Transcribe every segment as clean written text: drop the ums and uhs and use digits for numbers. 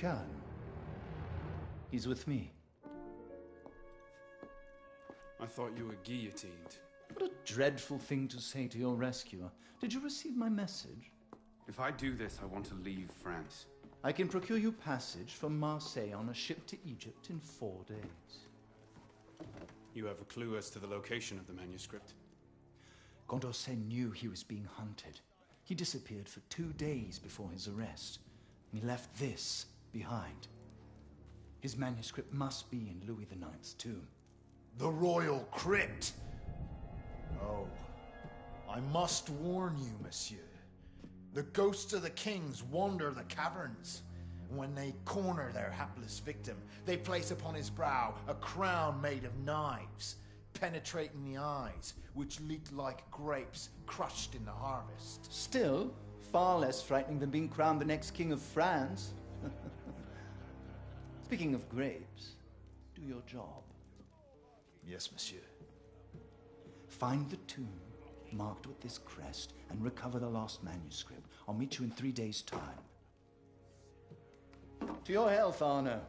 can. He's with me. I thought you were guillotined. What a dreadful thing to say to your rescuer. Did you receive my message? If I do this, I want to leave France. I can procure you passage from Marseille on a ship to Egypt in 4 days. You have a clue as to the location of the manuscript? Condorcet knew he was being hunted. He disappeared for 2 days before his arrest. He left this behind. His manuscript must be in Louis IX's tomb. The Royal Crypt! Oh, I must warn you, monsieur. The ghosts of the kings wander the caverns. When they corner their hapless victim, they place upon his brow a crown made of knives, penetrating the eyes, which leak like grapes crushed in the harvest. Still, far less frightening than being crowned the next king of France. Speaking of grapes, do your job. Yes, monsieur. Find the tomb marked with this crest and recover the lost manuscript. I'll meet you in 3 days' time. To your health, Arno.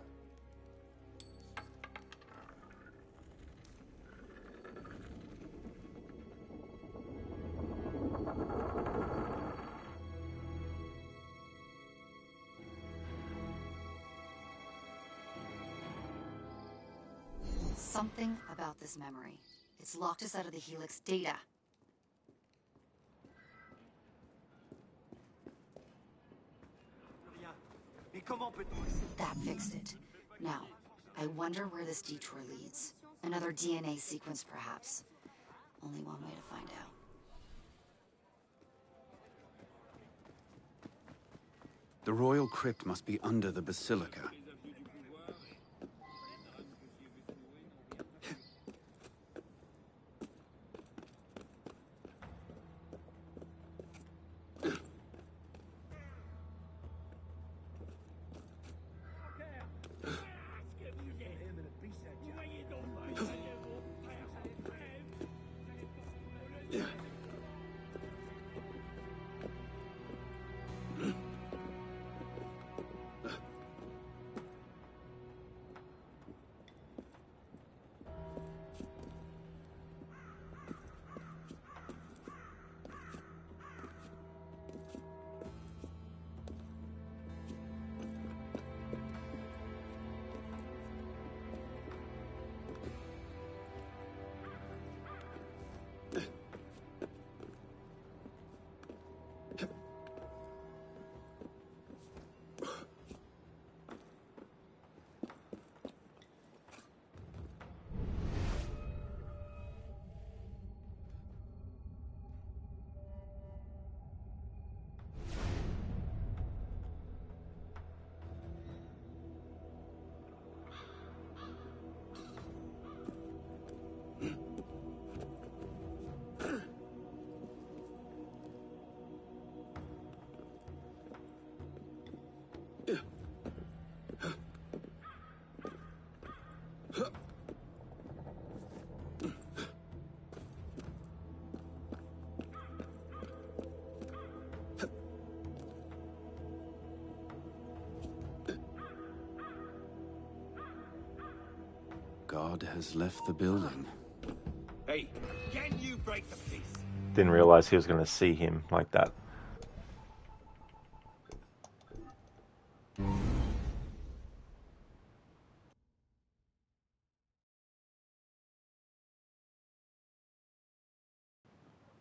Something about this memory. It's locked us out of the Helix data. That fixed it. Now, I wonder where this detour leads. Another DNA sequence, perhaps. Only one way to find out. The Royal Crypt must be under the Basilica. God has left the building. Hey, can you break the peace? Didn't realize he was going to see him like that.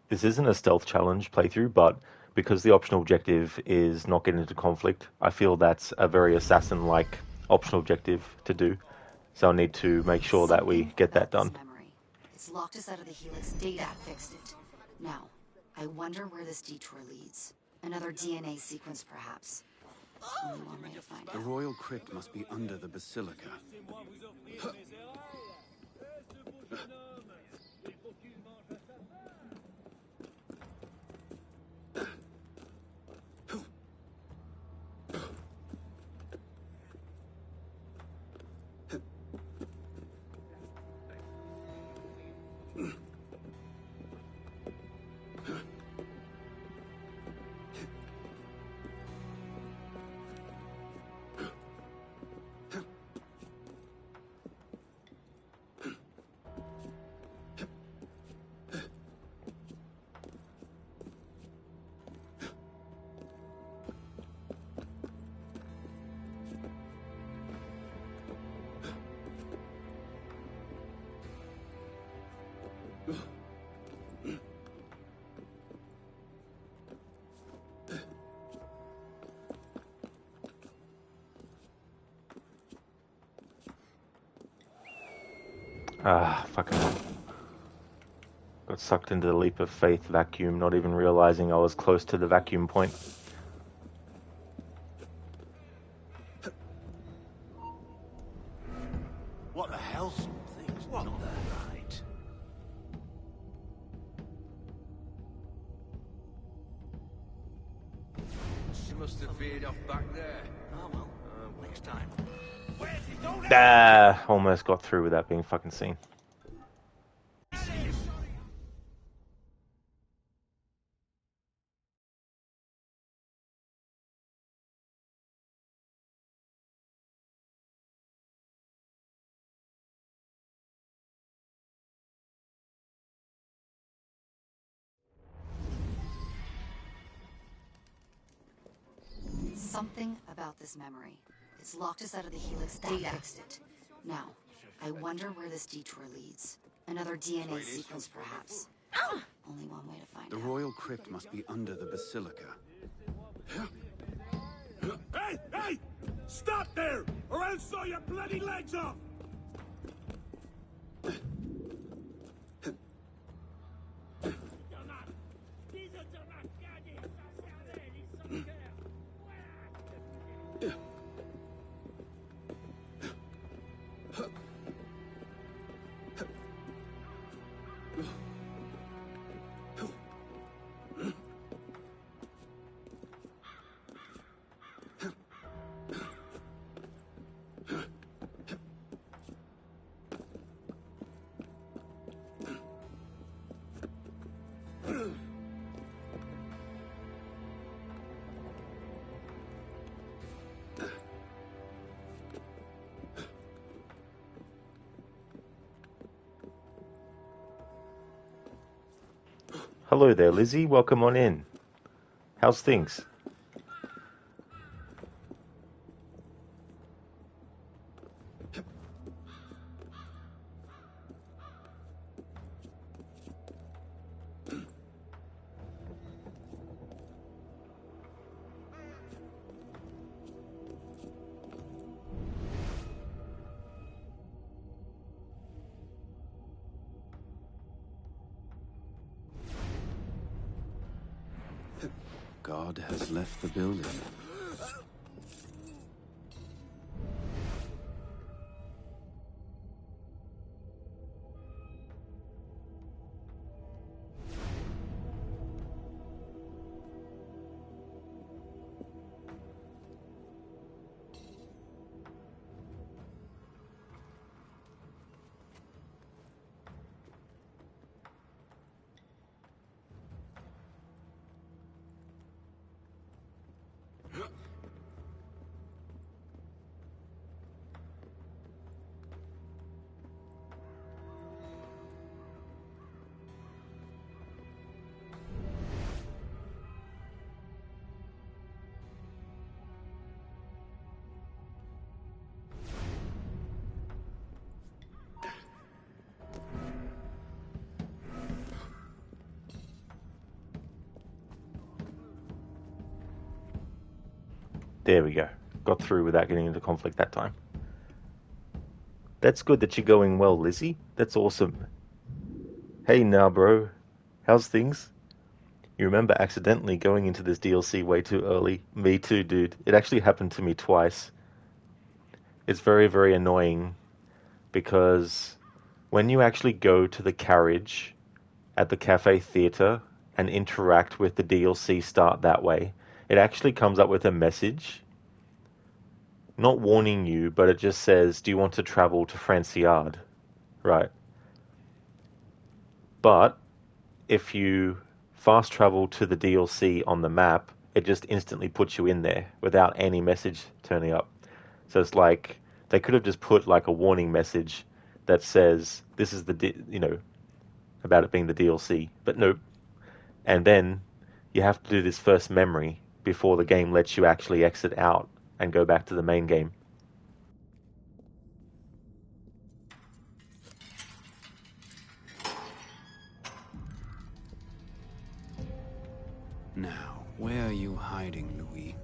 This isn't a stealth challenge playthrough, but because the optional objective is not get into conflict, I feel that's a very assassin-like optional objective to do. So I need to make sure that we get that done. Memory. It's locked us out of the Helix data. Fixed it. Now, I wonder where this detour leads. Another DNA sequence, perhaps. Only one way to find The out. Royal Crypt must be under the Basilica. Ah, fucking hell. Got sucked into the leap of faith vacuum, not even realizing I was close to the vacuum point. What the hell? Something's not right. She must have veered off back there. Oh well, next time. Ah, almost got through without being fucking seen. Something about this memory. It's locked us out of the Helix data. Fixed it. Now, I wonder where this detour leads. Another DNA sequence, perhaps. Only one way to find The out. royal crypt must be under the basilica. Hey! Hey! Stop there, or I'll saw your bloody legs off! Hello there, Lizzie. Welcome on in. How's things? God has left the building. There we go. Got through without getting into conflict that time. That's good that you're going well, Lizzie. That's awesome. Hey now, bro. How's things? You remember accidentally going into this DLC way too early? Me too, dude. It actually happened to me twice. It's very, very annoying because when you actually go to the carriage at the cafe theater and interact with the DLC start that way, it actually comes up with a message, not warning you, but it just says, do you want to travel to Franciard? Right. But if you fast travel to the DLC on the map, it just instantly puts you in there without any message turning up. So it's like they could have just put like a warning message that says this is about it being the DLC, but nope. And then you have to do this first memory before the game lets you actually exit out and go back to the main game. Now, where are you hiding, Louis?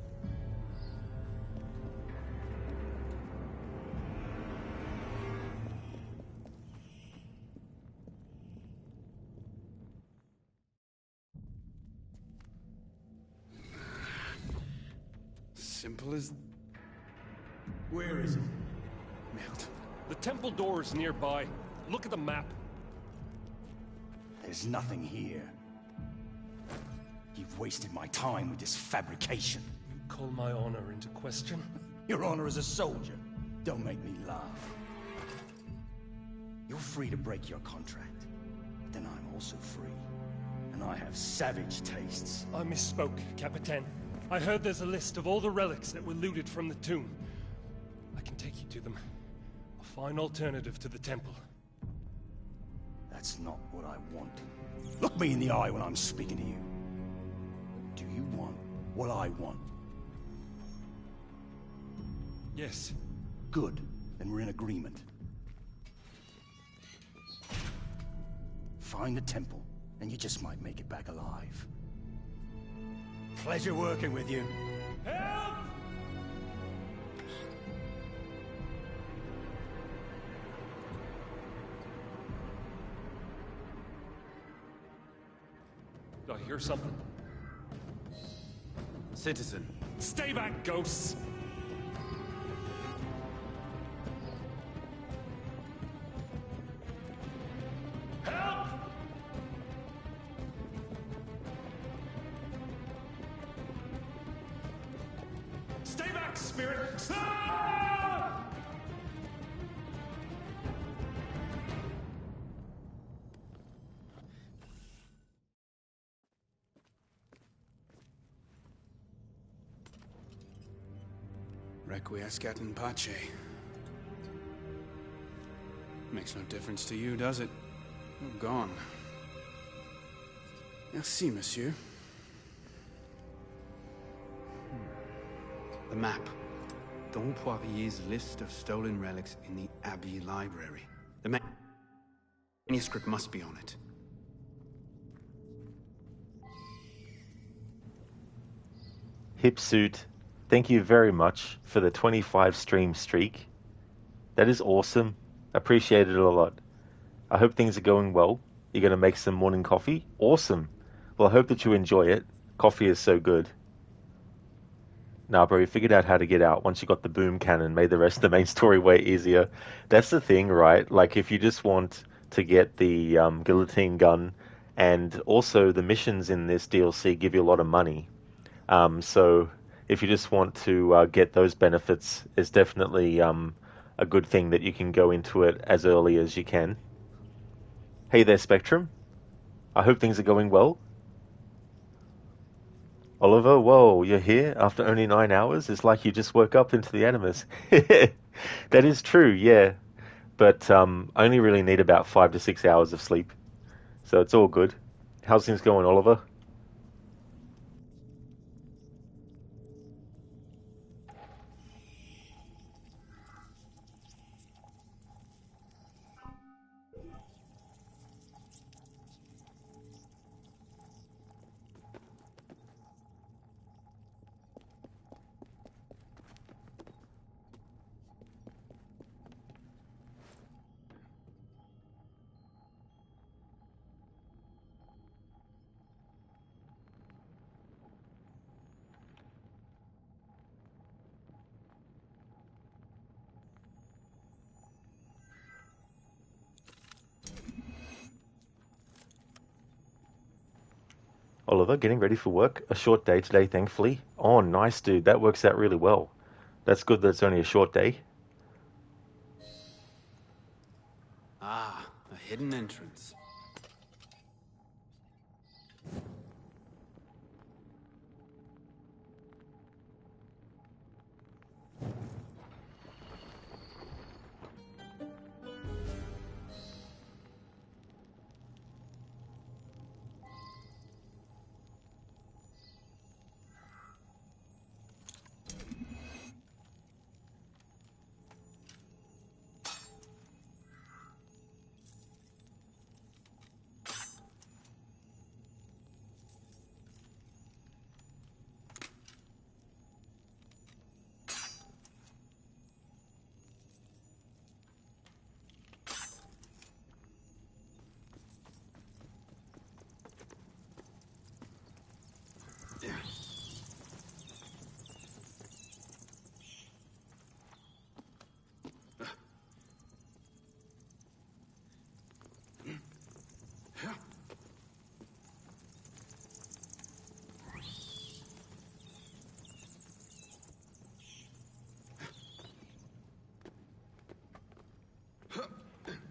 temple is... Where is it? Merde. The temple door is nearby. Look at the map. There's nothing here. You've wasted my time with this fabrication. You call my honor into question? Your honor as a soldier. Don't make me laugh. You're free to break your contract. But then I'm also free. And I have savage tastes. I misspoke, Capitan. I heard there's a list of all the relics that were looted from the tomb. I can take you to them. A fine alternative to the temple. That's not what I want. Look me in the eye when I'm speaking to you. Do you want what I want? Yes. Good. Then we're in agreement. Find the temple, and you just might make it back alive. Pleasure working with you. Help! Do I hear something? Citizen. Stay back, ghosts! Help! Stay back, spirit! Ah! Requiescat in pace. Makes no difference to you, does it? You're gone. Merci, monsieur. The map. Don Poirier's list of stolen relics in the Abbey Library. The manuscript must be on it. Hipsuit, thank you very much for the 25 stream streak. That is awesome. Appreciate it a lot. I hope things are going well. You're going to make some morning coffee? Awesome. Well, I hope that you enjoy it. Coffee is so good. Nah, bro, you figured out how to get out. Once you got the boom cannon, made the rest of the main story way easier. That's the thing, right? Like, if you just want to get the guillotine gun, and also the missions in this DLC give you a lot of money. So if you just want to get those benefits, it's definitely a good thing that you can go into it as early as you can. Hey there, Spectrum. I hope things are going well. Oliver, whoa, you're here after only 9 hours? It's like you just woke up into the Animus. That is true, yeah. But I only really need about 5 to 6 hours of sleep. So it's all good. How's things going, Oliver? Oliver, getting ready for work. A short day today, thankfully. Oh, nice, dude. That works out really well. That's good that it's only a short day. Ah, a hidden entrance.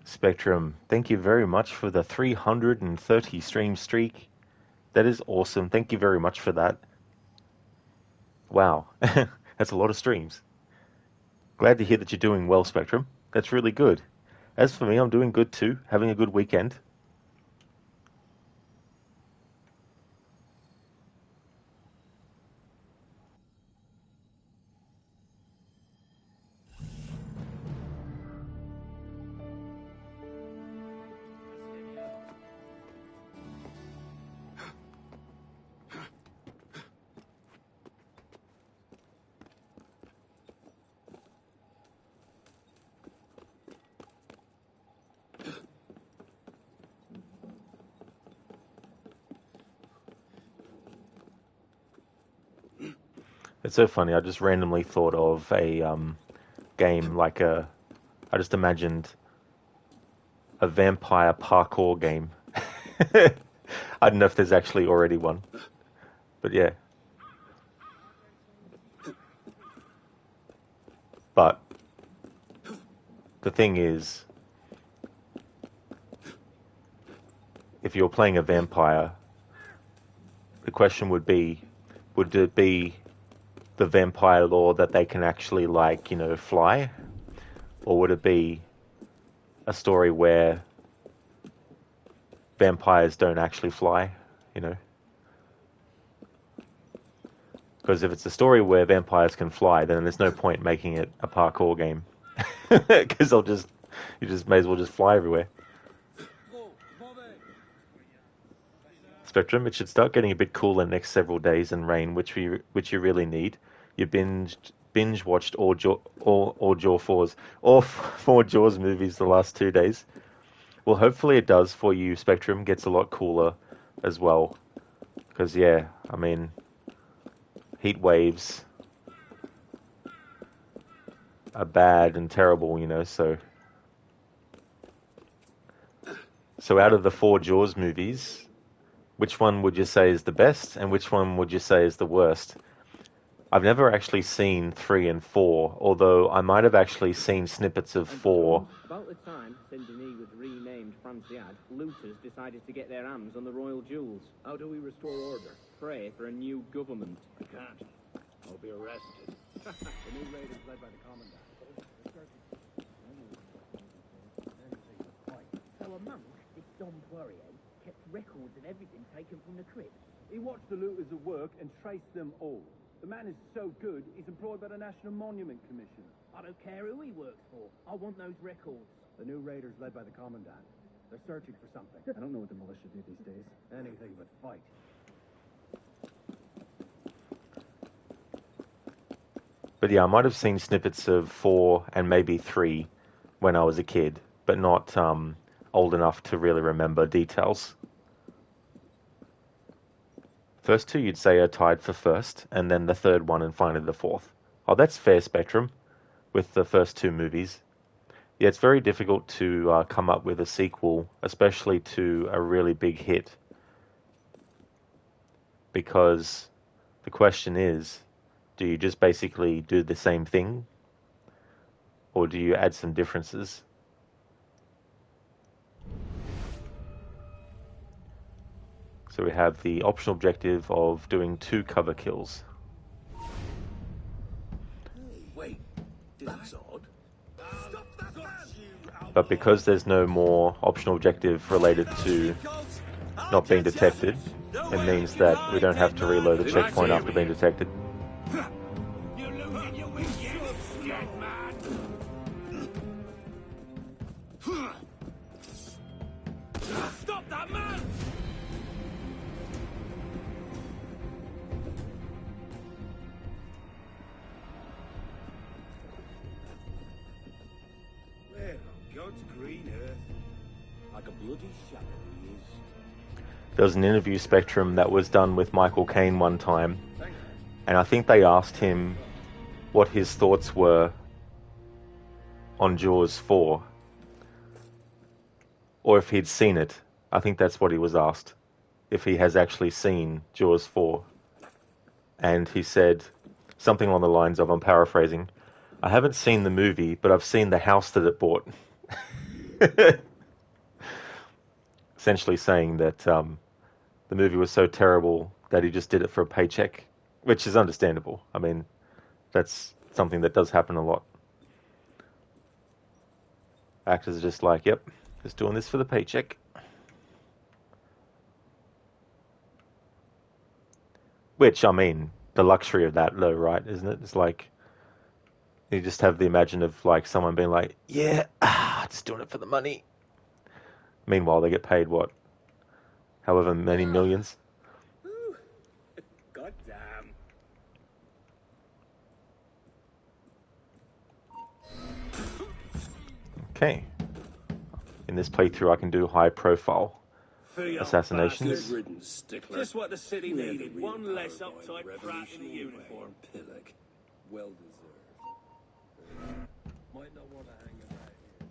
Spectrum, thank you very much for the 330 stream streak. That is awesome. Thank you very much for that. Wow, that's a lot of streams. Glad to hear that you're doing well, Spectrum. That's really good. As for me, I'm doing good too, having a good weekend. It's so funny. I just randomly thought of a game like I just imagined a vampire parkour game. I don't know if there's actually already one, but yeah. But the thing is, if you're playing a vampire, the question would it be the vampire lore that they can actually, like, you know, fly? Or would it be a story where vampires don't actually fly, you know? Because if it's a story where vampires can fly, then there's no point making it a parkour game. Because you just may as well just fly everywhere. Spectrum, it should start getting a bit cooler next several days and rain, which you really need. You binge watched all four Jaws movies the last 2 days. Well, hopefully it does for you. Spectrum gets a lot cooler as well, because yeah, I mean, heat waves are bad and terrible, you know. So out of the four Jaws movies, which one would you say is the best, and which one would you say is the worst? I've never actually seen 3 and 4, although I might have actually seen snippets of 4. About the time Saint-Denis was renamed Franciade, looters decided to get their hands on the royal jewels. How do we restore order? Pray for a new government. I can't. I'll be arrested. The new raid is led by the commandant. So a monk, this Dom Poirier, kept records of everything taken from the crypt. He watched the looters at work and traced them all. The man is so good, he's employed by the National Monument Commission. I don't care who he works for. I want those records. The new raiders led by the commandant. They're searching for something. I don't know what the militia do these days. Anything but fight. But yeah, I might have seen snippets of 4 and maybe 3 when I was a kid, but not old enough to really remember details. First 2 you'd say are tied for first, and then the third one and finally the fourth. Oh, that's fair, Spectrum, with the first 2 movies. Yeah, it's very difficult to come up with a sequel, especially to a really big hit. Because the question is, do you just basically do the same thing? Or do you add some differences? So we have the optional objective of doing 2 cover kills. Wait, that's odd. But because there's no more optional objective related to not being detected, it means that we don't have to reload the checkpoint after being detected. Stop that man! Where on God's green earth? Like a bloody shadow he is. There was an interview, Spectrum, that was done with Michael Caine one time, and I think they asked him what his thoughts were on Jaws 4, or if he'd seen it. I think that's what he was asked, if he has actually seen Jaws 4. And he said something along the lines of, I'm paraphrasing, I haven't seen the movie, but I've seen the house that it bought. Essentially saying that the movie was so terrible that he just did it for a paycheck, which is understandable. I mean, that's something that does happen a lot. Actors are just like, yep, just doing this for the paycheck. Which, I mean, the luxury of that, though, right? Isn't it? It's like, you just have the imagine of like someone being like, yeah, just doing it for the money. Meanwhile, they get paid what? However many millions. God damn. Okay. In this playthrough, I can do high profile assassinations. Just what the city needed. One less uptight brat in a uniform. Pillock. Well deserved. Might not want to hang about here.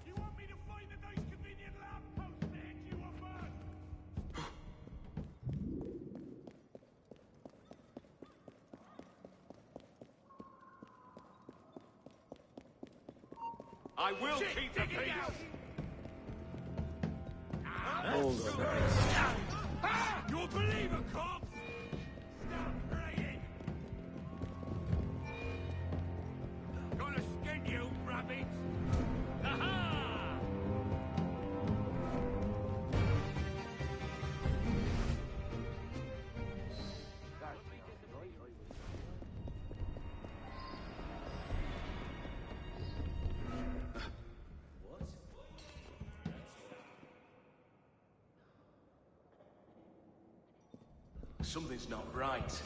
You want me to find a nice convenient lamppost to hit you off on? I will keep the peace. Hold on. You're a believer, cops! Stop praying! Gonna skin you, rabbit! Aha! Something's not right.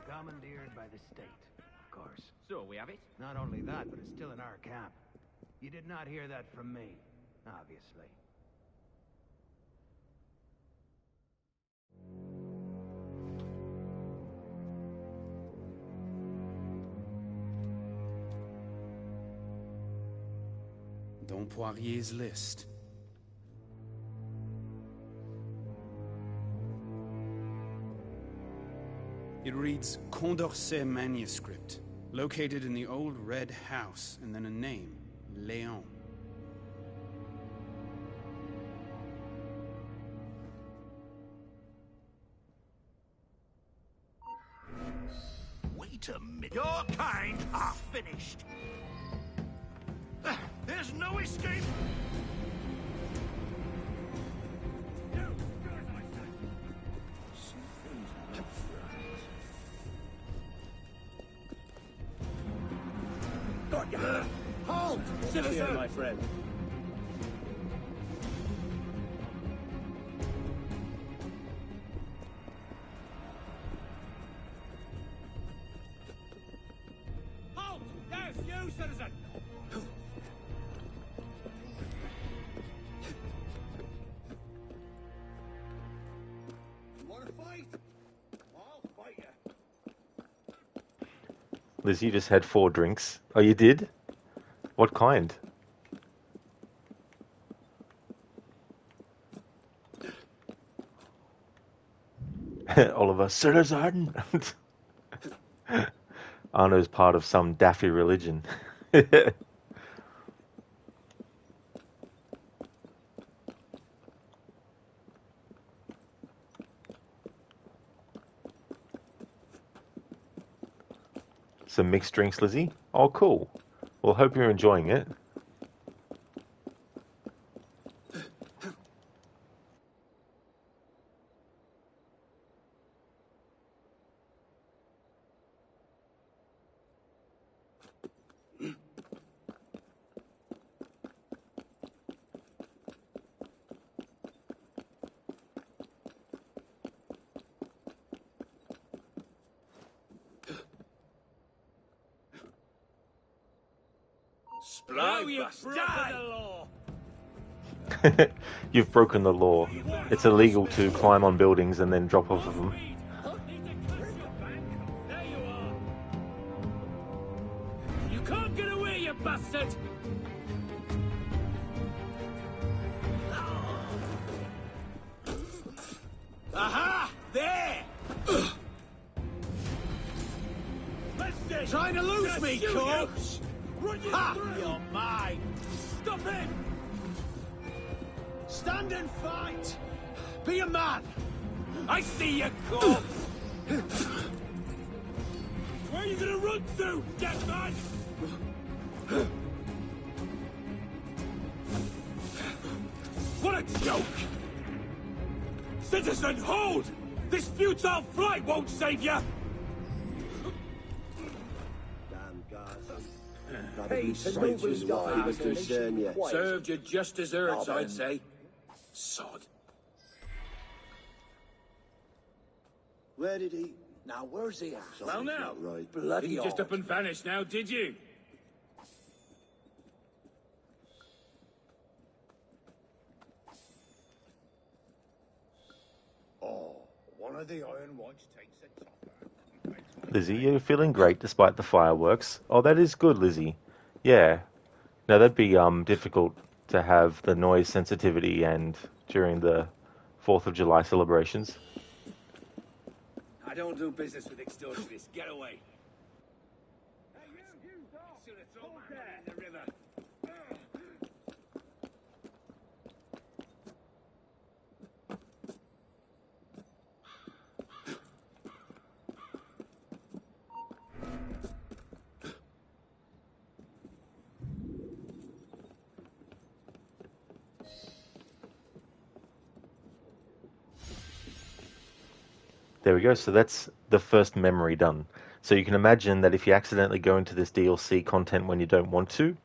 Commandeered by the state, of course. So, we have it? Not only that, but it's still in our camp. You did not hear that from me, obviously. Don Poirier's list. It reads Condorcet manuscript, located in the old red house, and then a name, Léon. Wait a minute. Your kind are finished. There's no escape. got you! Halt! Citizen! My friend. Halt! There's you, citizen! You wanna fight? I'll fight you. Liz, you just had 4 drinks. Oh, you did? What kind? Oliver, citizen! Arno's part of some daffy religion. Some mixed drinks, Lizzie? Oh, cool. Well, hope you're enjoying it. Now you've broken the law! You've broken the law. It's illegal to climb on buildings and then drop off of them. There you are! You can't get away, you bastard! Aha! There! Trying to lose me, corpse! Ha! You're mine! Stop him! Stand and fight! Be a man! I see you, corpse! Where are you gonna run to, deadman? What a joke! Citizen, hold! This futile flight won't save you! Nobody's got to concern you. Served you just desserts, I'd say. Sod. Where did he? Now, where's he at? Well now, Right. bloody you just up and vanished now, did you? Oh, one of the iron ones takes a topper. Lizzie, you're feeling great despite the fireworks. Oh, that is good, Lizzie. Yeah. Now, that'd be difficult to have the noise sensitivity and during the 4th of July celebrations. I don't do business with extortionists. Get away. Hey, you, should have thrown my money in the river. There we go. So that's the first memory done. So you can imagine that if you accidentally go into this DLC content when you don't want to,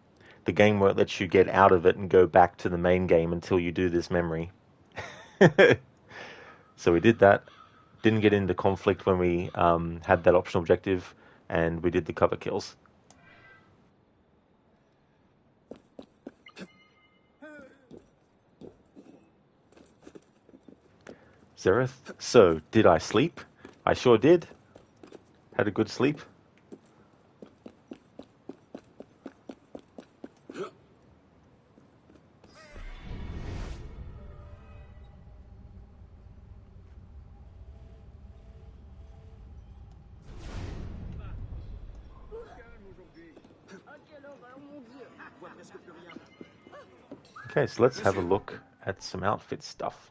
the game won't let you get out of it and go back to the main game until you do this memory. So we did that. Didn't get into conflict when we had that optional objective, and we did the cover kills. Zereth, so did I sleep? I sure did. Had a good sleep. Okay, so let's have a look at some outfit stuff.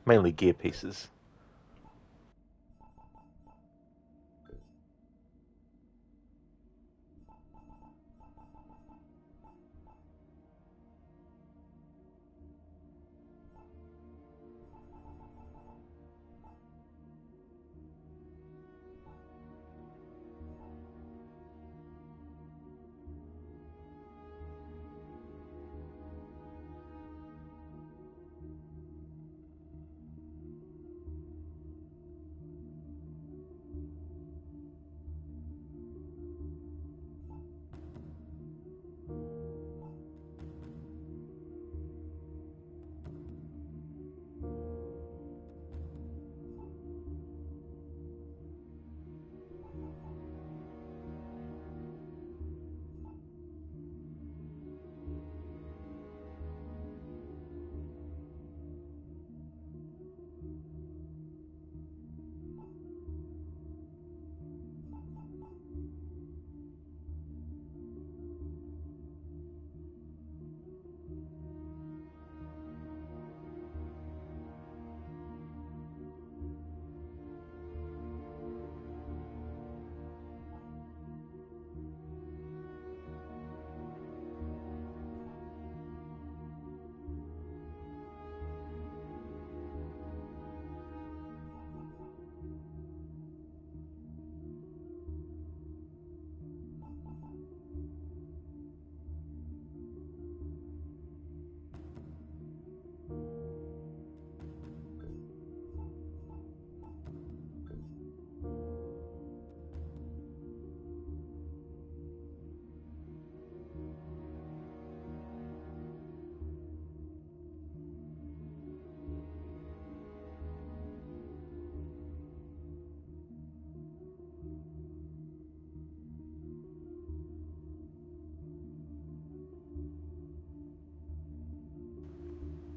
Mainly gear pieces.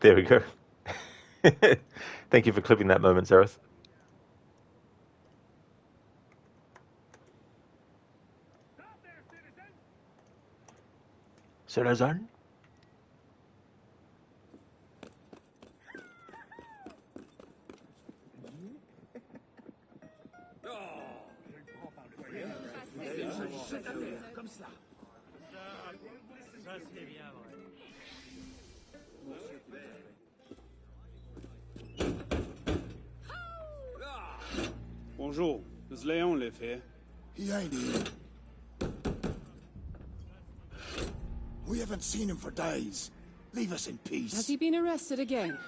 There we go. Thank you for clipping that moment, Zareth. Citizen? Bonjour. Does Leon live here? He ain't here. We haven't seen him for days. Leave us in peace. Has he been arrested again?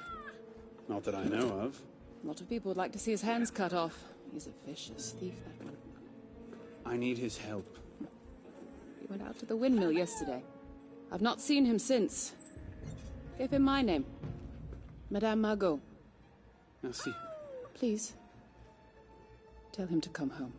Not that I know of. A lot of people would like to see his hands cut off. He's a vicious thief, that one. I need his help. He went out to the windmill yesterday. I've not seen him since. Gave him my name. Madame Margot. Merci. Please. Tell him to come home.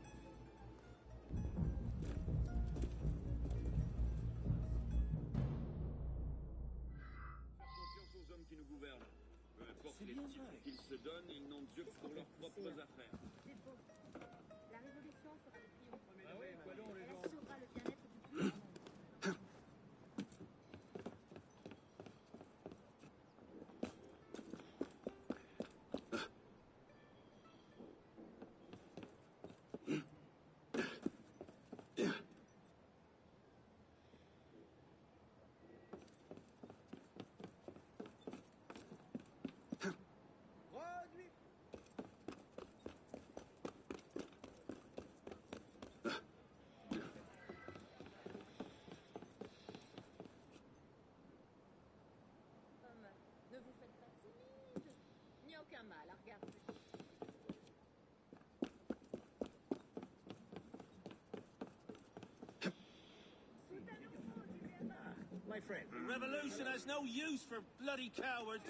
My friend, the revolution has no use for bloody cowards.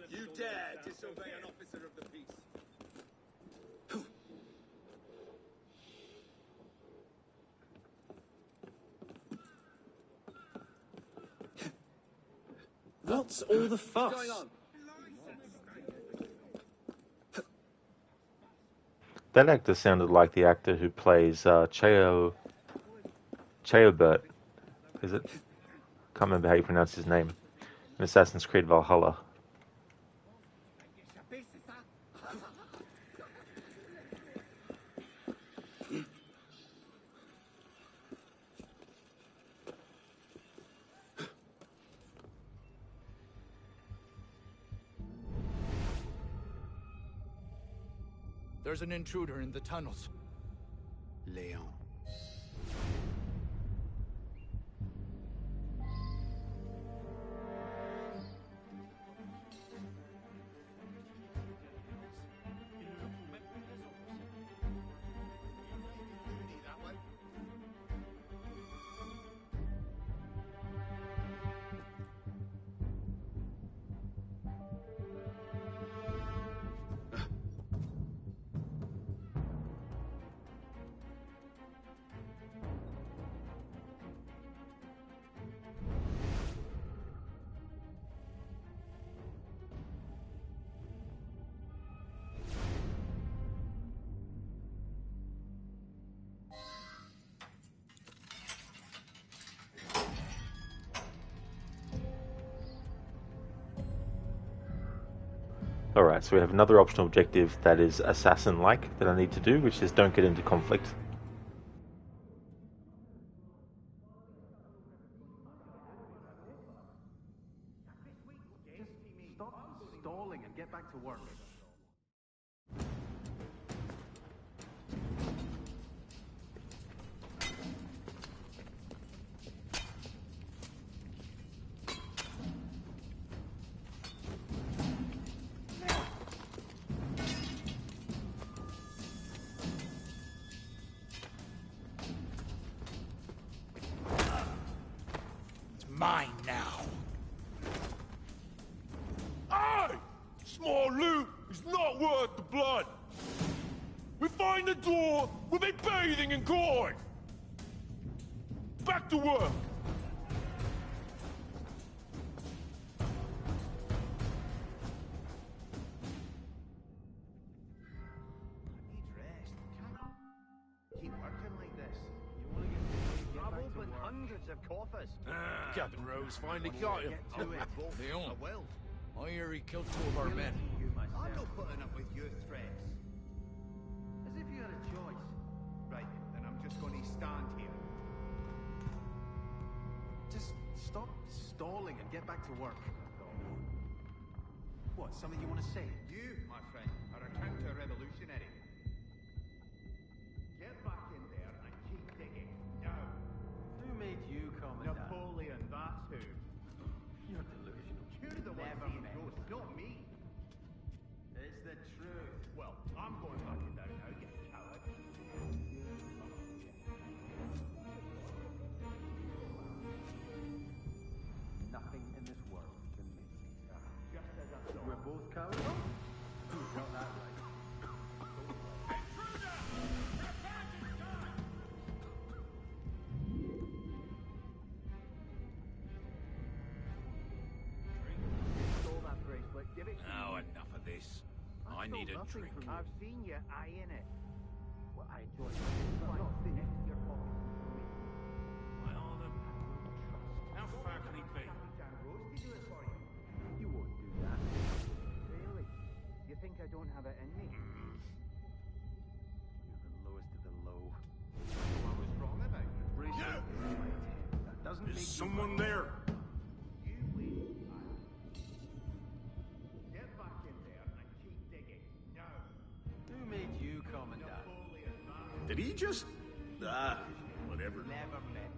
You dare disobey an officer of the peace. What's all the fuss? What's going on? That actor sounded like the actor who plays Cheobert. Is it? Can't remember how you pronounce his name. In Assassin's Creed Valhalla. There's an intruder in the tunnels. Leon. Alright, so we have another optional objective that is assassin-like that I need to do, which is don't get into conflict. Stop stalling and get back to work. Mine now. Aye! Small loot is not worth the blood. We find the door, we'll be bathing in gore. Back to work. hundreds of coffers. Captain Rose finally got him. Get to it. Leon, I will. I hear he killed 2 of our men. You myself. I'm not putting up with your threats. As if you had a choice. Right, then I'm just going to stand here. Just stop stalling and get back to work. What, something you want to say? You, my friend, are a counter-revolutionary. Get back in there and keep digging. Now. Who made you Commandant? Napoleon, that's who. You're delusional. You're the one Never seeing met. ghosts, not me. It's the truth. Well, I'm going back in there now, you coward. Nothing in this world can make me die. Just as I thought. We're both cowards? You got that right. Stole that bracelet. Give it to Now me. enough of this. I stole need a nothing drink. from you. I've seen you eyeing it. Well, I enjoy it. But not finished. Your pockets for me. My honor. How far can he be? You won't do that. Really? You think I don't have it in me? You're the lowest of the low. I was wrong about it. Bracelet is in my tent. That doesn't Is make someone you there? You wait. Get back in there and keep digging. Now. Who made you Commandant? Napoleon, that's Did he just... whatever. Never met.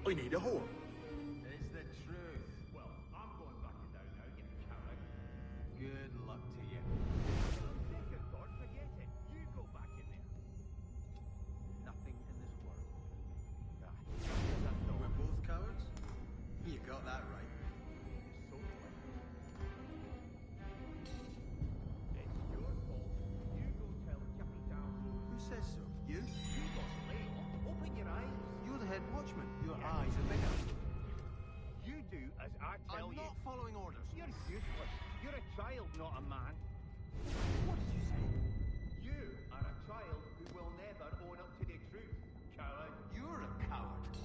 I need a whore. It's the truth. Well, I'm going back in there now, you coward. Good luck to you. Second thought, forget it. You go back in there. Nothing in this world can make me die. We're both cowards? You got that right. It's your fault. You go tell Jackie down. Who says so? You? You got Leon. Open your eyes. You're the head watchman. Your eyes are bigger. You do as I tell I'm you. not following orders. You're useless. You're a child, not a man. What did you say? You are a child who will never own up to the truth. Coward. You're a coward.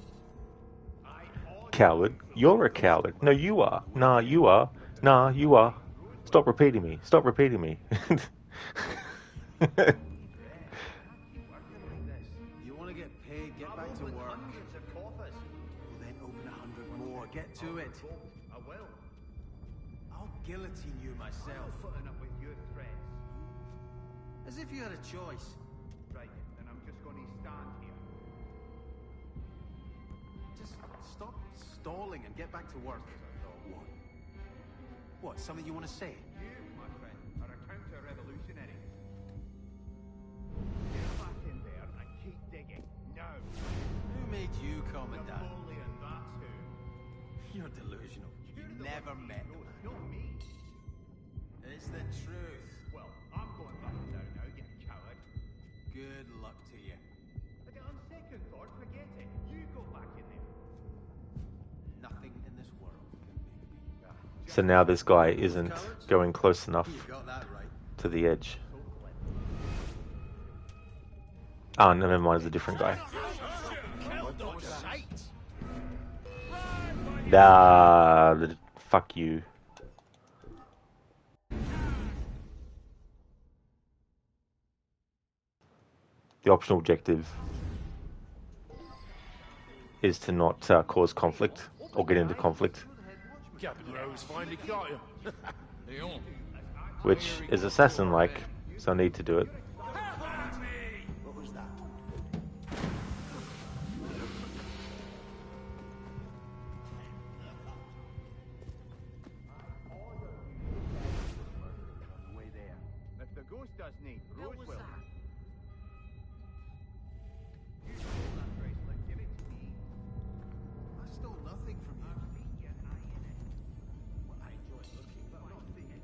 I order Coward. You're a coward. No, you are. Nah, you are. Nah, you are. Stop repeating me. Stop repeating me. You want to get paid, get back to work. hundreds of coffers. Well, then open 100 more. Get to it. I will. I'll guillotine you I'm myself. not putting up with your threats. As if you had a choice. Right, then I'm just going to stand here. Just stop stalling and get back to work. What? What, something you want to say? You, my friend, are a counter-revolutionary. Get back in there and keep digging. Now. Who made you Commandant? Napoleon, that's who. You're delusional. You're the Never one met who the knows, man. not me. It's the truth. Well, I'm going back in there now, you coward. Good luck to you. But on second thought, forget it. You go back in there. Nothing in this world can make me die. So now this guy isn't going close enough You got that right. to the edge. Ah, no, never mind, it's a different guy. Fuck you. The optional objective is to not cause conflict or get into conflict, Captain Rose finally got him. Leon. which is assassin-like, so I need to do it. What was that? On the way there. If the ghost does need, Rose will. You stole that bracelet, give it to me. I stole nothing from you. I've seen you eyeing it. Well, I enjoy looking, but not thinking.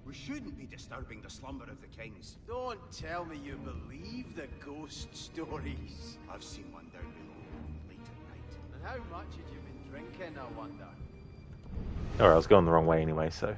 We shouldn't be disturbing the slumber of the kings. Don't tell me you believe the ghost stories. I've seen one down below, late at night. And how much had you been drinking, I wonder? Alright, I was going the wrong way anyway, so...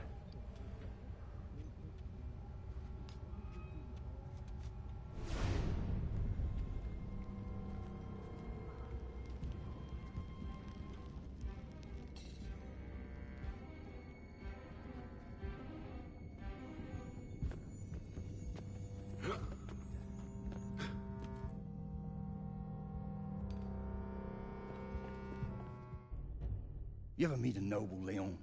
You ever meet a noble, Leon?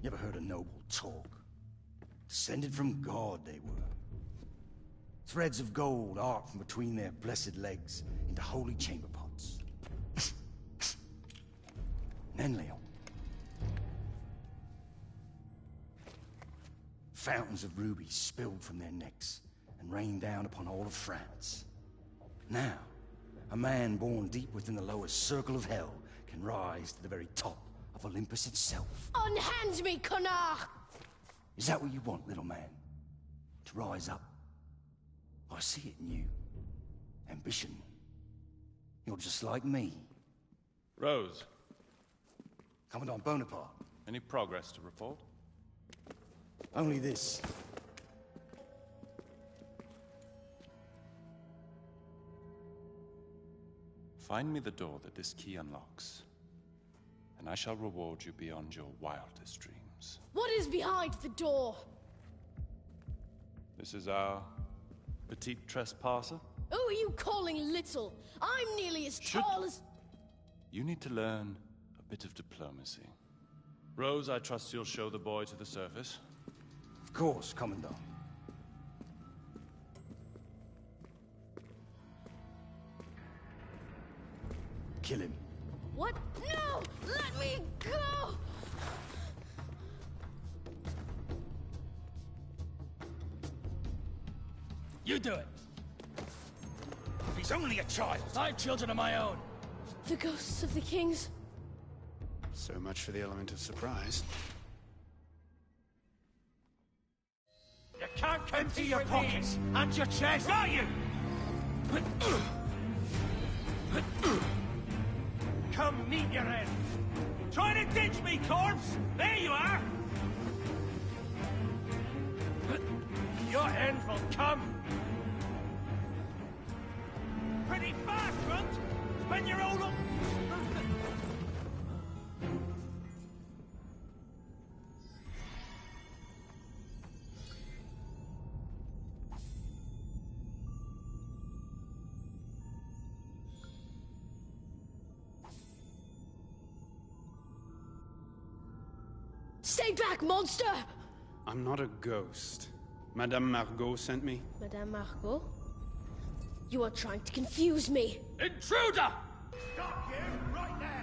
You ever heard a noble talk? Descended from God, they were. Threads of gold arc from between their blessed legs into holy chamber pots. And then, Leon, fountains of rubies spilled from their necks and rained down upon all of France. Now, a man born deep within the lowest circle of hell can rise to the very top of Olympus itself. Unhand me, connard! Is that what you want, little man? To rise up? I see it in you. Ambition. You're just like me. Rose. Commandant Bonaparte. Any progress to report? Only this. Find me the door that this key unlocks, and I shall reward you beyond your wildest dreams. What is behind the door? This is our petite trespasser. Who are you calling little? I'm nearly as tall as... You need to learn a bit of diplomacy. Rose, I trust you'll show the boy to the surface. Of course, Commandant. Kill him. What? No! Let me go! You do it. He's only a child. I have children of my own. The ghosts of the kings. So much for the element of surprise. You can't empty your pockets and your chest, are you? Come meet your end. Trying to ditch me, corpse? There you are. Your end will come. Pretty fast, Runt. Spend your own up. Stay back, monster! I'm not a ghost. Madame Margot sent me. Madame Margot? You are trying to confuse me. Intruder! Stop you right there!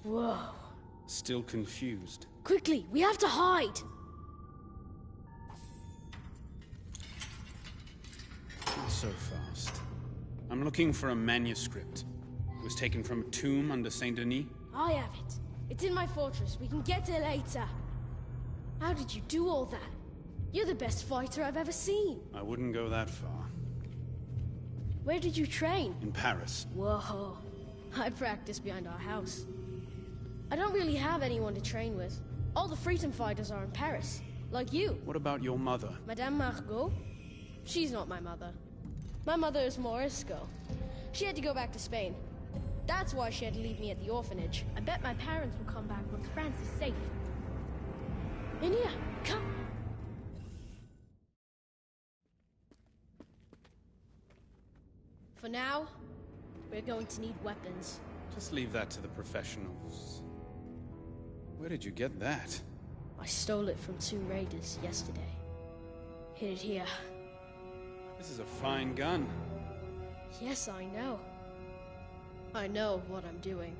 Whoa. Still confused. Quickly, we have to hide! Not so fast. I'm looking for a manuscript. It was taken from a tomb under Saint Denis. I have it. It's in my fortress. We can get it later. How did you do all that? You're the best fighter I've ever seen. I wouldn't go that far. Where did you train? In Paris. Whoa. I practice behind our house. I don't really have anyone to train with. All the freedom fighters are in Paris. Like you. What about your mother? Madame Margot? She's not my mother. My mother is Morisco. She had to go back to Spain. That's why she had to leave me at the orphanage. I bet my parents will come back once France is safe. Inia, come! For now, we're going to need weapons. Just leave that to the professionals. Where did you get that? I stole it from 2 raiders yesterday. Hid it here. This is a fine gun. Yes, I know. I know what I'm doing.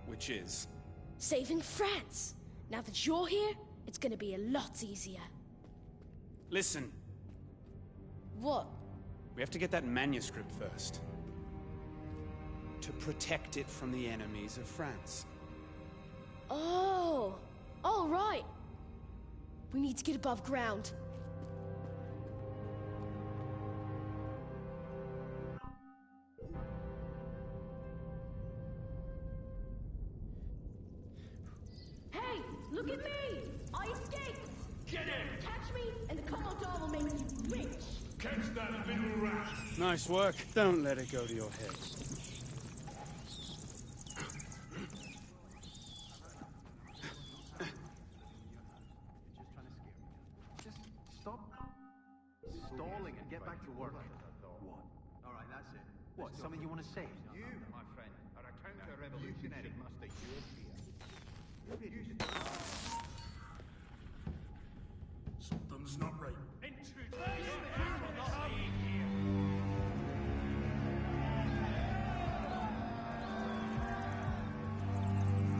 Which is? Saving France! Now that you're here, it's gonna be a lot easier. Listen. What? We have to get that manuscript first. To protect it from the enemies of France. Oh, all right. We need to get above ground. Hey, look at me! I escaped! Get in! Catch me, and the Commodore will make you rich! Catch that little rat! Nice work. Don't let it go to your head. Stalling and get back to work. What? All right, that's it. What? Something you want to say? You, my friend, are a counter-revolutionary master European. Something's not right.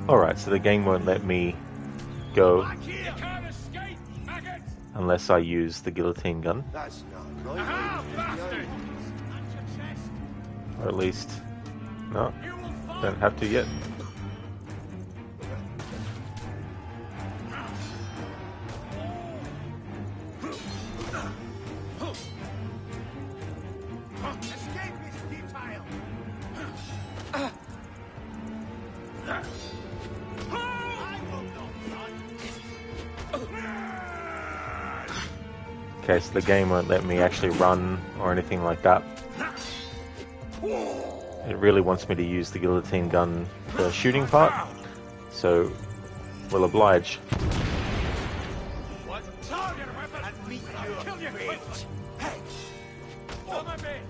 Alright, so the game won't let me go unless I use the guillotine gun. That's not right. Or at least... no, don't have to yet. Okay, so the game won't let me actually run or anything like that. It really wants me to use the guillotine gun for the shooting part, so we'll oblige. What? Target weapon and meet your fate. Hey! Come on, man!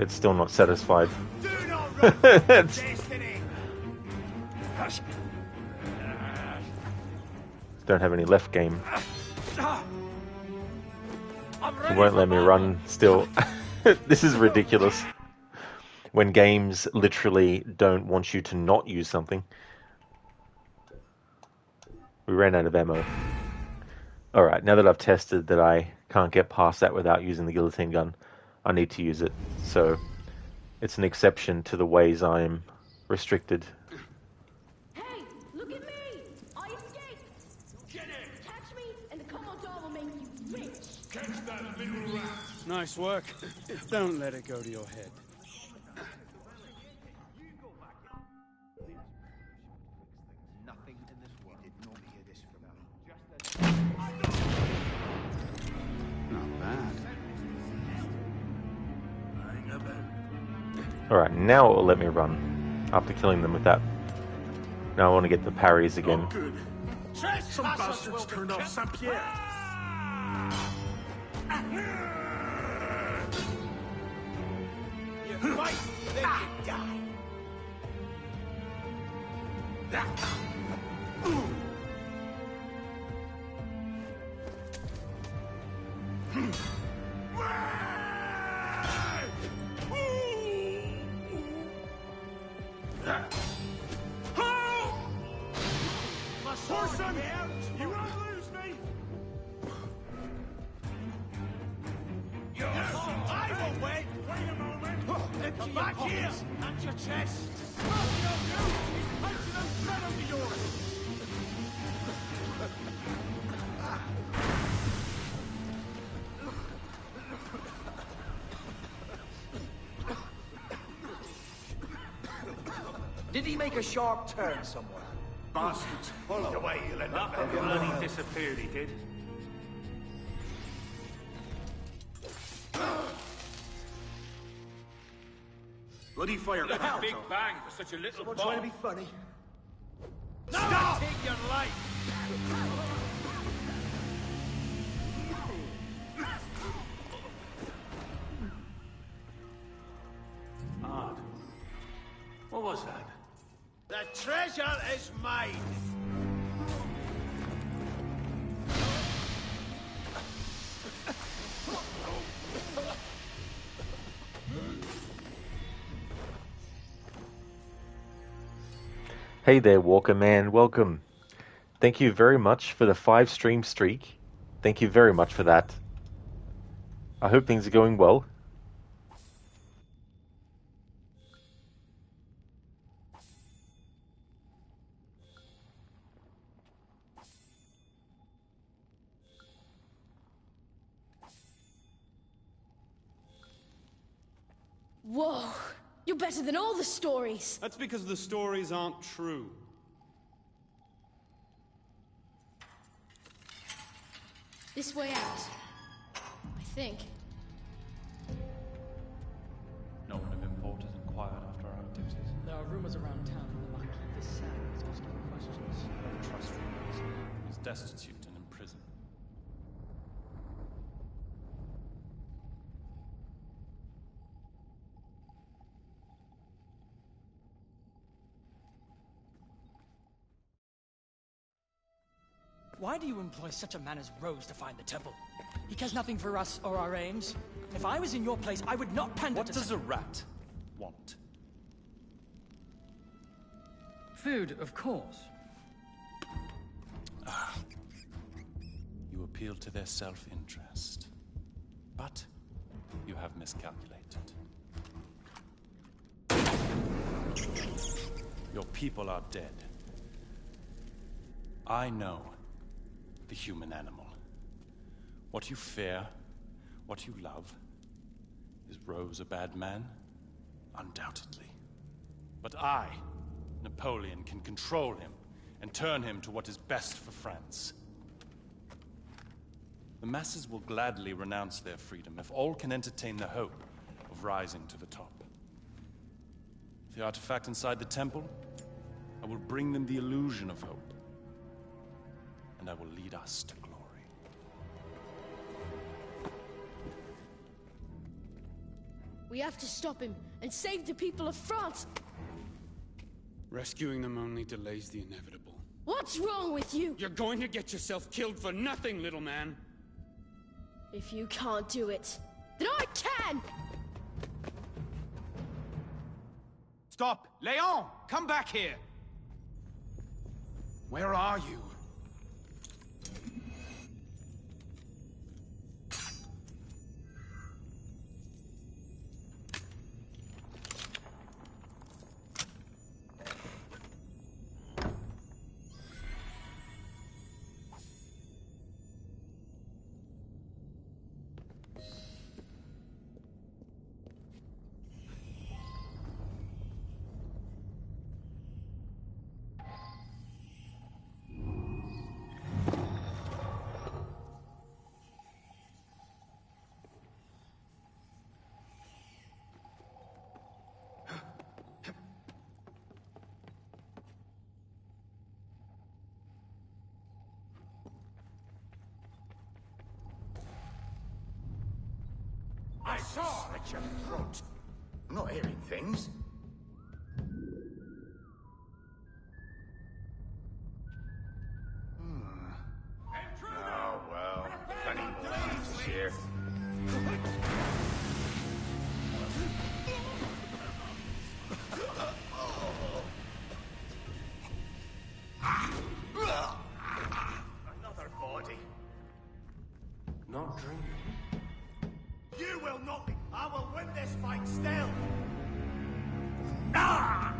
It's still not satisfied. Don't have any left game. It won't let me run still. This is ridiculous. When games literally don't want you to not use something. We ran out of ammo. Alright, now that I've tested that I can't get past that without using the guillotine gun, I need to use it. So it's an exception to the ways I'm restricted. Hey, look at me! I escaped! Get in! Catch me, and the Commodore will make you rich! Catch that little rat! Nice work. Don't let it go to your head. Nothing in this world did not hear this from me. Not bad. Alright, now it will let me run. After killing them with that. Now I want to get the parries again. Good. Some bastards turned off Saint-Pierre. You fight, then you die. Horson, you won't lose me. I will wait. Wait a moment. Come back here and your chest. Smoking on you. He's punching those blood under yours. Did he make a sharp turn somewhere? Bastards. The way you'll end up there. Bloody disappeared, he did. Bloody fire. Big bang for such a little Someone bomb. trying to be funny? Stop! Take your life. Odd. What was that? The treasure is mine. Hey there, Walker Man. Welcome. Thank you very much for the 5-stream streak. Thank you very much for that. I hope things are going well. Whoa! You're better than all the stories! That's because the stories aren't true. This way out. I think. No one of importance inquired after our activities. There are rumors around town that the Marquis de Sade is asking questions. I trust rumors. He's destitute and in prison. Why do you employ such a man as Rose to find the temple? He cares nothing for us or our aims. If I was in your place, I would not pander to... What does a rat want? Food, of course. You appeal to their self-interest. But you have miscalculated. Your people are dead. I know the human animal. What you fear, what you love. Is Rose a bad man? Undoubtedly. But I, Napoleon, can control him and turn him to what is best for France. The masses will gladly renounce their freedom if all can entertain the hope of rising to the top. The artifact inside the temple, I will bring them the illusion of hope. And I will lead us to glory. We have to stop him and save the people of France. Rescuing them only delays the inevitable. What's wrong with you? You're going to get yourself killed for nothing, little man. If you can't do it, then I can! Stop! Leon! Come back here! Where are you? I saw at your throat. I'm not hearing things. Oh, well. Funny moves here. Another body. Not dreaming. You will not be. I will win this fight still. Ah!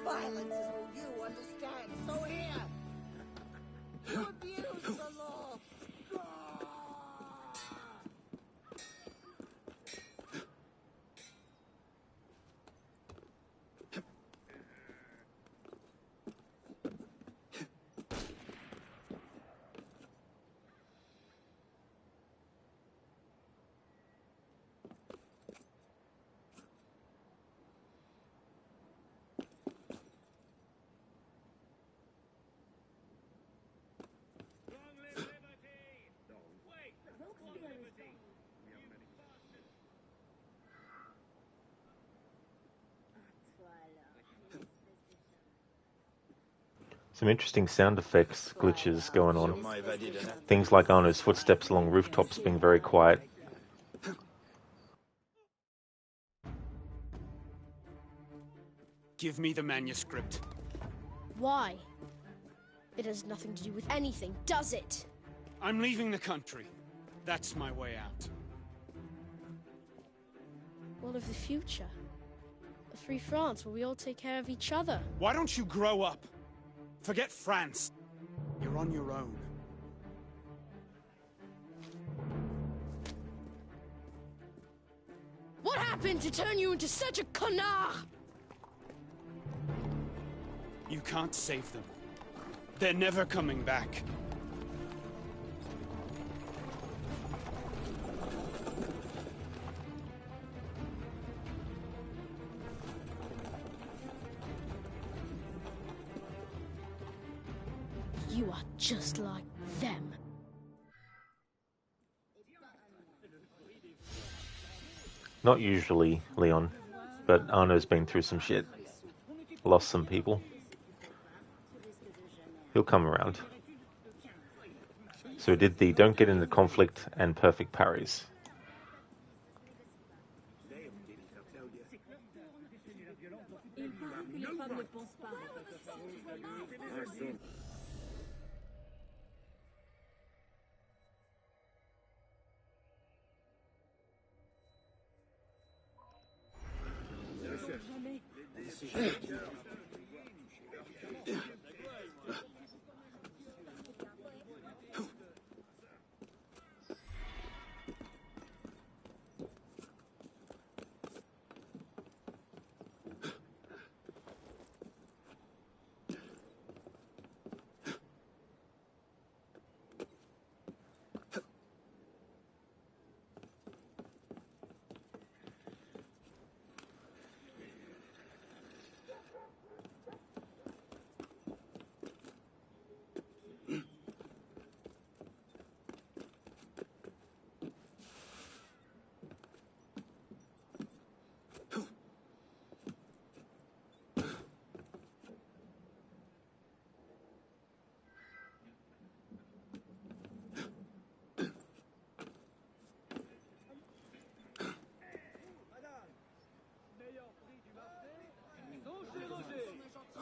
Violence is all you understand, so here! You abuse the law! Some interesting sound effects glitches going on. Things like Arno's footsteps along rooftops being very quiet. Give me the manuscript. Why? It has nothing to do with anything, does it? I'm leaving the country. That's my way out. What of the future? A free France where we all take care of each other. Why don't you grow up? Forget France. You're on your own. What happened to turn you into such a connard? You can't save them. They're never coming back. You are just like them. Not usually, Leon, but Arno's been through some shit. Lost some people. He'll come around. So he did the don't get into conflict and perfect parries.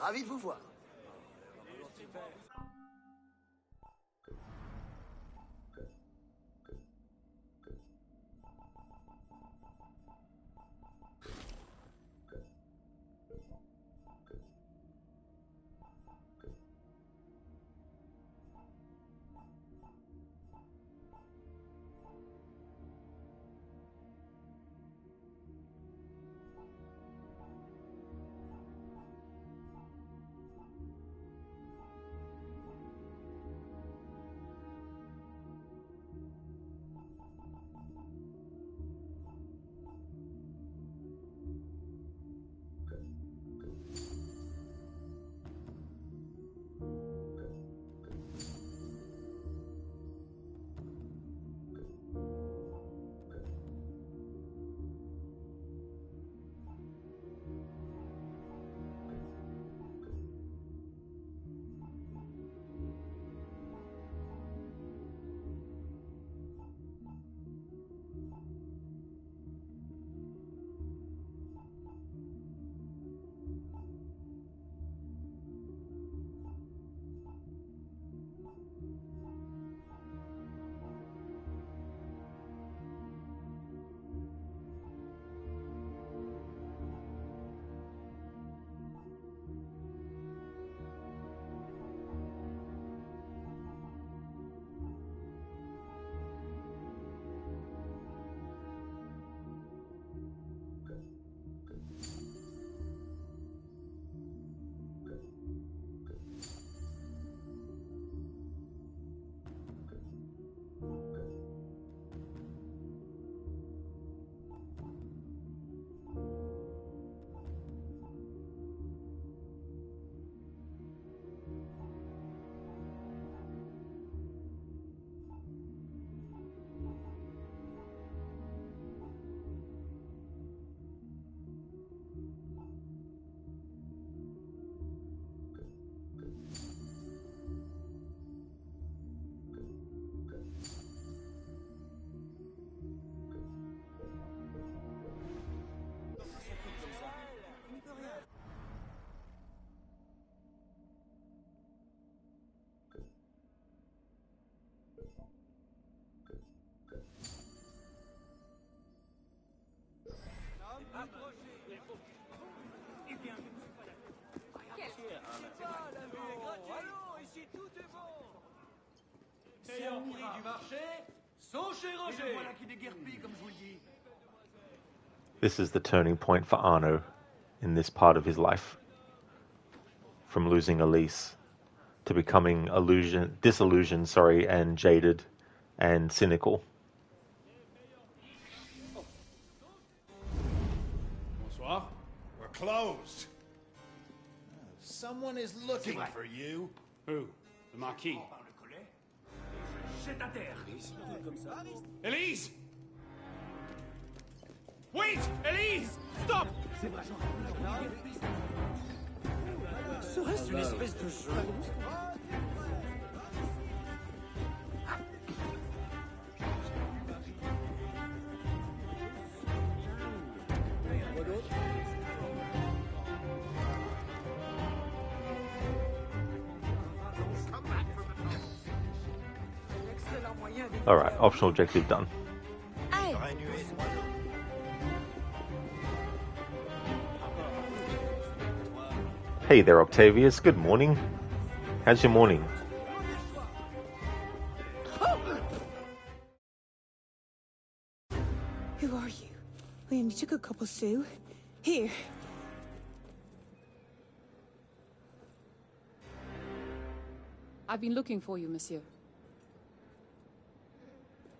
Ravi de vous voir. This is the turning point for Arno in this part of his life. From losing Elise to becoming disillusioned, and jaded and cynical. Bonsoir. We're closed. Someone is looking for you. Who? The Marquis. Elise! Wait! Elise! Stop! Serait-ce une espèce de jeu? Alright, optional objective done. Hey there, Octavius. Good morning. How's your morning? Who are you? We only took a couple sous. Here. I've been looking for you, monsieur.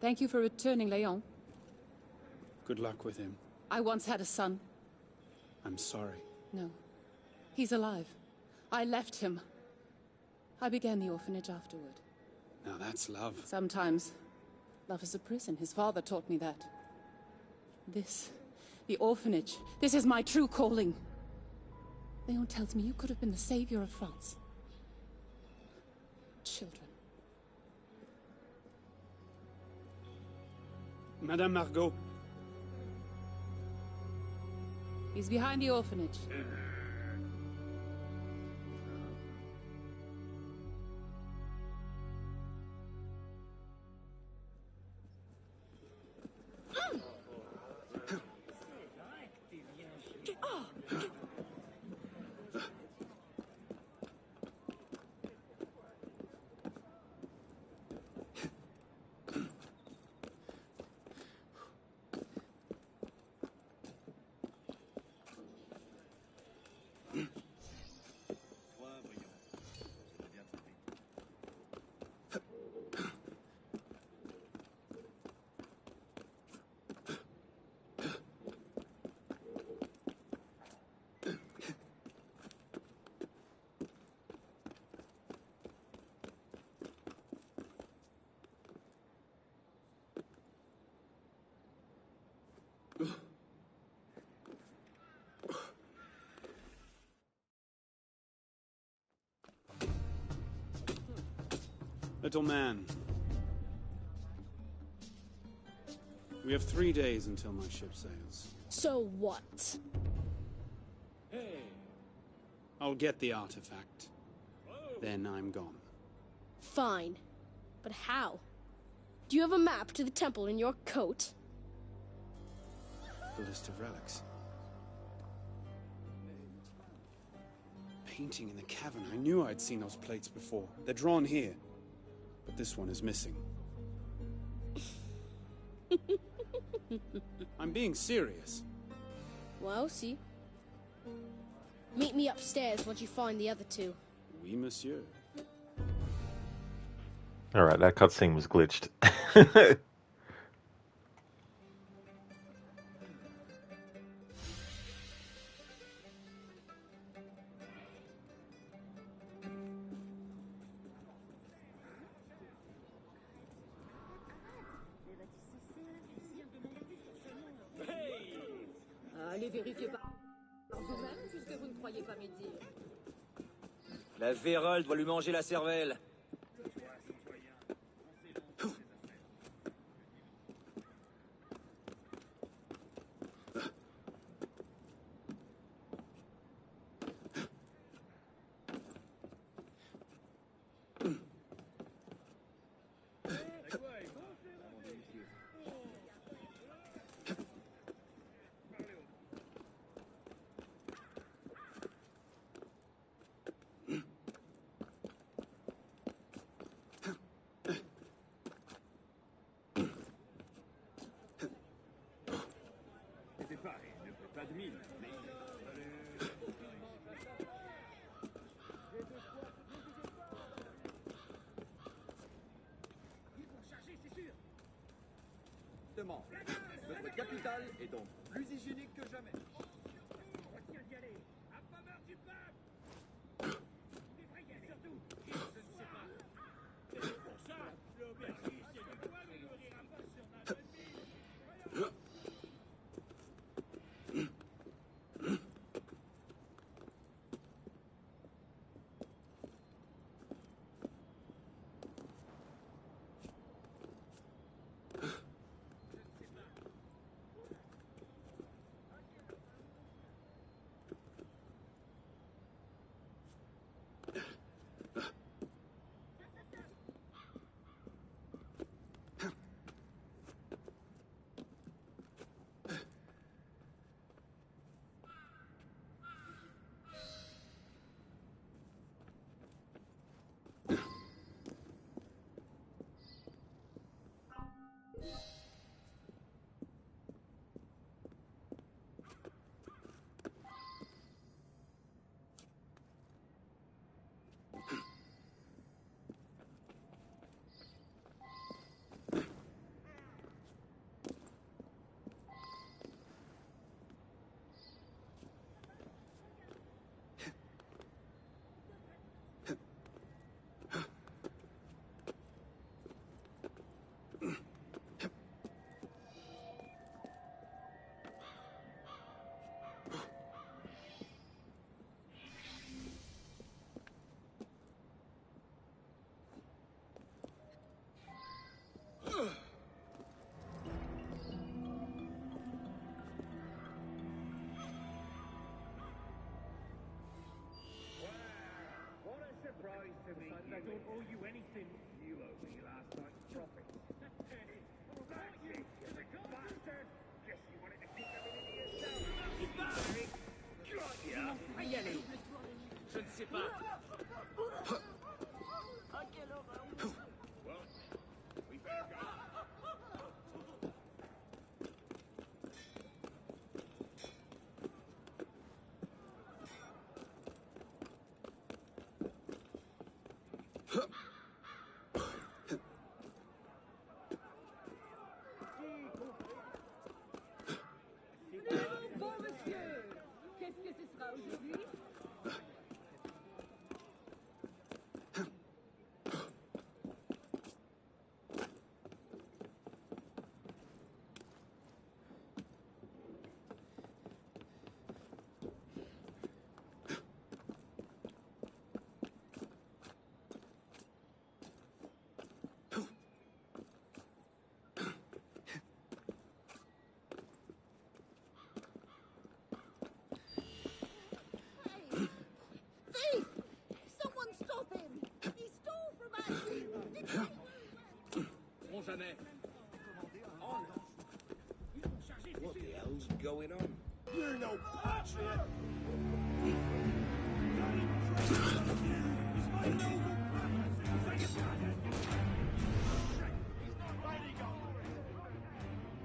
Thank you for returning Léon. Good luck with him. I once had a son. I'm sorry. No. He's alive. I left him. I began the orphanage afterward. Now that's love. Sometimes love is a prison. His father taught me that. This, the orphanage, this is my true calling. Léon tells me you could have been the savior of France. Children. Madame Margot. He's behind the orphanage. Little man. We have 3 days until my ship sails. So what? I'll get the artifact. Then I'm gone. Fine. But how? Do you have a map to the temple in your coat? The list of relics. Painting in the cavern. I knew I'd seen those plates before. They're drawn here. But this one is missing. I'm being serious. Well, see. Meet me upstairs once you find the other two. Oui, monsieur. Alright, that cutscene was glitched. Allez vérifier par vous-même, puisque vous ne croyez pas mes dires. La vérole doit lui manger la cervelle. gouvernement. Notre capitale est donc plus hygiénique que jamais. Retiens d'y aller. Affameur du peuple. Tu devrais y aller. Surtout, je ne sais pas. C'est pour ça, l'aubergiste, c'est du poil, ne nourrira pas sur ma bonne vie. What a surprise to me. I don't owe you anything. You owe me last night's profits. That's it. Bastard. Guess you wanted to keep everything to yourself. Got ya. Y aller. Je ne sais pas. Ah, quelle horreur. Well, we better go. Bon, monsieur, qu'est-ce que ce sera aujourd'hui? Jamais. On. What the hell's going on? You're no patriot!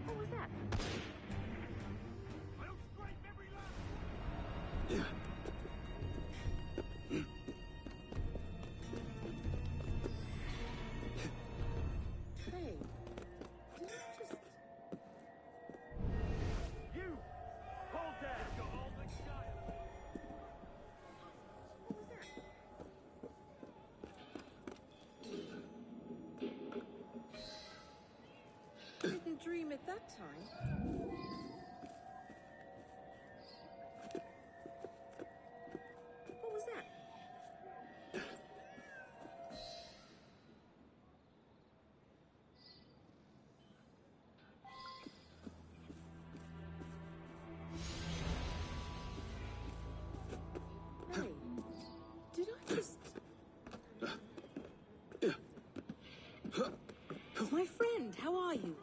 What was that? Hey, did you just... You! Hold that! What was that? Didn't dream at that time. What was that? Hey, did I just... My friend, how are you?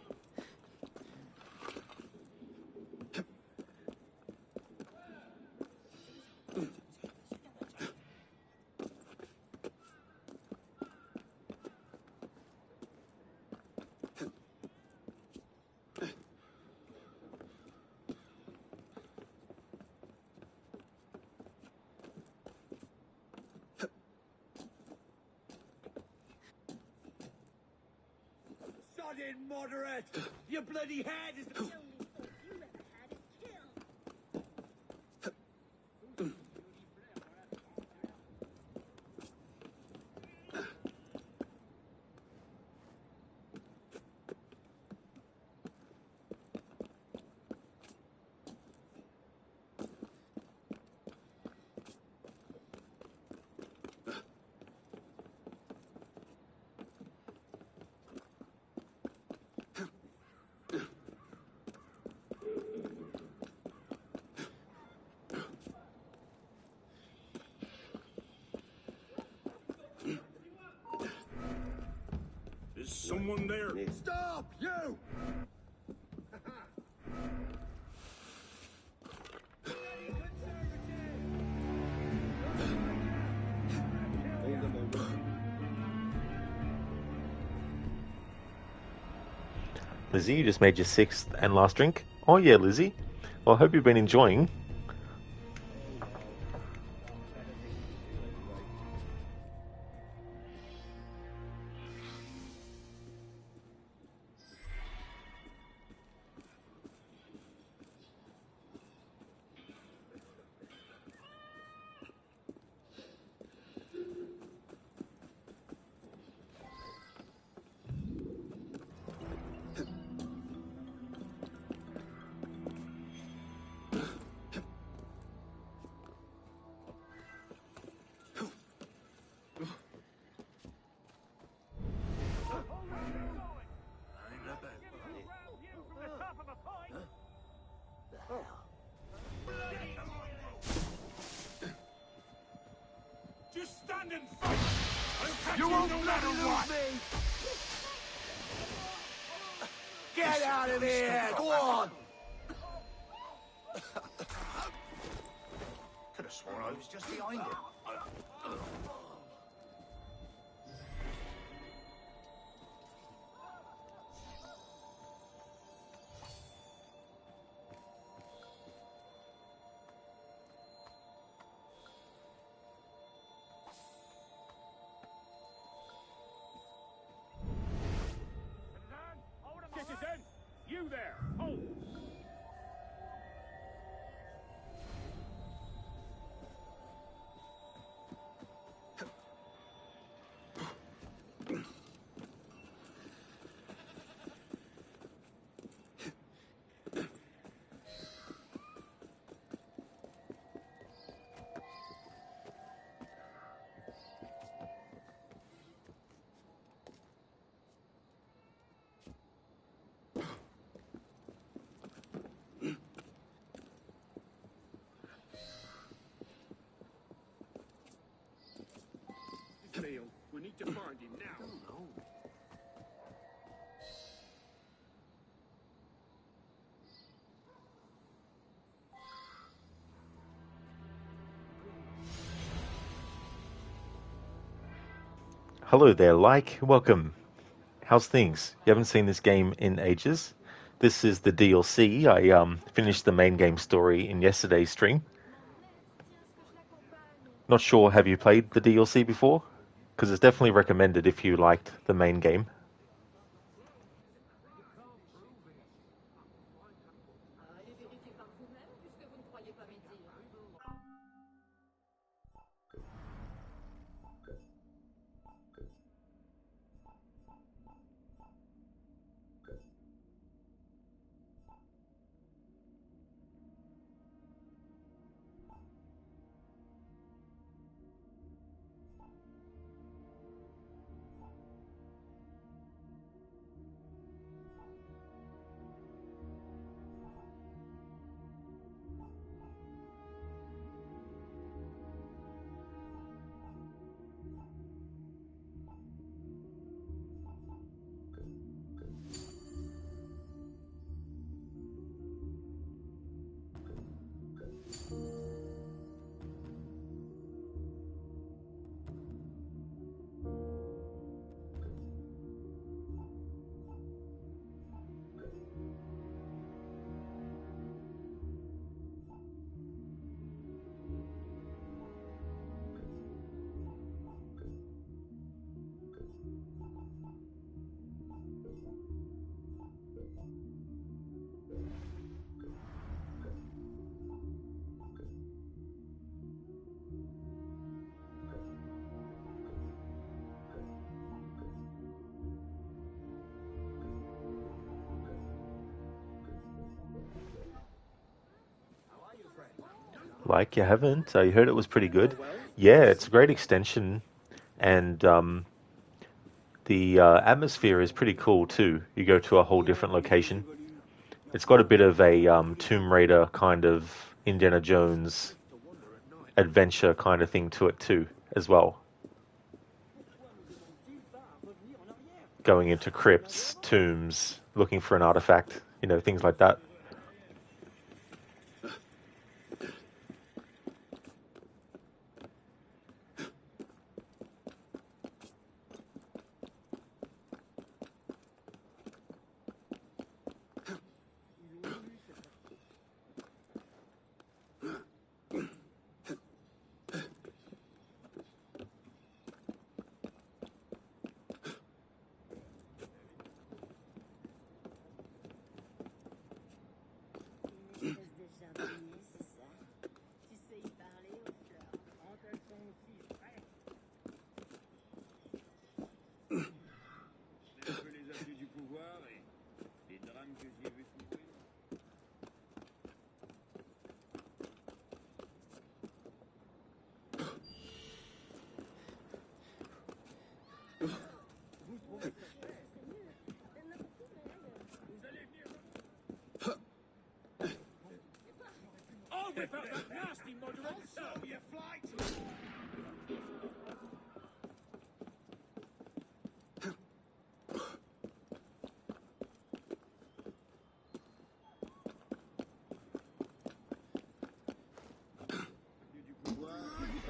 God in moderate! Your bloody head is the only thought you ever had is kill. Is someone there? Stop, you! Lizzie, you just made your 6th and last drink. Oh yeah, Lizzie. Well, I hope you've been enjoying. Just stand and fight! I'll catch you won't no matter what! Get out of here! Go on! Could have sworn I was just behind him. Citizen! You there! Hold! Leo, we need to find him now. Hello there, welcome. How's things? You haven't seen this game in ages. This is the DLC. I finished the main game story in yesterday's stream. Not sure, have you played the DLC before? Because it's definitely recommended if you liked the main game. like you haven't. You heard it was pretty good. Yeah, it's a great extension, and the atmosphere is pretty cool too. You go to a whole different location. It's got a bit of a Tomb Raider kind of Indiana Jones adventure kind of thing to it too, as well. Going into crypts, tombs, looking for an artifact, things like that.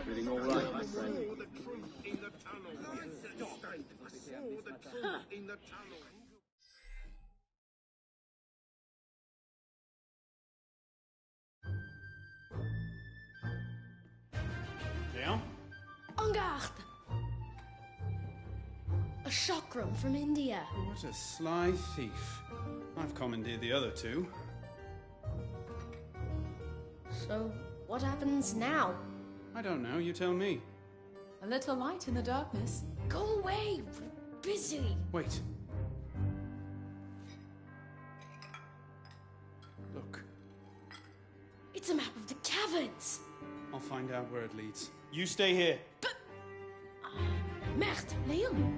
Everything all right, my friend? Yeah? En garde! A chakram from India. What a sly thief. I've commandeered the other two. So, what happens now? I don't know, you tell me. A little light in the darkness. Go away! We're busy! Wait. Look. It's a map of the caverns! I'll find out where it leads. You stay here. Merde, Leon!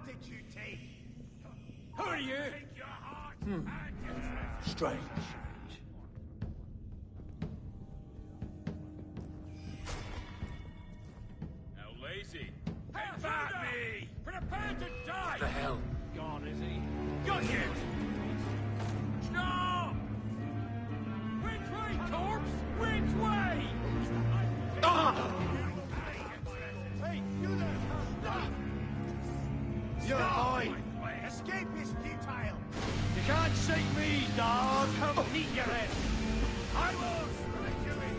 did you take? Who are you? Take your heart Strange. Now, lazy. Get back me! Prepare to die! What the hell? Gone, is he? Got it! Stop! Which way, corpse? Which way? Ah! Hey, you there! Stop! You're mine! Escape is futile! You can't see me, dog! Come meet your end! I will split you in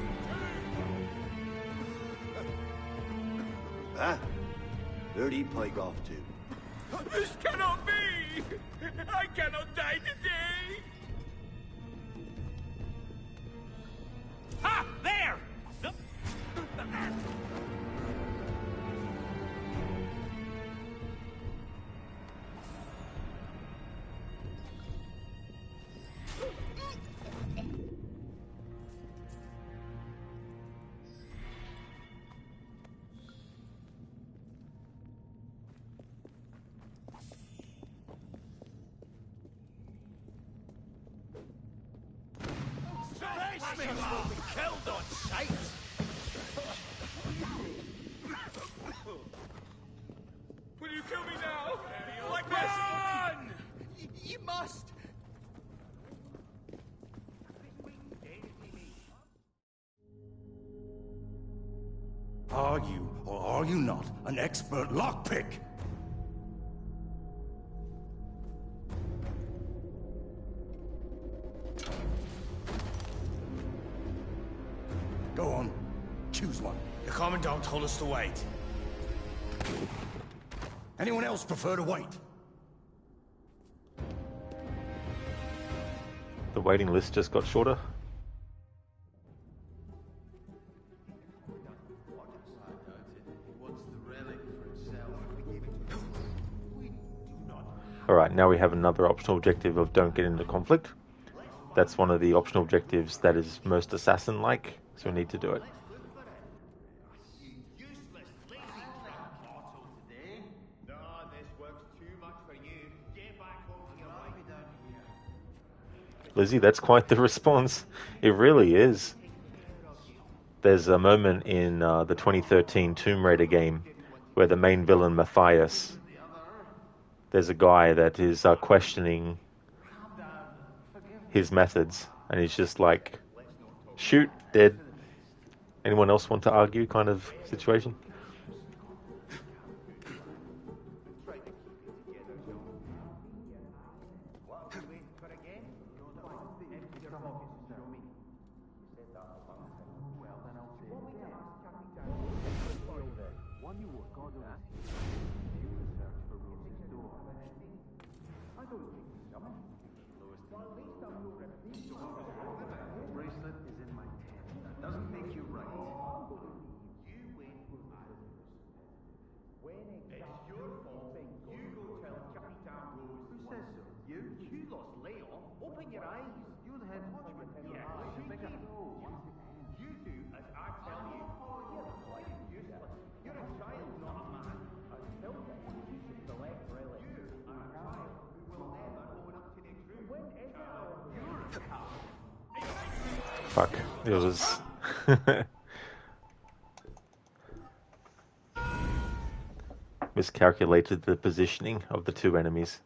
two! Huh? Where'd he pike off to? This cannot be! I cannot die today! Ha! There! Face me, will be killed on sight! Will you kill me now? Like this? Run! You must! Are you, or are you not, an expert lockpick? Go on, choose one. The Commandant told us to wait. Anyone else prefer to wait? The waiting list just got shorter. Alright, now we have another optional objective of don't get into conflict. That's one of the optional objectives that is most assassin-like, so we need to do it. Lizzie, that's quite the response. It really is. There's a moment in the 2013 Tomb Raider game where the main villain, Matthias, there's a guy that is questioning his methods, and he's just like, shoot, dead. Anyone else want to argue kind of situation? Fuck, it was... miscalculated the positioning of the two enemies.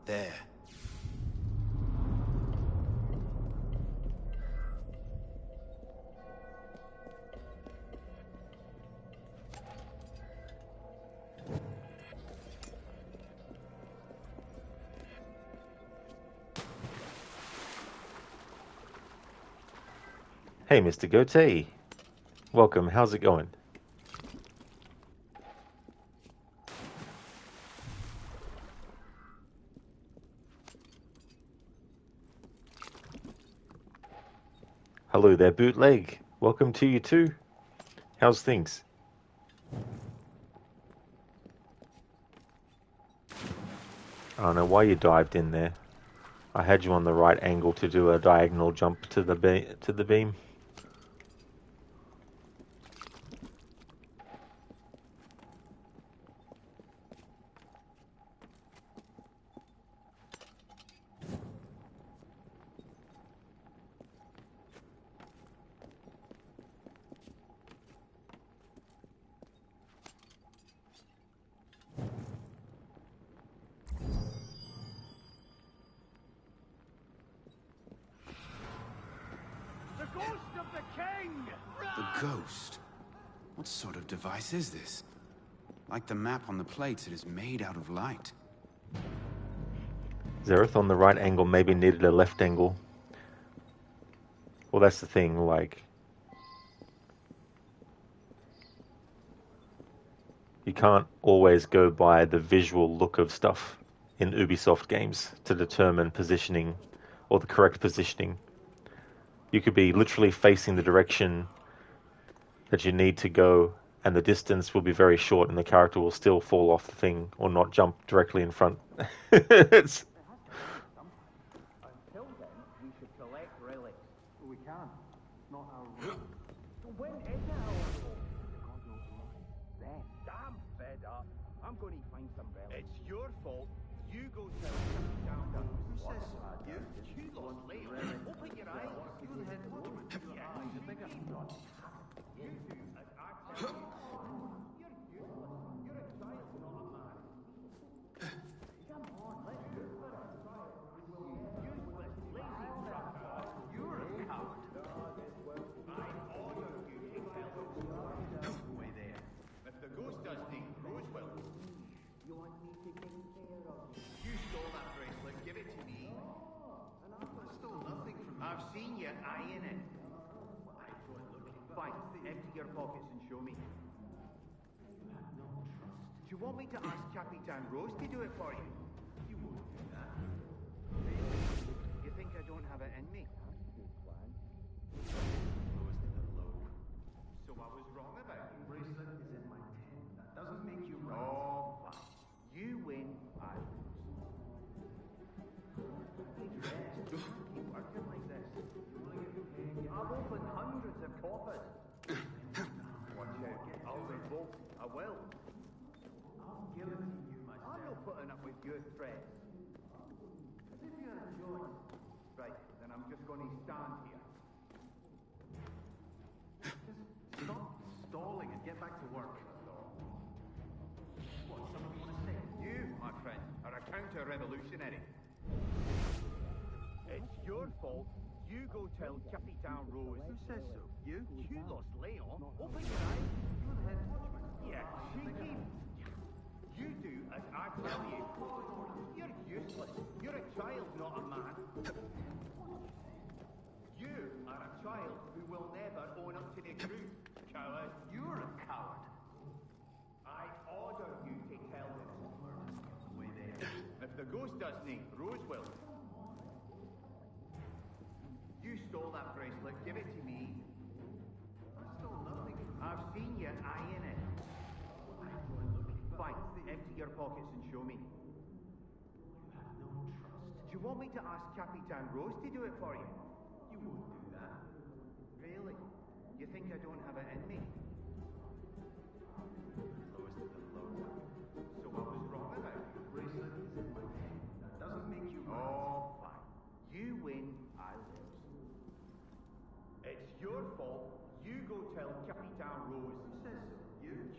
There. Hey, Mr. Goatee. Welcome. How's it going? Hello there, Bootleg. Welcome to you too. How's things? I don't know why you dived in there. I had you on the right angle to do a diagonal jump to the beam. The ghost of the king! The ghost? What sort of device is this? Like the map on the plates, it is made out of light. Zereth on the right angle maybe needed a left angle. Well, that's the thing, like... You can't always go by the visual look of stuff in Ubisoft games to determine positioning or the correct positioning. You could be literally facing the direction that you need to go, and the distance will be very short, and the character will still fall off the thing or not jump directly in front. It's... Until then, we should collect relics. We can. It's not our role. When is it our role? Because you're alive. Then. Damn fed up. I'm going to find some relics. It's your fault. You go tell down. Who says so? You lost Leo. Open your eyes. You'll head watchman. Yeah, he's a bigger. You do as I tell you. You're useless. You're a child, not a man. Come on, let's do it for a trial. Useless, lazy trucker. You're a coward. I order you to tell us. Way there. If the ghost does need, Rose will. You want me to take care of you? You stole that bracelet. Give it to me. And I stole nothing from you. I've seen you eyeing it. I don't look like... Fine. Empty your pockets and show me. You have no trust. Do you want me to ask Capitan Rose to do it for you? You won't do that. Really? You think I don't have it in me? Rose to the low. So I was wrong about you. Bracelet is in my tent. That doesn't make you right. Oh, fine. You win, I lose. Need rest. You can't keep working like this. I've opened hundreds of coffers. Watch out. I'll revolt. I will. I'll guillotine you myself. I'm not putting up with your threats. As if you're a choice. Right, then I'm just going to stand here. Just stop stalling and get back to work. What, something you want to say? You, my friend, are a counter-revolutionary. It's your fault. You go tell Capitan Rose. Who says so? You lost Leon. Open your eyes. You're the head watchman. Yeah, cheeky. You do as I tell you. You're useless. You're a child, not a man. You are a child who will never own up to the truth, coward. You're a coward. I order you to tell them. Way there. If the ghost does need, Rose will. You stole that bracelet. Give it to me. I stole nothing from you. I've seen you eyeing it. Fine. Empty your pockets and show me. You have no trust. Do you want me to ask Capitan Rose to do it for you? You won't do that. Really? You think I don't have it in me? Lowest of the low. So I was wrong about you. Bracelet is in my tent. That doesn't make you right. Oh, fine. You win, I lose. It's your fault. You go tell Capitan Rose. Who says so?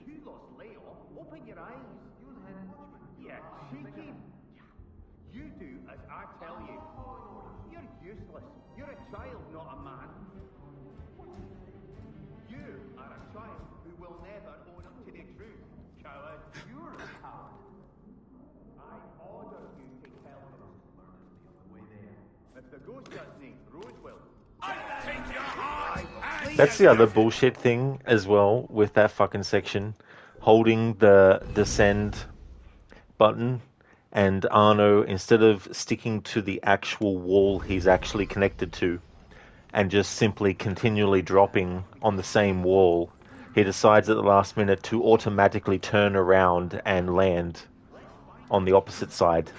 You lost Leon. Open your eyes. You're the head watchman. Yeah, cheeky. You do as I tell you. You're useless. You're a child, not a man. You are a child who will never own up to the truth, coward. You're a coward. I order you to tell them. Murder's be on the way there. If the ghost does need, Rose will. That's the other bullshit thing as well with that fucking section. Holding the descend button, and Arno, instead of sticking to the actual wall he's actually connected to and just simply continually dropping on the same wall, he decides at the last minute to automatically turn around and land on the opposite side.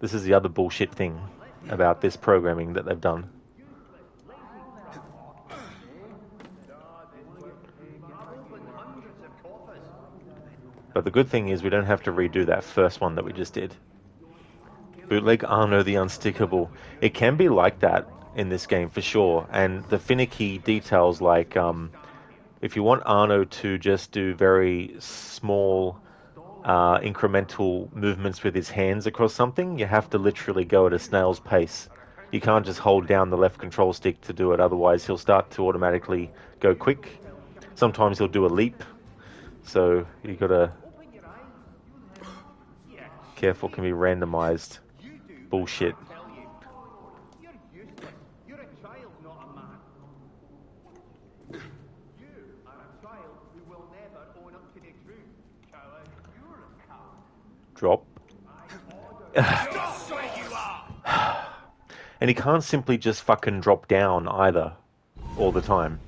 This is the other bullshit thing about this programming that they've done. But the good thing is we don't have to redo that first one that we just did. Bootleg Arno the Unstickable. It can be like that in this game for sure, and the finicky details like if you want Arno to just do very small incremental movements with his hands across something, you have to literally go at a snail's pace. You can't just hold down the left control stick to do it, otherwise he'll start to automatically go quick. Sometimes he'll do a leap, so you gotta careful, can be randomized bullshit. You're a child, not a man. You are a child who will never own up to the truth. Coward, you're a coward. Drop. Stop where you are! And he can't simply just fucking drop down either, all the time.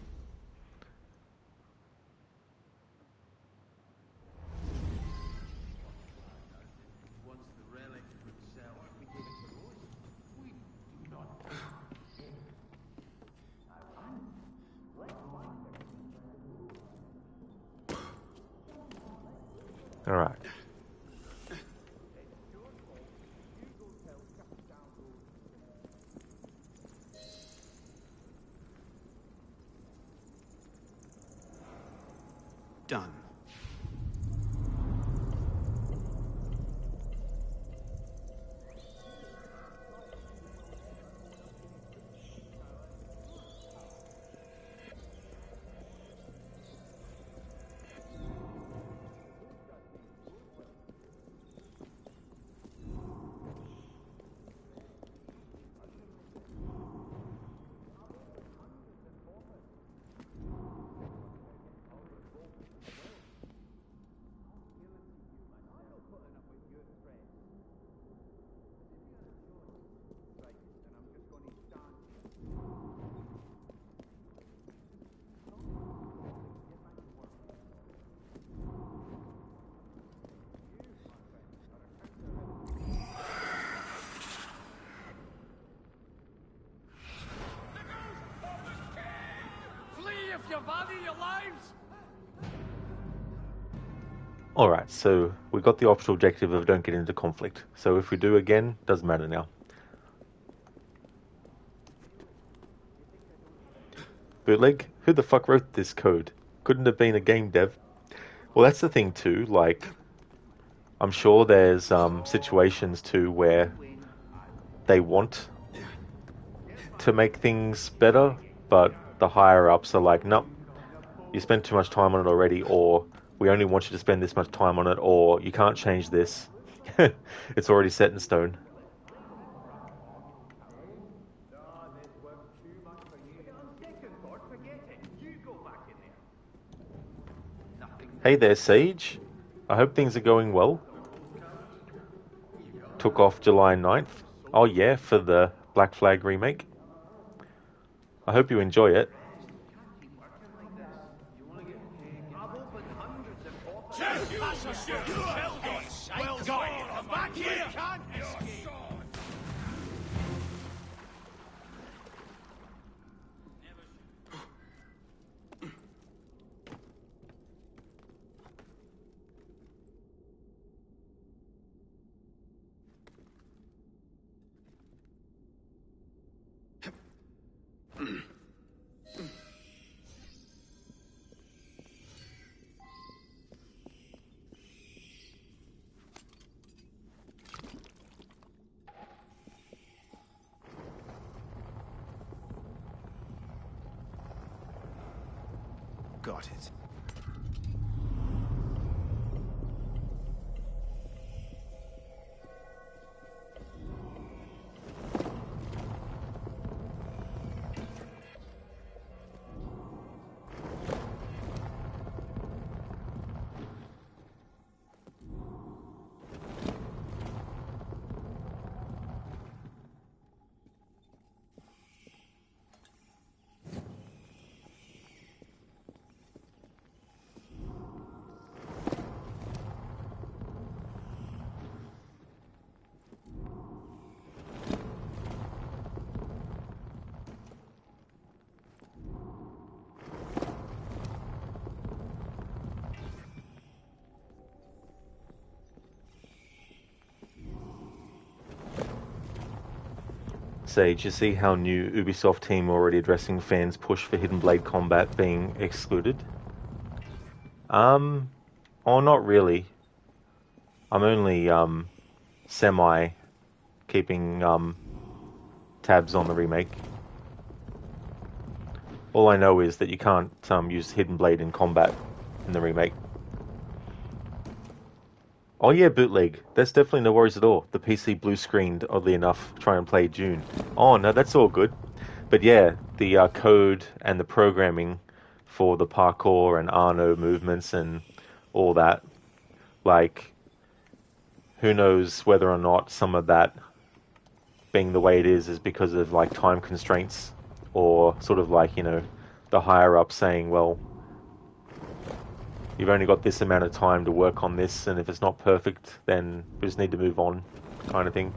All right. Done. If you value your lives. Alright, so we got the optional objective of don't get into conflict. So if we do again, doesn't matter now. Bootleg? Who the fuck wrote this code? Couldn't have been a game dev. Well, that's the thing too, like, I'm sure there's situations too where they want to make things better, but the higher-ups are like, nope, you spent too much time on it already, or we only want you to spend this much time on it, or you can't change this. It's already set in stone. Hey there, Sage. I hope things are going well. Took off July 9th. Oh yeah, for the Black Flag remake. I hope you enjoy it. Well done! Back here! Got it. Sage, you see how new Ubisoft team already addressing fans' push for Hidden Blade combat being excluded? Oh, not really. I'm only semi keeping tabs on the remake. All I know is that you can't use Hidden Blade in combat in the remake. Oh yeah, bootleg. That's definitely no worries at all. The PC blue screened, oddly enough, try and play June. Oh no, that's all good. But yeah, the code and the programming for the parkour and Arno movements and all that, like, who knows whether or not some of that being the way it is because of like time constraints, or sort of like, you know, the higher up saying, well, you've only got this amount of time to work on this, and if it's not perfect, then we just need to move on, kind of thing.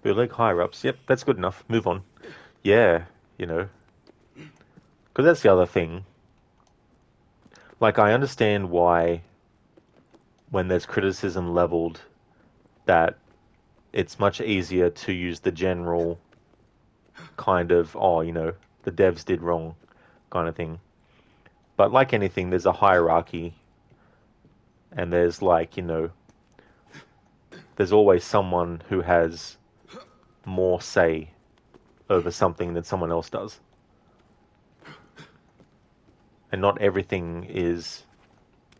Bootleg higher ups, yep, that's good enough. Move on. Yeah, you know. Because that's the other thing. Like, I understand why, when there's criticism leveled, that it's much easier to use the general kind of, oh, you know, the devs did wrong kind of thing. But like anything, there's a hierarchy, and there's like, you know, there's always someone who has more say over something than someone else does. And not everything is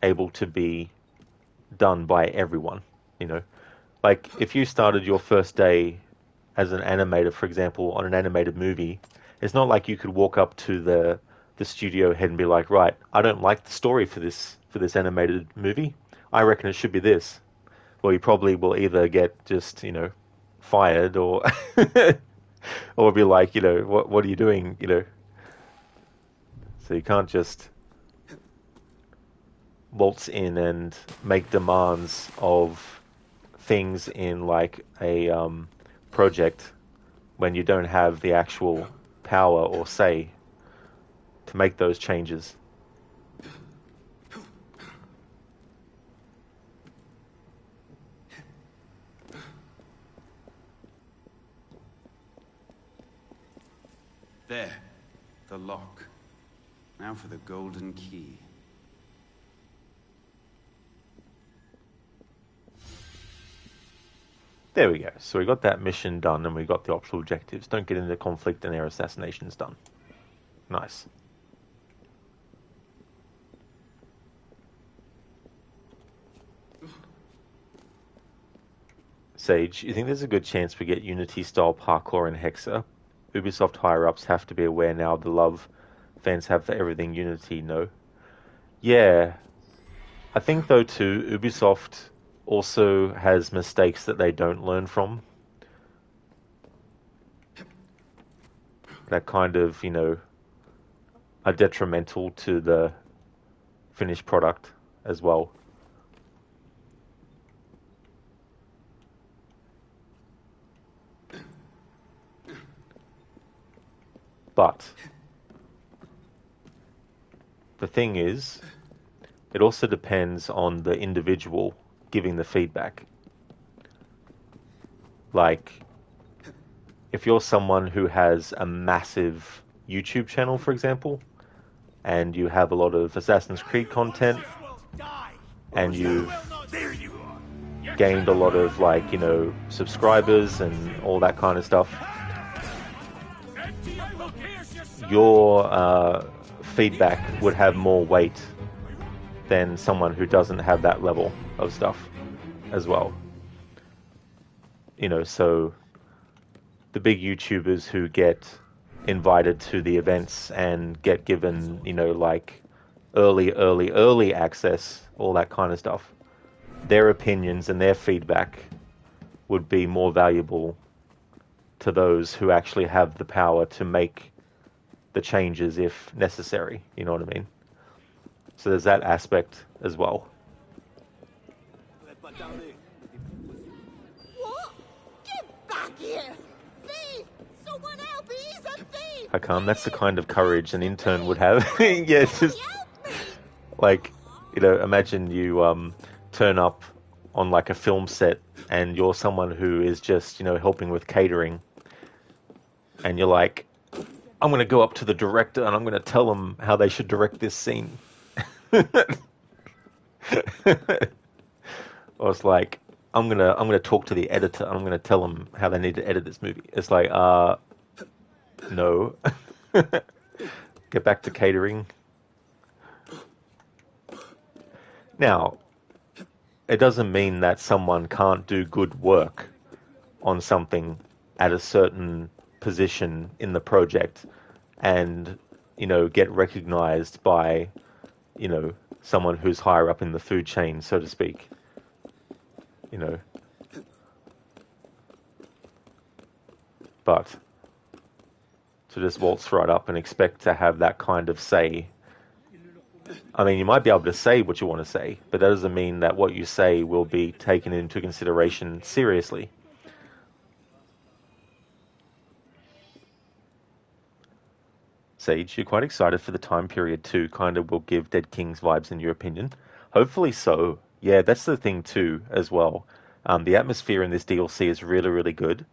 able to be done by everyone, you know. Like, if you started your first day as an animator, for example, on an animated movie, it's not like you could walk up to the studio head and be like, right, I don't like the story for this animated movie. I reckon it should be this. Well, you probably will either get just, you know, fired, or or be like, you know, what are you doing, you know? So you can't just waltz in and make demands of things in like a project when you don't have the actual power or say to make those changes. There. The lock. Now for the golden key. There we go. So we got that mission done, and we got the optional objectives. Don't get into conflict, and their assassinations done. Nice. Sage, you think there's a good chance we get Unity-style parkour in Hexa? Ubisoft higher-ups have to be aware now of the love fans have for everything Unity, no? Yeah. I think, though, too, Ubisoft also has mistakes that they don't learn from. That kind of, you know, are detrimental to the finished product as well. But the thing is, it also depends on the individual giving the feedback. Like, if you're someone who has a massive YouTube channel, for example, and you have a lot of Assassin's Creed content, and you've gained a lot of, like, you know, subscribers and all that kind of stuff, your feedback would have more weight than someone who doesn't have that level of stuff as well. You know, so the big YouTubers who get invited to the events and get given, you know, like early access, all that kind of stuff, their opinions and their feedback would be more valuable to those who actually have the power to make the changes if necessary. You know what I mean? So there's that aspect as well. What? Get back here! Thief! Someone help! He's a thief! Hakan, that's the kind of courage an intern would have. Yeah, just like, you know, imagine you turn up on like a film set and you're someone who is just, you know, helping with catering, and you're like, I'm going to go up to the director and I'm going to tell them how they should direct this scene. Or it's like, I'm gonna talk to the editor and I'm gonna tell them how they need to edit this movie. It's like, no. Get back to catering. Now, it doesn't mean that someone can't do good work on something at a certain position in the project and, you know, get recognized by, you know, someone who's higher up in the food chain, so to speak. You know. But to just waltz right up and expect to have that kind of say, I mean, you might be able to say what you want to say, but that doesn't mean that what you say will be taken into consideration seriously. Sage, you're quite excited for the time period too, kind of will give Dead Kings vibes in your opinion. Hopefully so. Yeah, that's the thing too, as well. The atmosphere in this DLC is really, really good.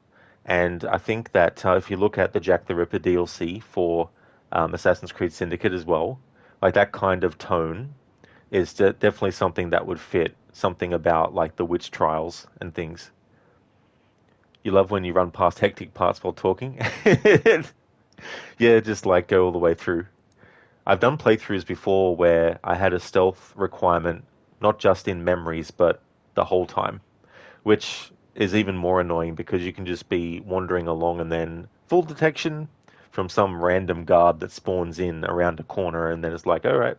And I think that if you look at the Jack the Ripper DLC for Assassin's Creed Syndicate as well, like that kind of tone is definitely something that would fit something about like the witch trials and things. You love when you run past hectic parts while talking. Yeah, just like go all the way through. I've done playthroughs before where I had a stealth requirement, not just in memories, but the whole time, which is even more annoying because you can just be wandering along and then full detection from some random guard that spawns in around a corner, and then it's like, all right.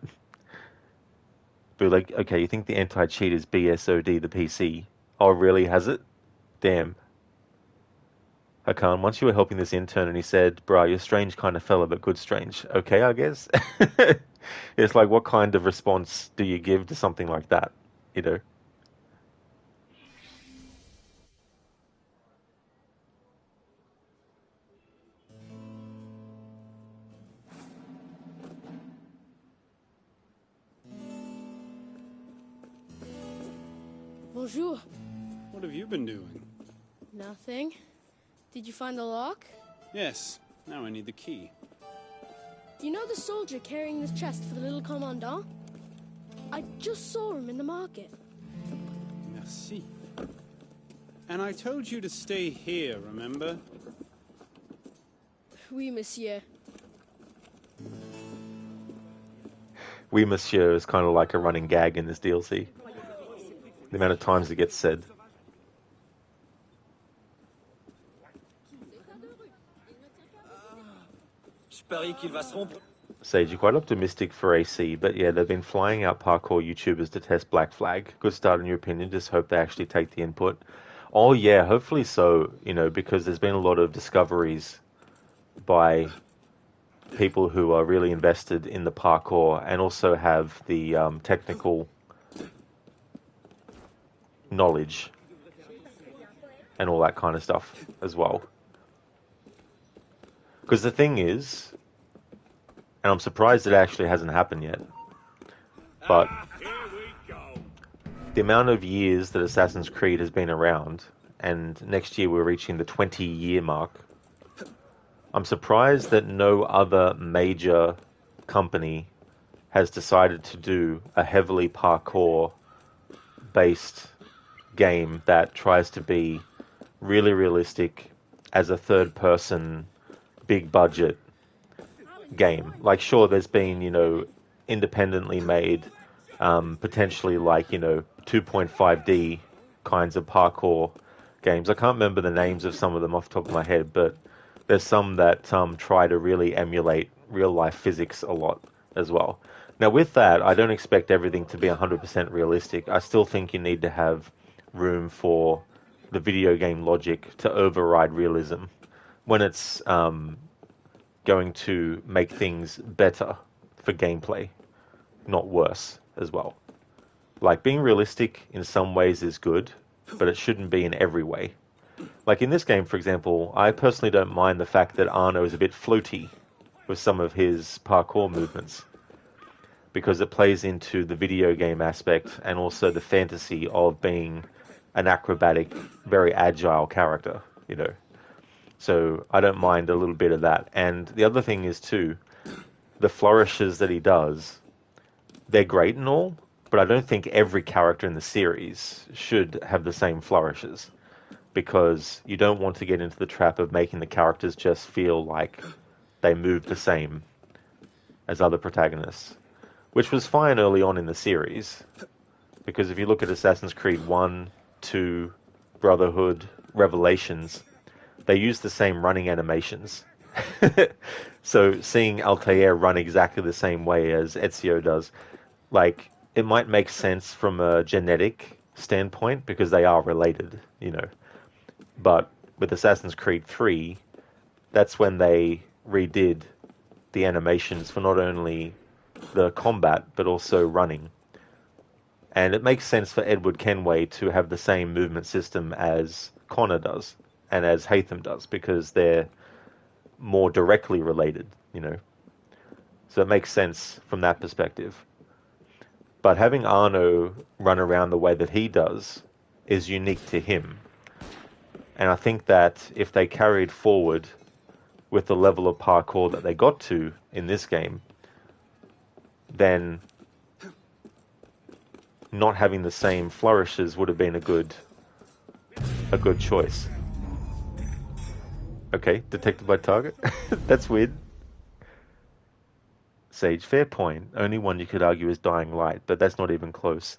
But like, okay, you think the anti-cheat is BSOD, the PC? Oh, really, has it? Damn. Hakan, once you were helping this intern and he said, bruh, you're strange kind of fella, but good strange. Okay, I guess. It's like, what kind of response do you give to something like that? You know? Bonjour. What have you been doing? Nothing. Did you find the lock? Yes. Now I need the key. Do you know the soldier carrying this chest for the little commandant? I just saw him in the market. Merci. And I told you to stay here, remember? Oui, monsieur. Oui, monsieur is kind of like a running gag in this DLC. The amount of times it gets said. Sage, you're quite optimistic for AC, but yeah, they've been flying out parkour YouTubers to test Black Flag. Good start in your opinion, just hope they actually take the input. Oh yeah, hopefully so, you know, because there's been a lot of discoveries by people who are really invested in the parkour and also have the technical knowledge and all that kind of stuff as well. Because the thing is, and I'm surprised it actually hasn't happened yet, but the amount of years that Assassin's Creed has been around, and next year we're reaching the 20-year mark, I'm surprised that no other major company has decided to do a heavily parkour-based game that tries to be really realistic as a third-person, big-budget game. Like, sure, there's been, you know, independently made, potentially like, you know, 2.5D kinds of parkour games. I can't remember the names of some of them off the top of my head, but there's some that try to really emulate real-life physics a lot as well. Now, with that, I don't expect everything to be 100% realistic. I still think you need to have room for the video game logic to override realism when it's going to make things better for gameplay, not worse as well. Like, being realistic in some ways is good, but it shouldn't be in every way. Like in this game, for example, I personally don't mind the fact that Arno is a bit floaty with some of his parkour movements, because it plays into the video game aspect and also the fantasy of being an acrobatic, very agile character, you know. So I don't mind a little bit of that. And the other thing is too, the flourishes that he does, they're great and all, but I don't think every character in the series should have the same flourishes, because you don't want to get into the trap of making the characters just feel like they move the same as other protagonists, which was fine early on in the series, because if you look at Assassin's Creed 1, 2, Brotherhood, Revelations, they use the same running animations. So seeing Altair run exactly the same way as Ezio does, like, it might make sense from a genetic standpoint because they are related, you know. But with Assassin's Creed 3, that's when they redid the animations for not only the combat but also running. And it makes sense for Edward Kenway to have the same movement system as Connor does and as Haytham does, because they're more directly related, you know. So it makes sense from that perspective. But having Arno run around the way that he does is unique to him. And I think that if they carried forward with the level of parkour that they got to in this game, then not having the same flourishes would have been a good choice. Okay, detected by target. That's weird. Sage, fair point. Only one you could argue is Dying Light, but that's not even close.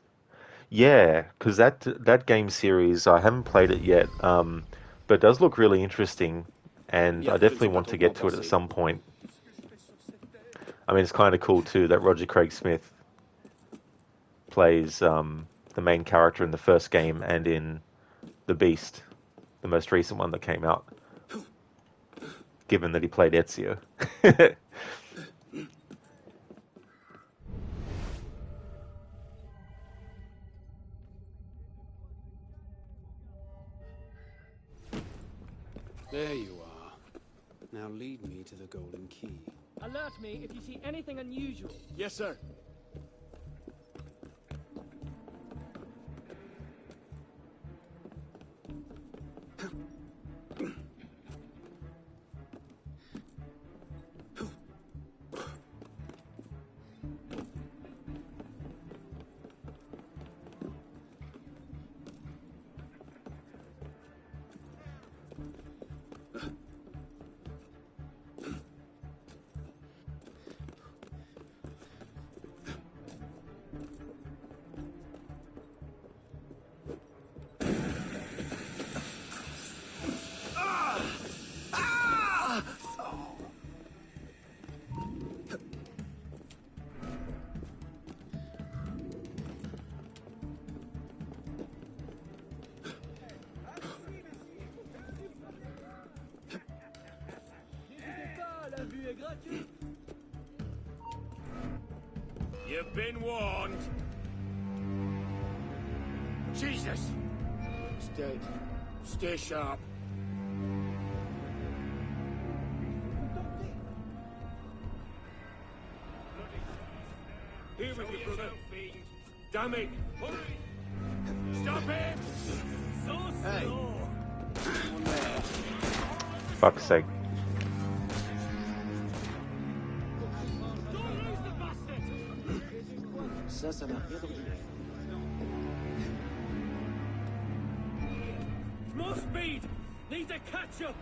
Yeah, because that game series, I haven't played it yet, but it does look really interesting, and I definitely want to get to it at some point. I mean, it's kind of cool too that Roger Craig Smith plays the main character in the first game and in The Beast, the most recent one that came out, given that he played Ezio. There you are. Now lead me to the golden key. Alert me if you see anything unusual. Yes, sir. You've been warned. Jesus! He's dead. Stay sharp. Here with you, brother. Fiend. Damn it! Hurry! Stop him! So slow! Fuck's sake. Ça n'a rien d'ordinaire. More speed! Need to catch up!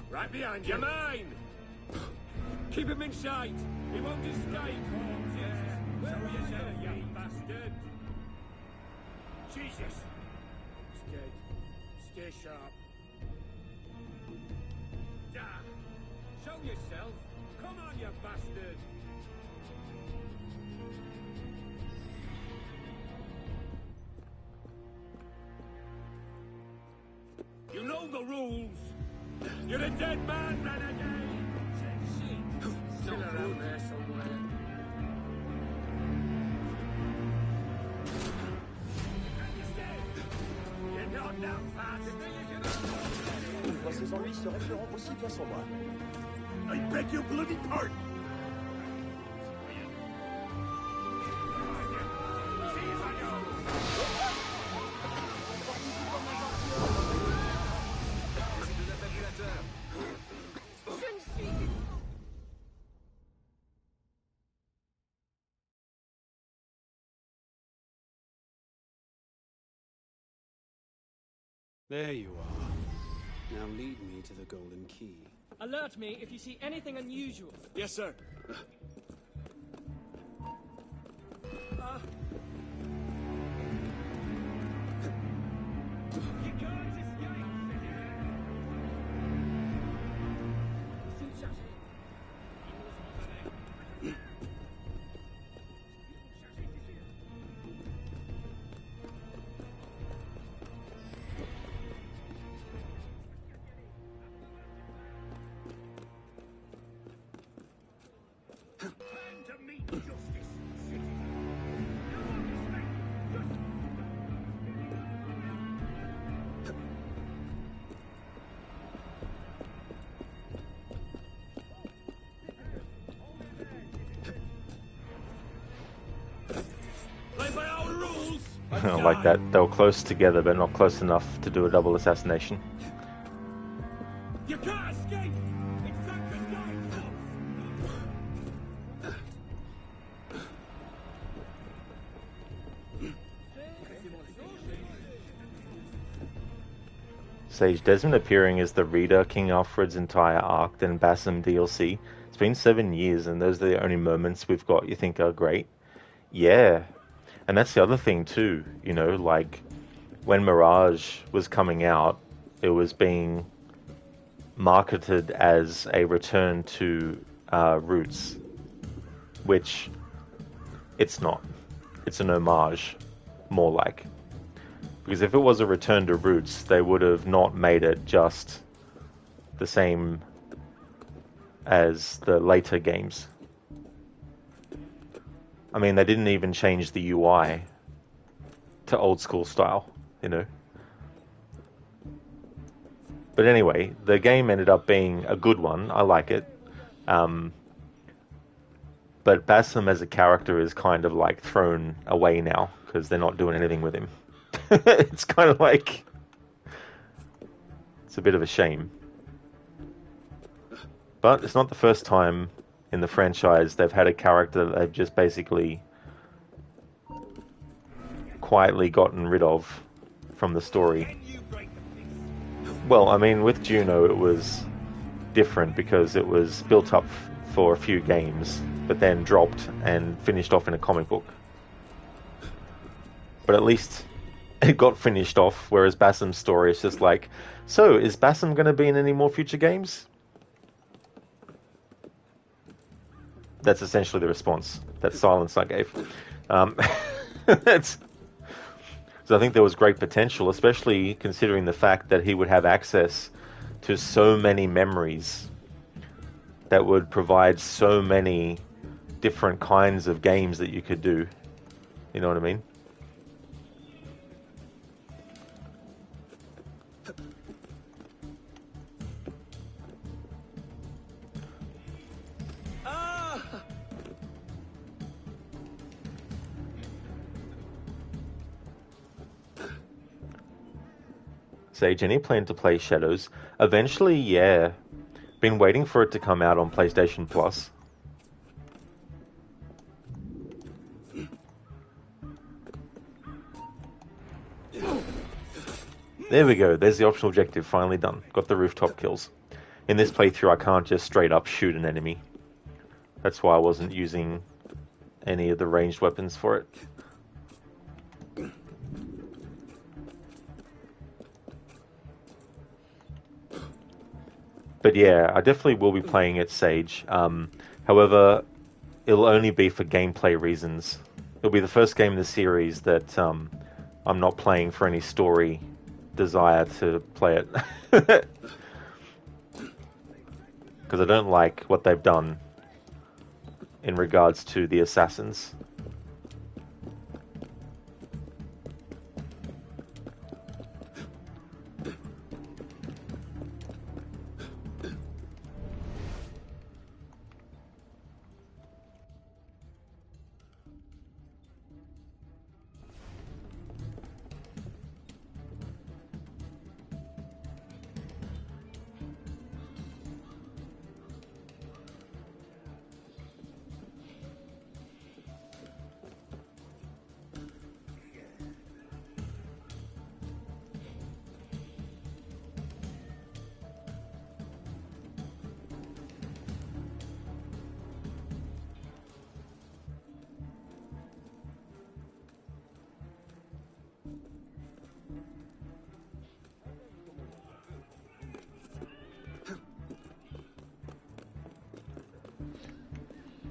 Right behind you. You're mine! Keep him in sight! He won't escape! Show yourself, you bastard! Jesus! He's dead. Stay sharp. Show yourself! Come on, you bastard! You know the rules. You're a dead man, renegade. Still around there somewhere. You're not that fast. Une fois ses ennuis se référant aussi bien son moi. I beg your bloody pardon. There you are. Now lead me to the golden key. Alert me if you see anything unusual. Yes, sir. I like that. They were close together, but not close enough to do a double assassination. You can't escape! Sage Desmond appearing as the reader, King Alfred's entire arc, then Bassam DLC. It's been 7 years, and those are the only moments we've got you think are great. Yeah. And that's the other thing too, you know, like when Mirage was coming out, it was being marketed as a return to roots, which it's not. It's an homage, more like. Because if it was a return to roots, they would have not made it just the same as the later games. I mean, they didn't even change the UI to old school style, you know. But anyway, the game ended up being a good one. I like it. But Bassam as a character is kind of like thrown away now because they're not doing anything with him. It's kind of like... It's a bit of a shame. But it's not the first time in the franchise they've had a character that they've just basically quietly gotten rid of from the story. Well, I mean, with Juno it was different because it was built up for a few games, but then dropped and finished off in a comic book. But at least it got finished off, whereas Bassam's story is just like, so, is Bassam going to be in any more future games? That's essentially the response. That silence I gave. So I think there was great potential, especially considering the fact that he would have access to so many memories that would provide so many different kinds of games that you could do. You know what I mean? Sage, any plan to play Shadows? Eventually, yeah. Been waiting for it to come out on PlayStation Plus. There we go, there's the optional objective, finally done. Got the rooftop kills. In this playthrough, I can't just straight up shoot an enemy. That's why I wasn't using any of the ranged weapons for it. But yeah, I definitely will be playing it, Sage. However, it'll only be for gameplay reasons. It'll be the first game in the series that I'm not playing for any story desire to play it. Because I don't like what they've done in regards to the assassins.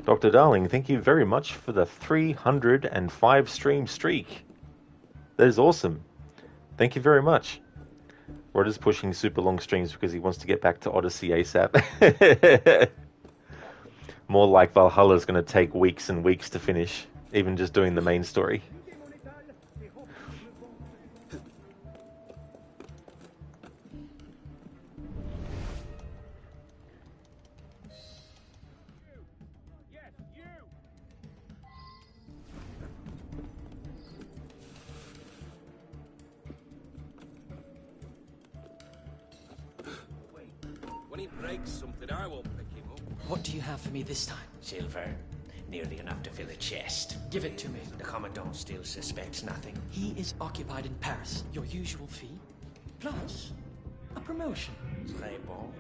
Dr. Darling, thank you very much for the 305 stream streak. That is awesome. Thank you very much. Rod is pushing super long streams because he wants to get back to Odyssey ASAP. More like Valhalla is going to take weeks and weeks to finish, even just doing the main story. When he breaks something, I won't pick him up. What do you have for me this time? Silver. Nearly enough to fill a chest. Give it to me. The Commandant still suspects nothing. He is occupied in Paris. Your usual fee? Plus, a promotion. Très bon.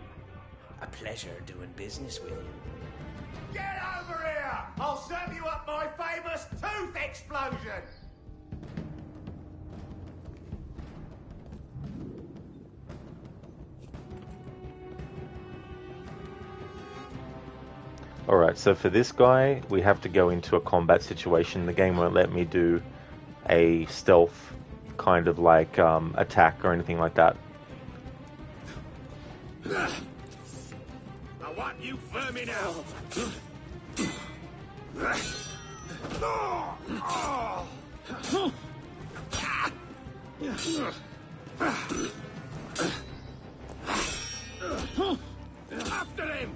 A pleasure doing business with you. Get over here! I'll serve you up my famous tooth explosion! Alright, so for this guy, we have to go into a combat situation. The game won't let me do a stealth kind of like attack or anything like that. I want you vermin out! After him!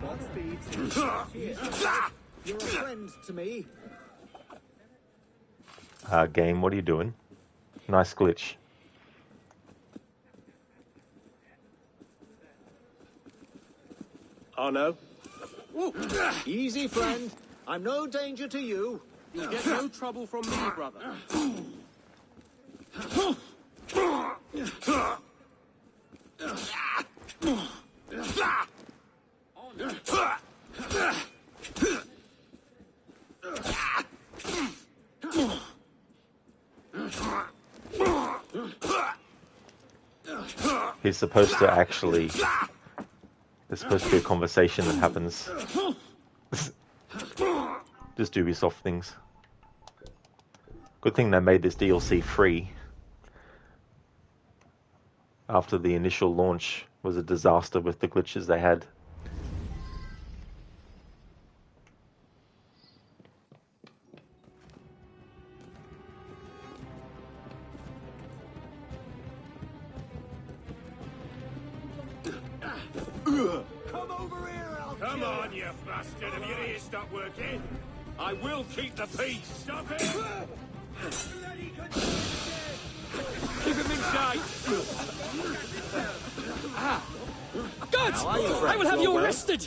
Godspeed. You're a friend to me. Game, what are you doing? Nice glitch. Arno? Easy, friend. I'm no danger to you. You'll get no trouble from me, brother. He's supposed to actually... There's supposed to be a conversation that happens. Just Ubisoft things. Good thing they made this DLC free. After the initial launch was a disaster with the glitches they had. Come over here, Come on, you bastard! Have your ears stopped working? I will keep the peace! Stop it! Keep him in sight! Guards! I will have you arrested!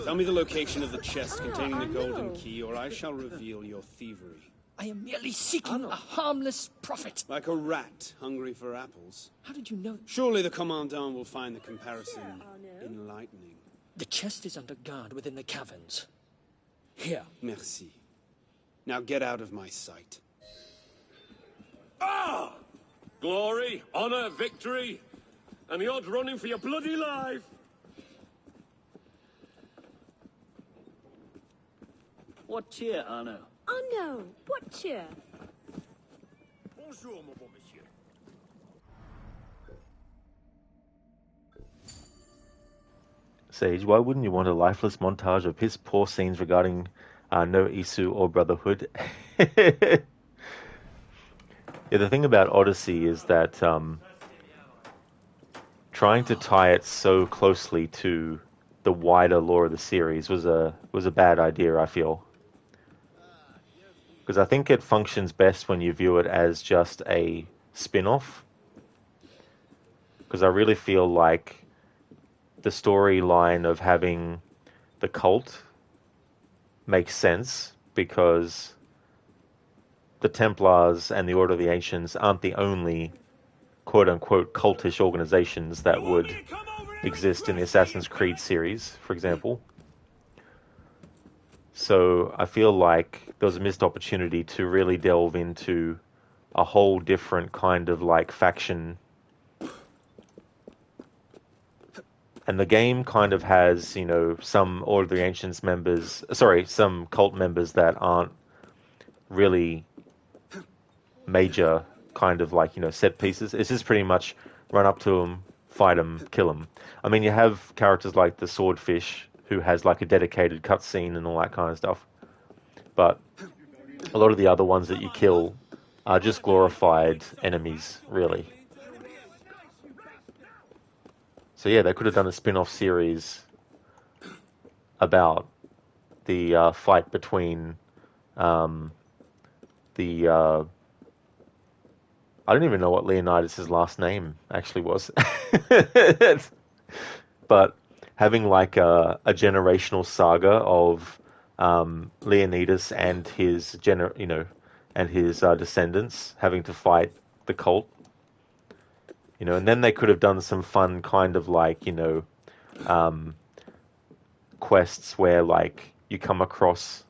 Tell me the location of the chest containing the golden key, or I shall reveal your thievery. I am merely seeking a harmless profit. Like a rat hungry for apples. How did you know? Surely the Commandant will find the comparison enlightening. The chest is under guard within the caverns. Here. Merci. Now get out of my sight. Ah! Glory, honor, victory, and the odds running for your bloody life. What cheer, Arno? Oh no, what cheer? Bonjour, mon bon monsieur. Sage, why wouldn't you want a lifeless montage of piss poor scenes regarding no Isu or Brotherhood? Yeah, the thing about Odyssey is that trying to tie it so closely to the wider lore of the series was a bad idea, I feel. Because I think it functions best when you view it as just a spin-off. Because I really feel like the storyline of having the cult makes sense because the Templars and the Order of the Ancients aren't the only quote-unquote cultish organizations that would exist in the Assassin's Creed series, for example. So I feel like there was a missed opportunity to really delve into a whole different kind of like faction. And the game kind of has, you know, some Order of the Ancients members, some cult members that aren't really major kind of like, you know, set pieces. It's just pretty much run up to them, fight them, kill them. I mean, you have characters like the Swordfish, who has like a dedicated cutscene and all that kind of stuff. But a lot of the other ones that you kill are just glorified enemies, really. So yeah, they could have done a spin-off series about the fight between I don't even know what Leonidas' last name actually was. But having like a generational saga of Leonidas and his descendants having to fight the cult, you know, and then they could have done some fun kind of like, you know, quests where like you come across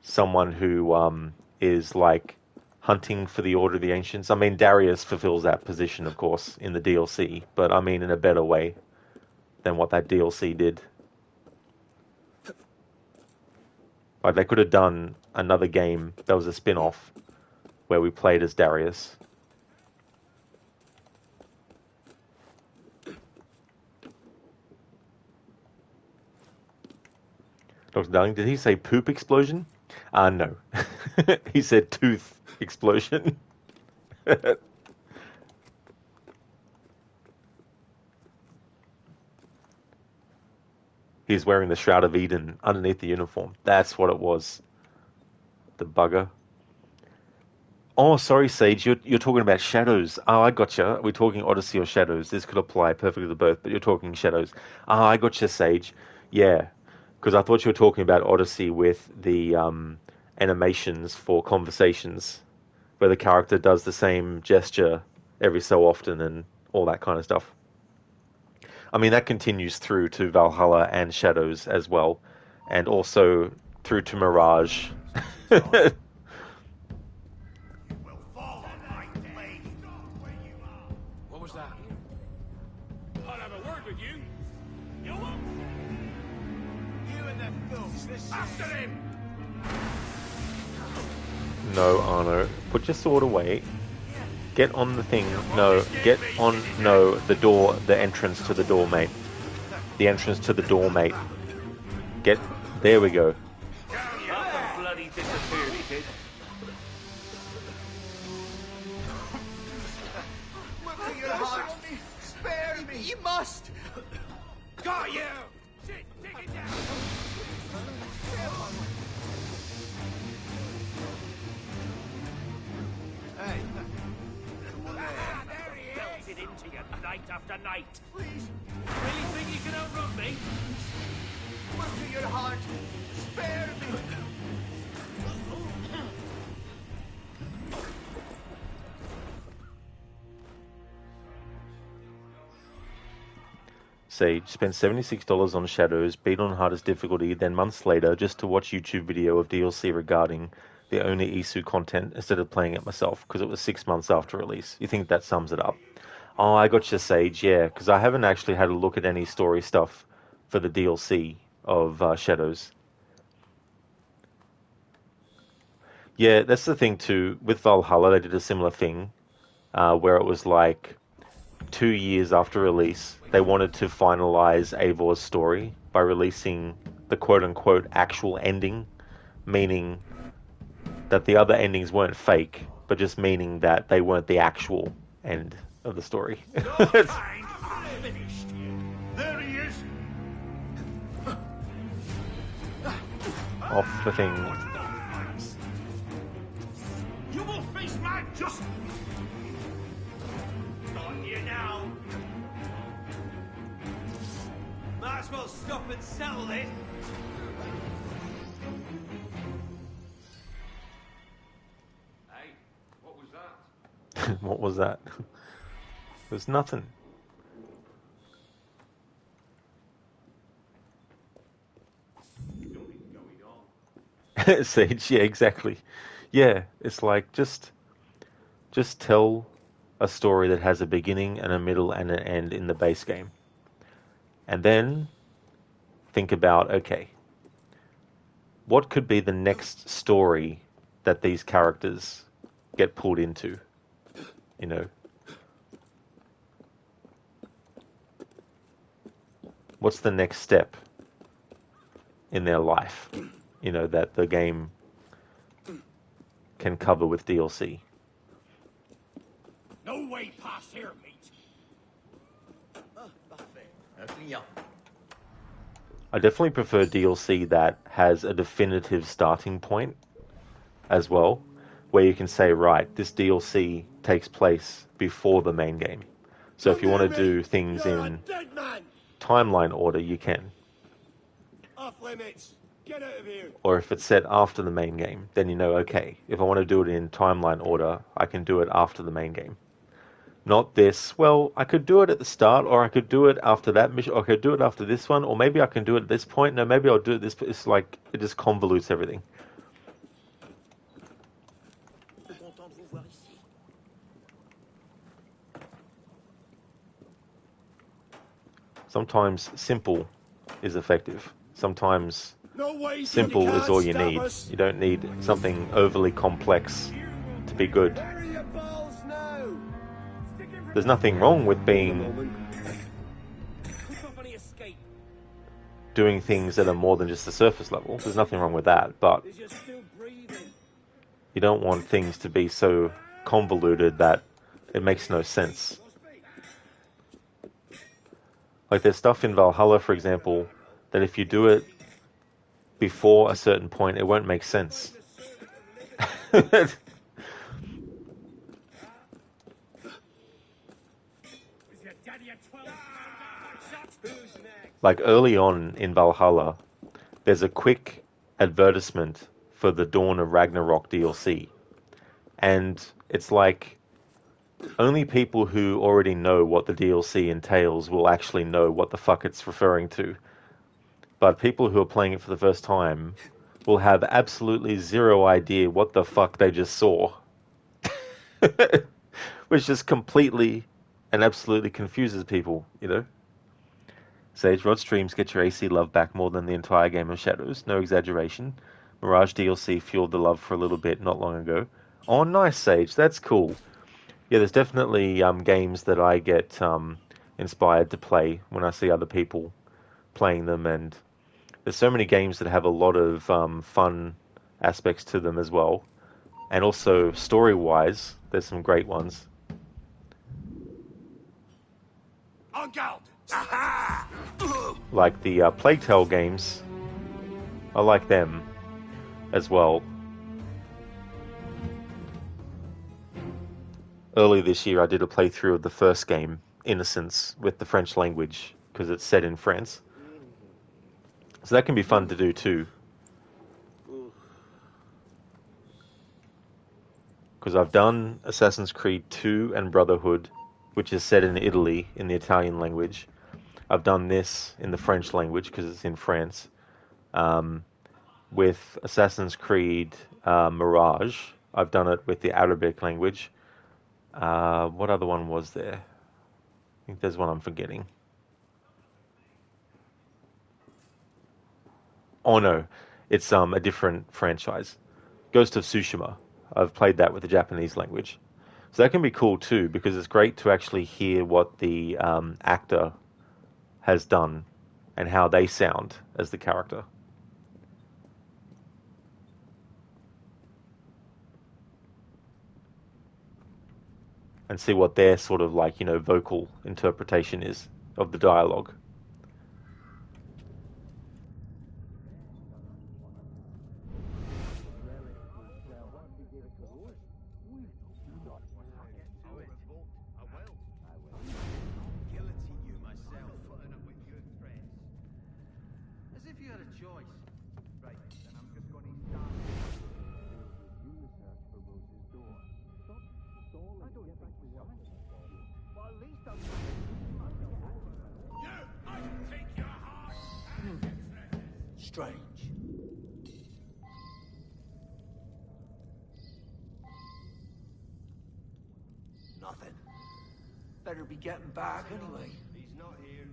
someone who is like hunting for the Order of the Ancients. I mean, Darius fulfills that position, of course, in the DLC, but I mean in a better way than what that DLC did. Like, they could have done another game that was a spin-off where we played as Darius. Dr. Darling, did he say poop explosion? No. He said tooth explosion. He's wearing the Shroud of Eden underneath the uniform. That's what it was. The bugger. Oh, sorry, Sage. You're talking about Shadows. Oh, I gotcha. We're talking Odyssey or Shadows. This could apply perfectly to both, but you're talking Shadows. Oh, I gotcha, Sage. Yeah, because I thought you were talking about Odyssey with the animations for conversations, where the character does the same gesture every so often and all that kind of stuff. I mean, that continues through to Valhalla and Shadows as well, and also through to Mirage. What was that? I'll have a word with you. You what? You and the filth. After him! No, Arno. Put your sword away. Get on the thing. No, get on. No, the door. The entrance to the door, mate. The entrance to the door, mate. Get. There we go. That bloody disappeared, he did. Look to your heart. Spare me. You must. Got you! Take it down! Hey. There he is! Belted into you night after night. Please. Really think you can outrun me? Look to your heart. Spare me. Sage spent $76 on Shadows, beat on hardest difficulty, then months later just to watch YouTube video of DLC regarding the only Isu content instead of playing it myself, because it was 6 months after release. You think that sums it up? Oh, I got you, Sage, yeah, because I haven't actually had a look at any story stuff for the DLC of Shadows. Yeah, that's the thing too. With Valhalla, they did a similar thing, where it was like 2 years after release, they wanted to finalize Eivor's story by releasing the quote-unquote actual ending, meaning that the other endings weren't fake, but just meaning that they weren't the actual end of the story. Finished. There he is. Off the thing. You will face my justice. On you now. Might as well stop and settle it. Hey, what was that? What was that? There's nothing. Sage, yeah, exactly. Yeah, it's like just tell a story that has a beginning and a middle and an end in the base game. And then think about, okay, what could be the next story that these characters get pulled into? You know? What's the next step in their life? You know, that the game can cover with DLC. No way past here, mate. I definitely prefer DLC that has a definitive starting point as well, where you can say, right, this DLC takes place before the main game. So if you want to do things in timeline order, you can. Off limits. Get out of here. Or if it's set after the main game, then you know, okay, if I want to do it in timeline order, I can do it after the main game. Not this, well, I could do it at the start, or I could do it after that mission, or I could do it after this one, or maybe I can do it at this point. No, maybe I'll do it this. It's like, it just convolutes everything. Sometimes simple is effective. Sometimes simple is all you need. You don't need something overly complex to be good. There's nothing wrong with doing things that are more than just the surface level. There's nothing wrong with that, but you don't want things to be so convoluted that it makes no sense. Like there's stuff in Valhalla, for example, that if you do it before a certain point, it won't make sense. Like early on in Valhalla, there's a quick advertisement for the Dawn of Ragnarok DLC. And it's like only people who already know what the DLC entails will actually know what the fuck it's referring to. But people who are playing it for the first time will have absolutely zero idea what the fuck they just saw. Which just completely and absolutely confuses people, you know? Sage, Rod streams get your AC love back more than the entire game of Shadows. No exaggeration. Mirage DLC fueled the love for a little bit not long ago. Oh, nice, Sage. That's cool. Yeah, there's definitely games that I get inspired to play when I see other people playing them, and there's so many games that have a lot of fun aspects to them as well. And also, story-wise, there's some great ones. On guard. Aha! Like the Plague Tale games. I like them as well. Earlier this year, I did a playthrough of the first game, Innocence, with the French language, because it's set in France. So that can be fun to do too. Because I've done Assassin's Creed 2 and Brotherhood, which is set in Italy in the Italian language. I've done this in the French language because it's in France. With Assassin's Creed Mirage, I've done it with the Arabic language. What other one was there? I think there's one I'm forgetting. Oh no, it's a different franchise. Ghost of Tsushima. I've played that with the Japanese language. So that can be cool too, because it's great to actually hear what the actor has done and how they sound as the character. And see what their sort of like, vocal interpretation is of the dialogue. Guillotine you myself. As if you had a choice. Right, then I'm just going to start. Resume the search for Rose's door. Stop stalling. I don't think we want it. Well, at least I'm myself. You! I take your heart and its treasures! Strange. Nothing. Better be getting back anyway. He's not here.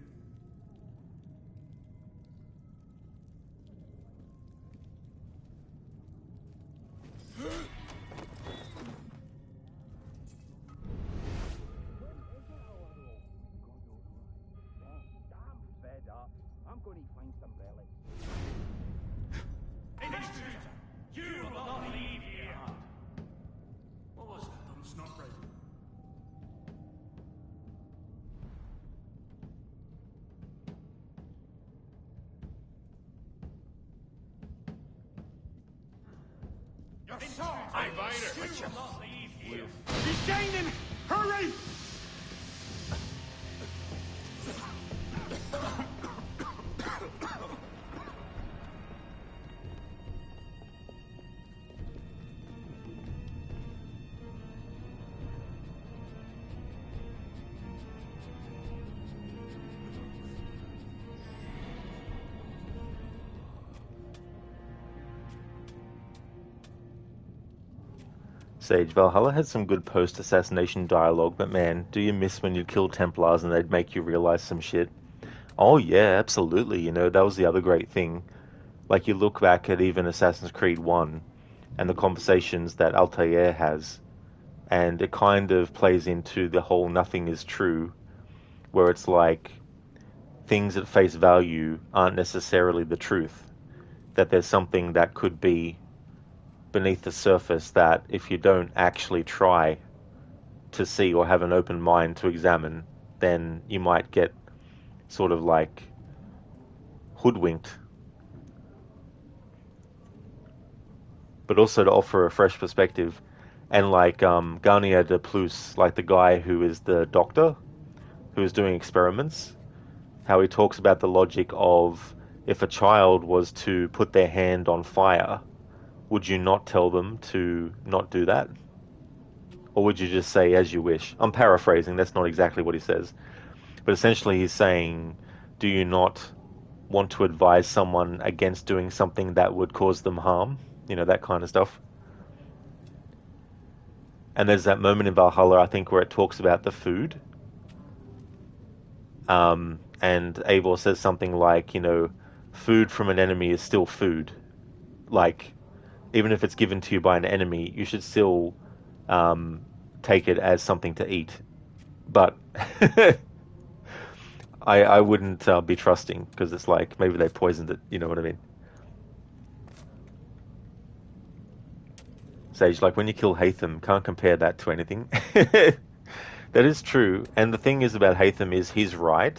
I'm fed up. I'm going to find some relics. Intruder! You will not leave here! What was that? It's not ready. You're sorry! I you will not leave here! He's gaining! Hurry! Sage, Valhalla had some good post-assassination dialogue, but man, do you miss when you'd kill Templars and they'd make you realize some shit? Oh yeah, absolutely. That was the other great thing. Like, you look back at even Assassin's Creed 1 and the conversations that Altair has, and it kind of plays into the whole nothing is true, where it's like things at face value aren't necessarily the truth. That there's something that could be beneath the surface that if you don't actually try to see or have an open mind to examine, then you might get sort of like hoodwinked. But also to offer a fresh perspective, and like Garnier de Plus, like the guy who is the doctor who is doing experiments, how he talks about the logic of if a child was to put their hand on fire, would you not tell them to not do that? Or would you just say as you wish? I'm paraphrasing, that's not exactly what he says. But essentially he's saying, do you not want to advise someone against doing something that would cause them harm? That kind of stuff. And there's that moment in Valhalla, I think, where it talks about the food. And Eivor says something like, food from an enemy is still food. Like, even if it's given to you by an enemy, you should still take it as something to eat. But I wouldn't be trusting, because it's like, maybe they poisoned it, you know what I mean? Sage, like when you kill Haytham, can't compare that to anything. That is true, and the thing is about Haytham is he's right,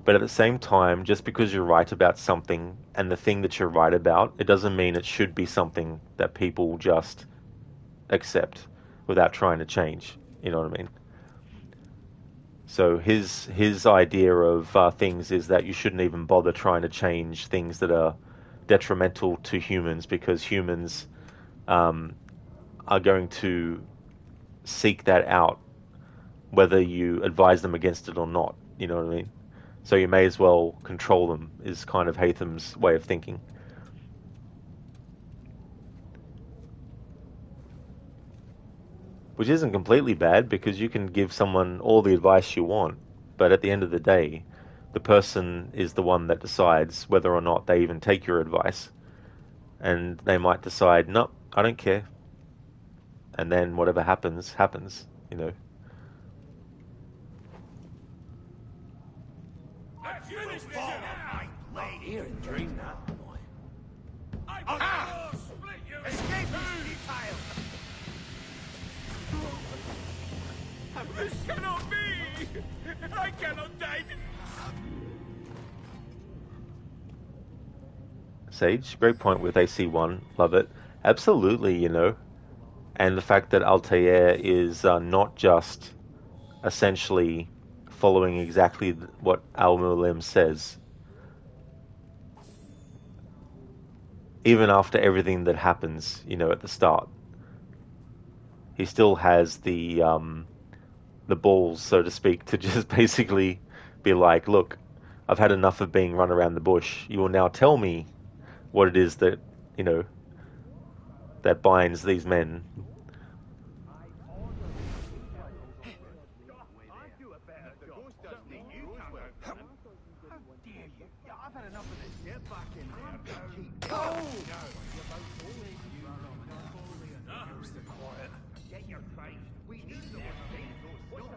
but at the same time, just because you're right about something, and the thing that you're right about, it doesn't mean it should be something that people just accept without trying to change. You know what I mean? So his idea of things is that you shouldn't even bother trying to change things that are detrimental to humans, because humans are going to seek that out, whether you advise them against it or not. You know what I mean? So you may as well control them, is kind of Haytham's way of thinking. Which isn't completely bad, because you can give someone all the advice you want, but at the end of the day, the person is the one that decides whether or not they even take your advice. And they might decide, no, I don't care. And then whatever happens, happens, you know. Here and dream that, boy. Escape this detail! This cannot be! I cannot die! Sage, great point with AC1, love it. Absolutely, you know. And the fact that Altair is not just essentially following exactly what Al-Mualim says. Even after everything that happens, you know, at the start. He still has the balls, so to speak, to just basically be like, look, I've had enough of being run around the bush. You will now tell me what it is that, you know, that binds these men.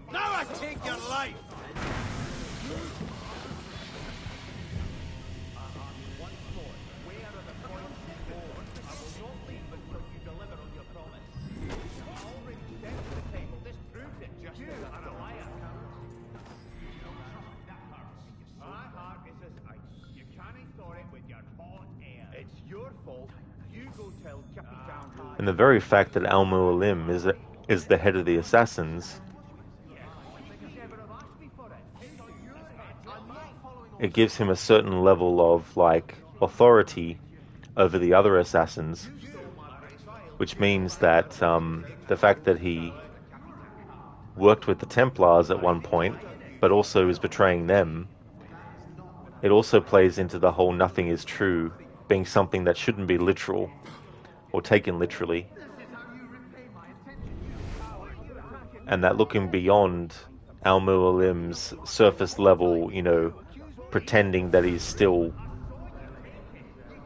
Now I take your life! And the very fact that Al-Mualim is the head of the Assassins, it gives him a certain level of, like, authority over the other assassins, which means that the fact that he worked with the Templars at one point, but also is betraying them, it also plays into the whole nothing is true being something that shouldn't be literal or taken literally. And that looking beyond Al-Mualim's surface level, you know, pretending that he's still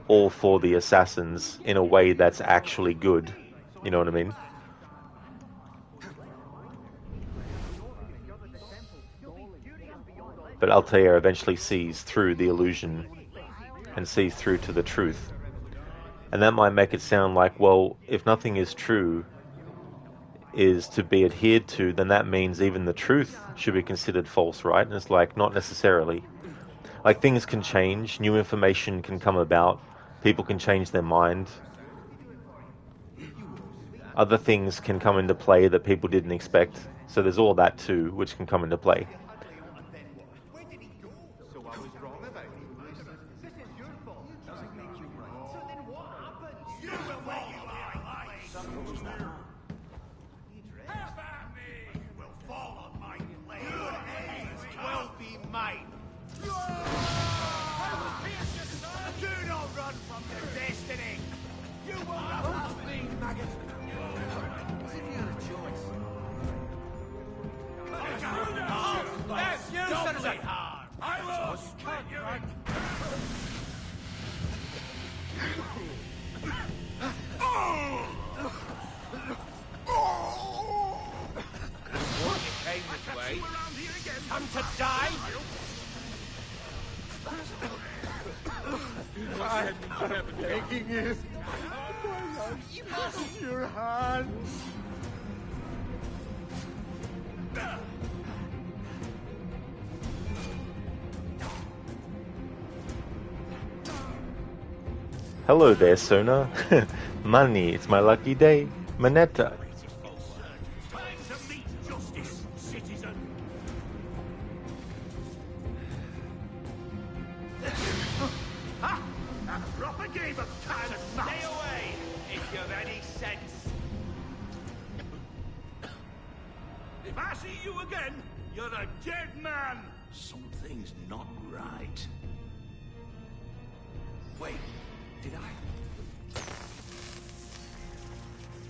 all for the assassins in a way that's actually good. You know what I mean? But Altair eventually sees through the illusion and sees through to the truth. And that might make it sound like, well, if nothing is true is to be adhered to, then that means even the truth should be considered false, right? And it's like, not necessarily. Like, things can change, new information can come about, people can change their mind. Other things can come into play that people didn't expect. So there's all that too, which can come into play. Come to die? I am begging you. In your hands. Hello there, Sona. Money, it's my lucky day. Manetta. Stay away, if you've any sense. If I see you again, you're a dead man. Something's not right. Wait, did I?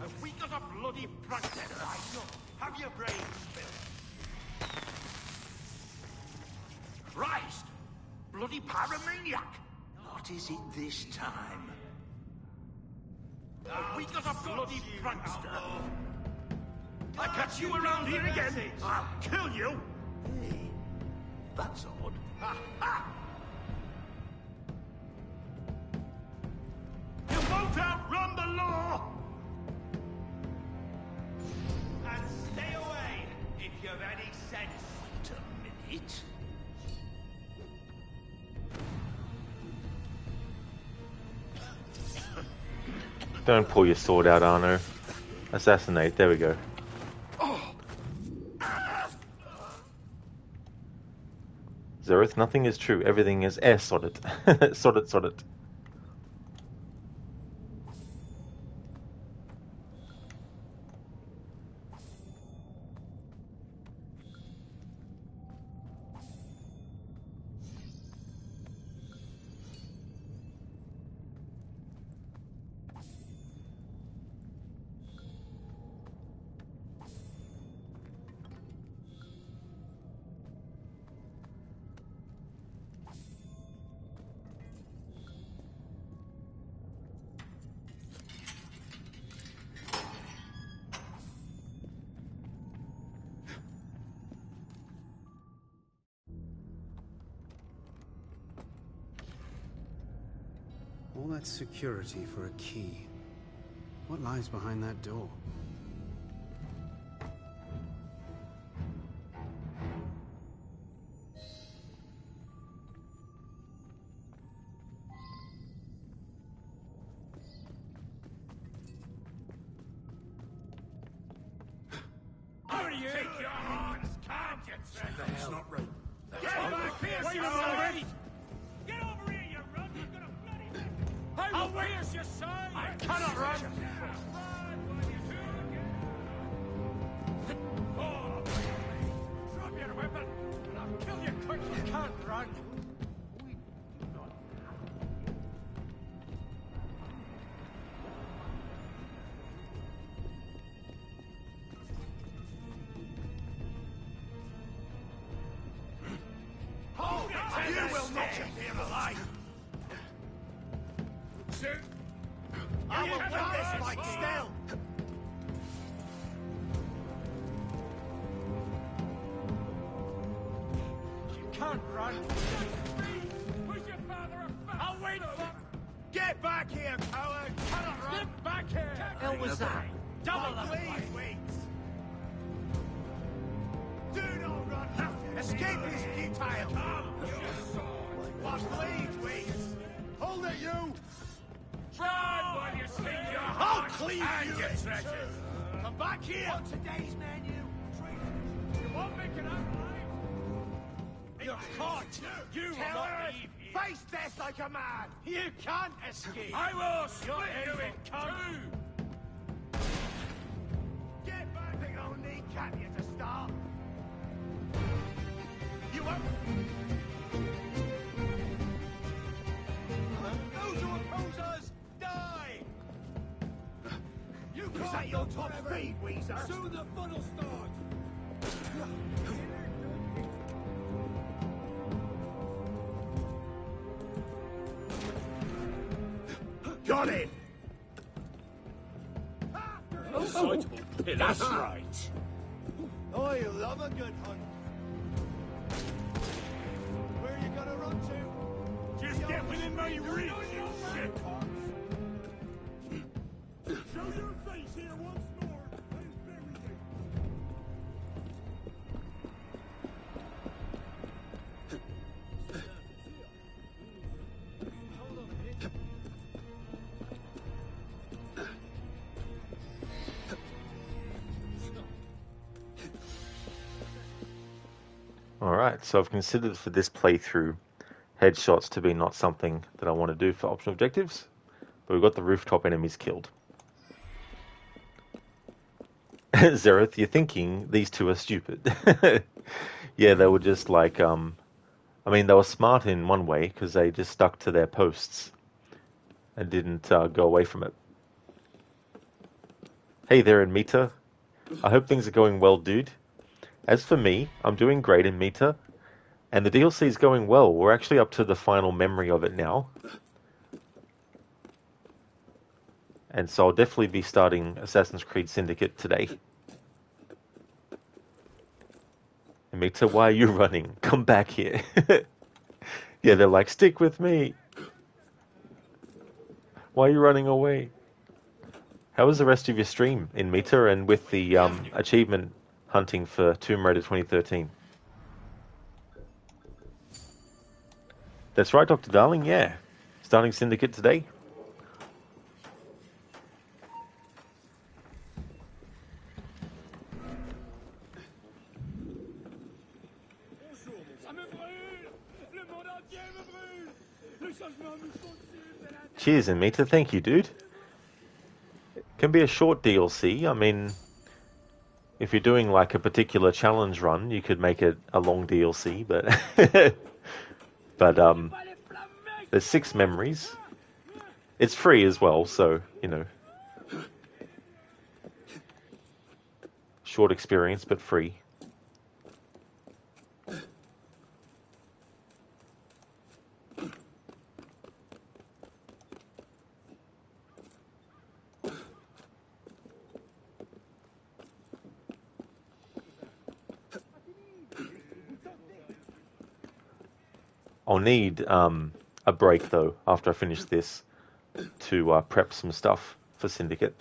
Have we got a bloody prank deadline? Have your brains spilled? Christ! bloody paramaniac! What is it this time? We got a bloody prankster! I catch you around here again, I'll kill you! Hey, that's odd. Ha ha! You won't outrun the law! And stay away, if you've any sense. Wait a minute. Don't pull your sword out, Arno. Assassinate, there we go. Zereth, nothing is true. Everything is sod it. Sod it, sod it. All that security for a key. What lies behind that door? Take your hands, can't you? That's not right. Get back here, Wait you already! Get over here, you run! You're gonna bloody... I will pierce your side! I cannot run! Drop your weapon, and I'll kill you quick. You can't run. Hold it! You will not get here alive! I will win this fight still! You can't run. Push your father a I'll wait for... Get back here, coward! Cannot run. Get back here. Hell was that? Double My the blade fight. waits! Do not run! Escape is futile! My blade waits! Hold it, you! Run while you see your I'll heart cleave and you! your treasures. Come back here! On today's menu! You won't make it out alive. You're caught! You will Tell not her! leave here. Face death like a man! You can't escape! I will split you in cunt. two. Get back! I think I'll kneecap you to start! You won't... Those who oppose us, die! You is that your top speed, Weezer? Soon the fun will start. Got it! Excitable. That's right. Oh, you love a good hunt. Where you gonna run to? Just get within my reach, you shit. Show your face here once more, and bury you. Alright, so I've considered for this playthrough headshots to be not something that I want to do for optional objectives, but we've got the rooftop enemies killed. Zereth, you're thinking these two are stupid. Yeah, they were just like, I mean, they were smart in one way because they just stuck to their posts and didn't go away from it. Hey there in Meta. I hope things are going well, dude. As for me, I'm doing great in Meta. And the DLC is going well. We're actually up to the final memory of it now. And so I'll definitely be starting Assassin's Creed Syndicate today. Amita, why are you running? Come back here. Yeah, they're like, stick with me. Why are you running away? How was the rest of your stream in Meta and with the achievement hunting for Tomb Raider 2013? That's right, Dr. Darling, yeah. Starting Syndicate today. Cheers, Amita. Thank you, dude. Can be a short DLC. I mean, if you're doing like a particular challenge run, you could make it a long DLC, but but there's 6 memories. It's free as well, so, you know. Short experience, but free. I'll need a break, though, after I finish this, to prep some stuff for Syndicate.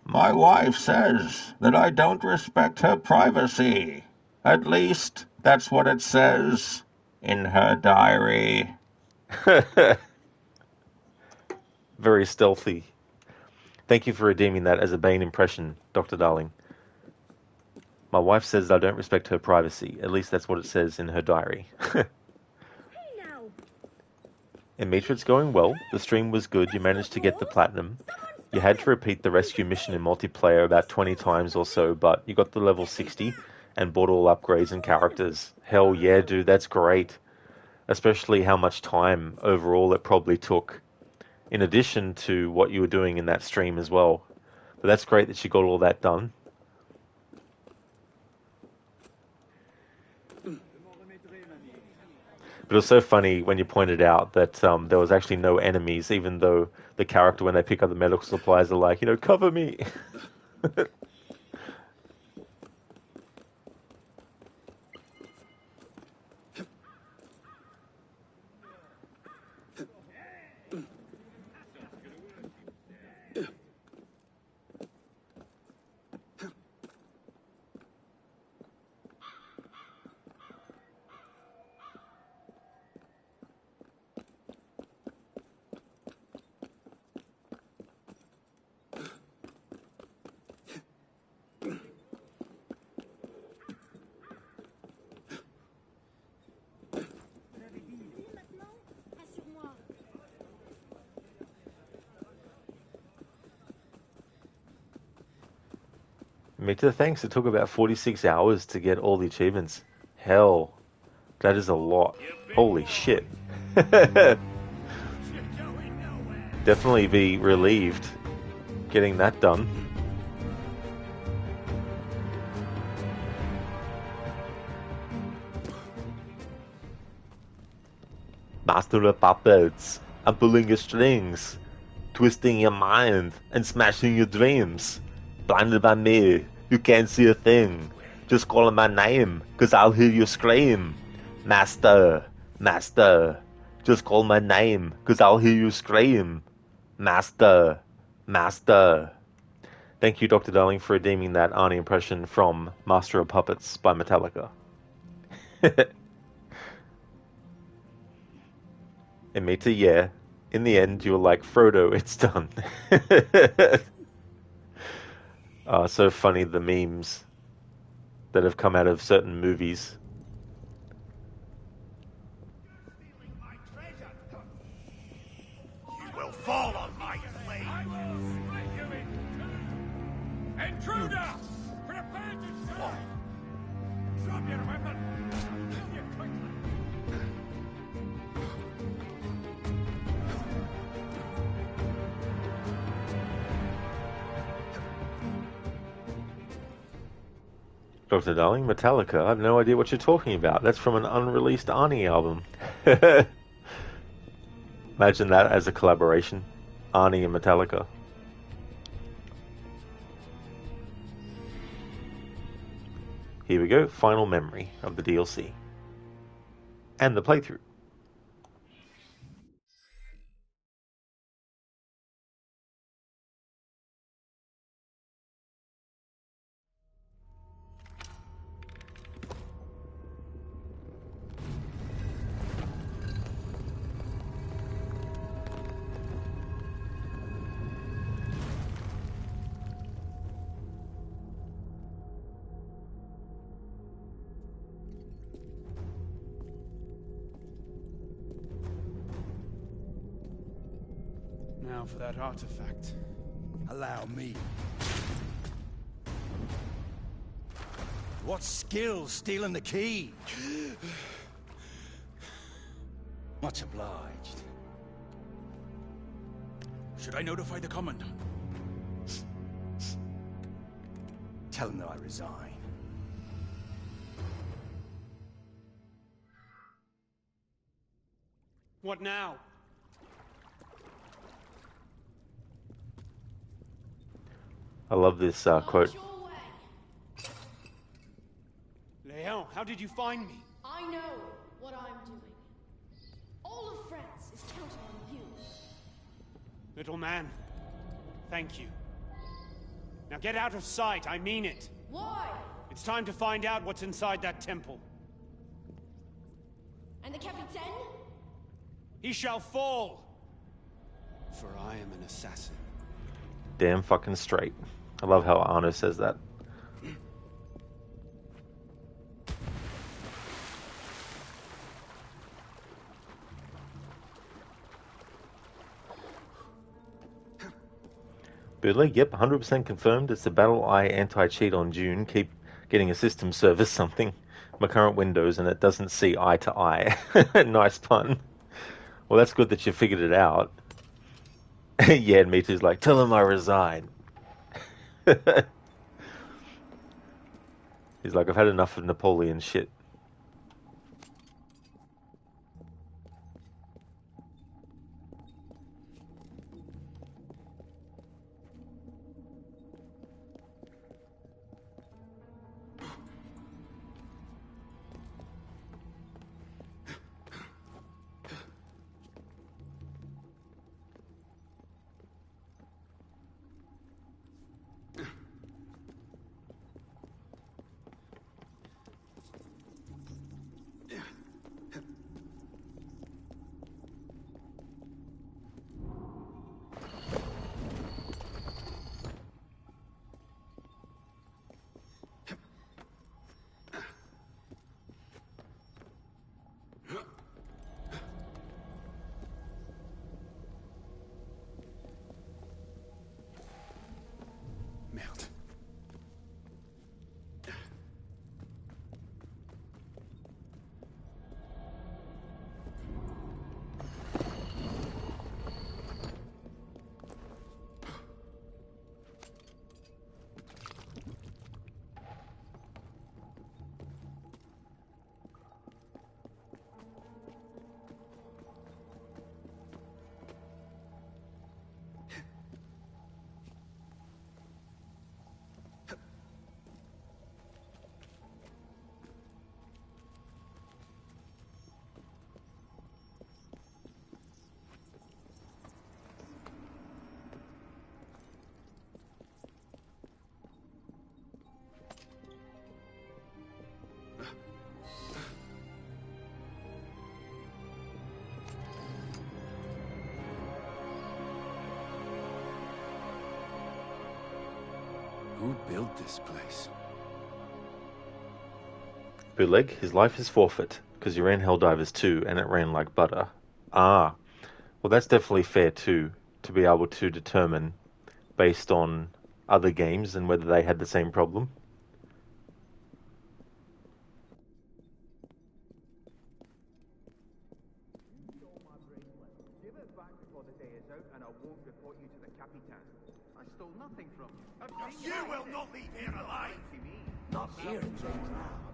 My wife says that I don't respect her privacy. At least, that's what it says in her diary. Very stealthy. Thank you for redeeming that as a Bane impression, Dr. Darling. My wife says I don't respect her privacy. At least that's what it says in her diary. In Mitra, it's going well. The stream was good. You managed to get the platinum. You had to repeat the rescue mission in multiplayer about 20 times or so, but you got the level 60 and bought all upgrades and characters. Hell yeah, dude, that's great. Especially how much time overall it probably took, in addition to what you were doing in that stream as well. But that's great that you got all that done. But it was so funny when you pointed out that there was actually no enemies, even though the character, when they pick up the medical supplies, are like, you know, cover me. Mita, thanks. It took about 46 hours to get all the achievements. Hell, that is a lot. Holy shit. Definitely be relieved getting that done. Master of puppets, I'm pulling your strings, twisting your mind and smashing your dreams. Blinded by me, you can't see a thing. Just call my name, 'cause I'll hear you scream. Master, Master, just call my name, 'cause I'll hear you scream. Master, Master. Thank you, Dr. Darling, for redeeming that Arnie impression from Master of Puppets by Metallica. And Mita, yeah. In the end, you were like, Frodo, it's done. So funny, the memes that have come out of certain movies. You will fall on my blade. Intruder! Prepare to strike! Drop your weapon! Kill you quickly! Dr. Darling, Metallica. I have no idea what you're talking about. That's from an unreleased Arnie album. Imagine that as a collaboration. Arnie and Metallica. Here we go. Final memory of the DLC. And the playthrough. Now for that artifact. Allow me. What skill stealing the key? Much obliged. Should I notify the Commandant? Tell him that I resign. What now? I love this quote. Leon, how did you find me? I know what I'm doing. All of France is counting on you. Little man, thank you. Now get out of sight, I mean it. Why? It's time to find out what's inside that temple. And the Capitaine? He shall fall! For I am an assassin. Damn fucking straight. I love how Arno says that. Bootleg, yep, 100% confirmed. It's the Battle Eye anti-cheat on June. Keep getting a system service something. My current Windows and it doesn't see eye to eye. Nice pun. Well, that's good that you figured it out. Yeah, and me too's like, tell him I resign. He's like, I've had enough of Napoleon shit. Merde. Who built this place? Bootleg, his life is forfeit, because you ran Helldivers 2 and it ran like butter. Ah, well that's definitely fair too, to be able to determine, based on other games and whether they had the same problem. Give it back before the day is out, and I won't report you to the Capitan. I stole nothing from you. You will not leave here alive! Not here in the crowd.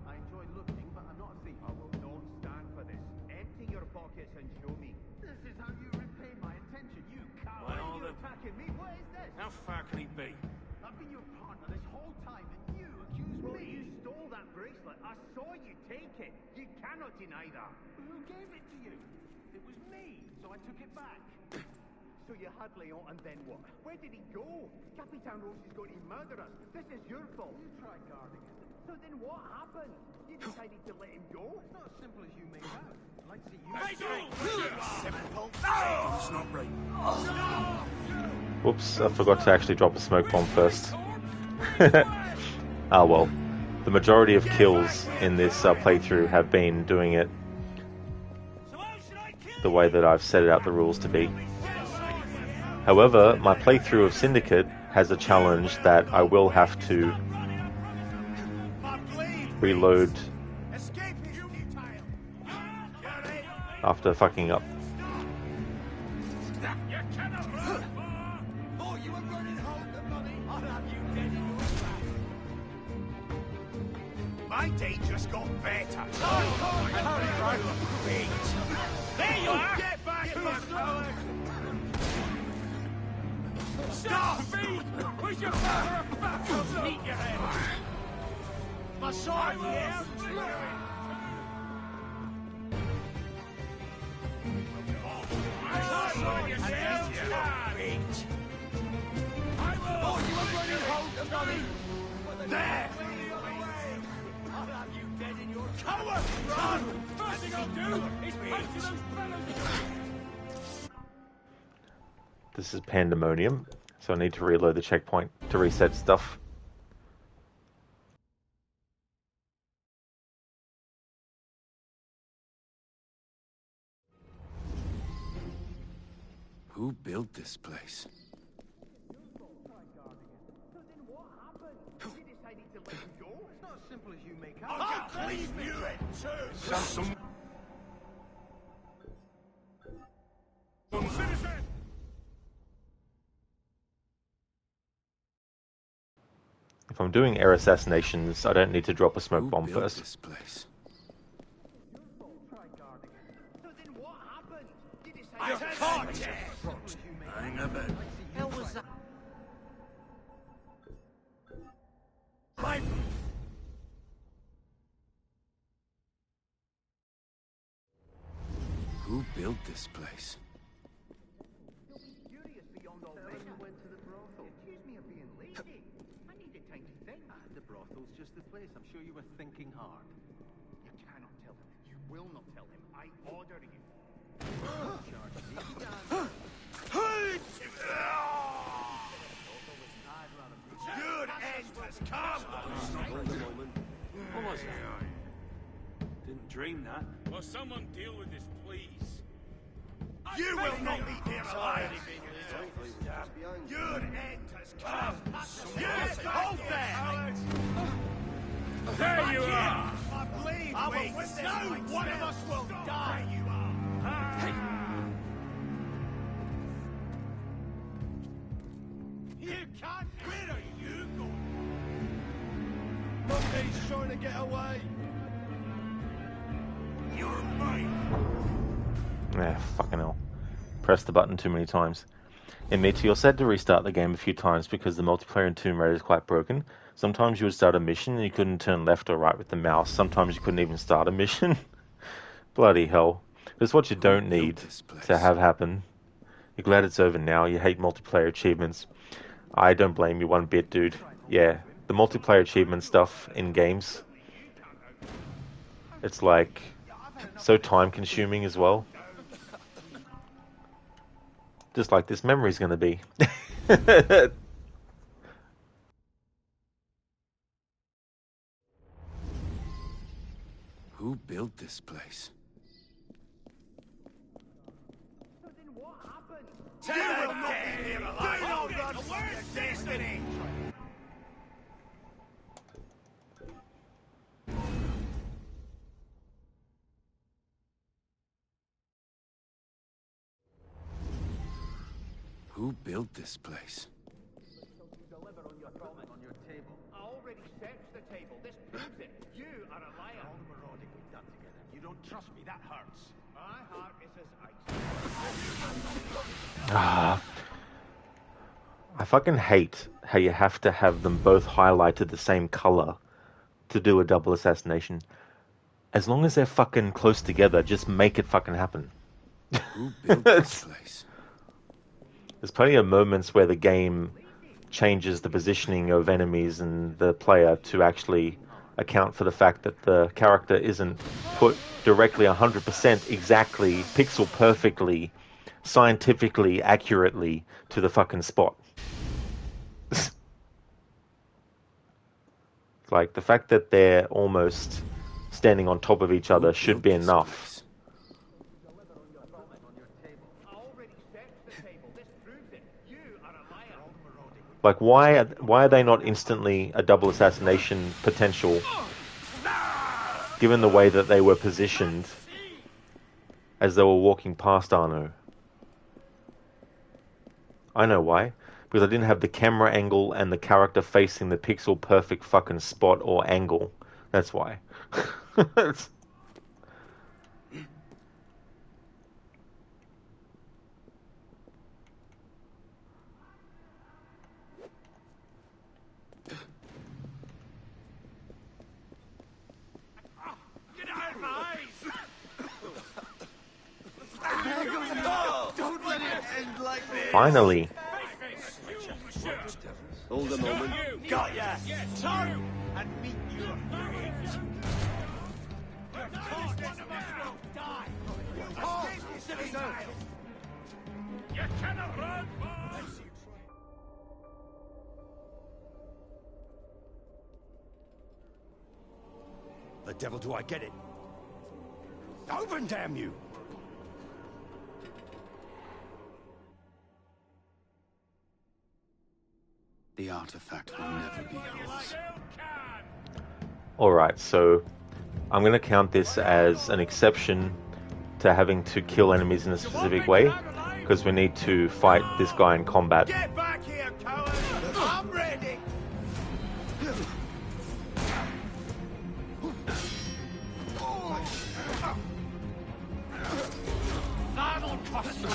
I enjoy looking, but I'm not a thief. I will not stand for this. Empty your pockets and show me. This is how you repay my attention, you coward. Why, all You're the- attacking me. What is this? How far can he be? I've been your partner this whole time, and you accuse Well, me. you stole that bracelet. I saw you take it. You cannot deny that. Who gave it to you? It was me, so I took it back. So you had Leon, and then what? Where did he go? Capitan Rose is going to murder us. This is your fault. You tried guarding it. So then what happened? You decided to let him go? It's not as simple as you make out. I'd like to see you. It's not right. Whoops, I forgot to actually drop a smoke bomb first. Ah well. The majority of kills in this playthrough have been doing it the way that I've set out the rules to be. However, my playthrough of Syndicate has a challenge that I will have to reload after fucking up. My day just got better. There you are! Get back, Arno! Stop! Where's your father? I'll meet your head! My sword, yeah? Oh, you were running home, Johnny! There! I'll have you dead in your coward! Run! First thing I'll do is punch those fellows! This is Pandemonium, so I need to reload the checkpoint to reset stuff. Who built this place? So then what happened? You decided to let him go? It's not as simple as you make out. I believe you it too! Some... Citizen! If I'm doing air assassinations, I don't need to drop a smoke bomb first. This place. So then what happened? You decided I caught you! Hang about. hell was that? My... Who built this place? Furious beyond all measure. You went to the brothel. You accused me of being lazy. I needed time to think. The brothel's just the place. I'm sure you were thinking hard. You cannot tell him. You will not tell him. I order you. Charge me. Good end has come! What was that? Didn't dream that. Will someone deal with this, please? You will not be here alive! Your end has come! Yes, hold there! There you are! I believe I will know one of us will die! There you are! You can't! Where are you going? Monkey's trying to get away! You're mine! Ah, fucking hell. Pressed the button too many times. In Meteor, you're set to restart the game a few times because the multiplayer in Tomb Raider is quite broken. Sometimes you would start a mission and you couldn't turn left or right with the mouse. Sometimes you couldn't even start a mission. Bloody hell. That's what you don't need to have happen. You're glad it's over now. You hate multiplayer achievements. I don't blame you one bit, dude. Yeah, the multiplayer achievement stuff in games, it's like so time consuming as well. Just like this memory's going to be. Who built this place? So then what happened? You will not be here alive! Do not run from your destiny! Who built this place? Deliver on your comment on your table. I already said table. This proves it. You are a liar. All the marauding we've done together. You don't trust me, that hurts. My heart is as ice. Ah. I fucking hate how you have to have them both highlighted the same color to do a double assassination. As long as they're fucking close together, just make it fucking happen. Who built this place? There's plenty of moments where the game changes the positioning of enemies and the player to actually account for the fact that the character isn't put directly 100% exactly, pixel perfectly, scientifically accurately to the fucking spot. Like, the fact that they're almost standing on top of each other should be enough. Like, why are they not instantly a double assassination potential, given the way that they were positioned as they were walking past Arno? I know why. Because I didn't have the camera angle and the character facing the pixel perfect fucking spot or angle. That's why. Get out of my eyes! Don't let it end like this! Finally. Hold a moment. Got ya! Turn and meet your fate! You cannot run, boys! The devil do I get it? Open, damn you! The artifact will never be yours. Alright, so I'm going to count this as an exception to having to kill enemies in a specific way, because we need to fight this guy in combat. Get back here, coward! I'm ready! That'll cost you!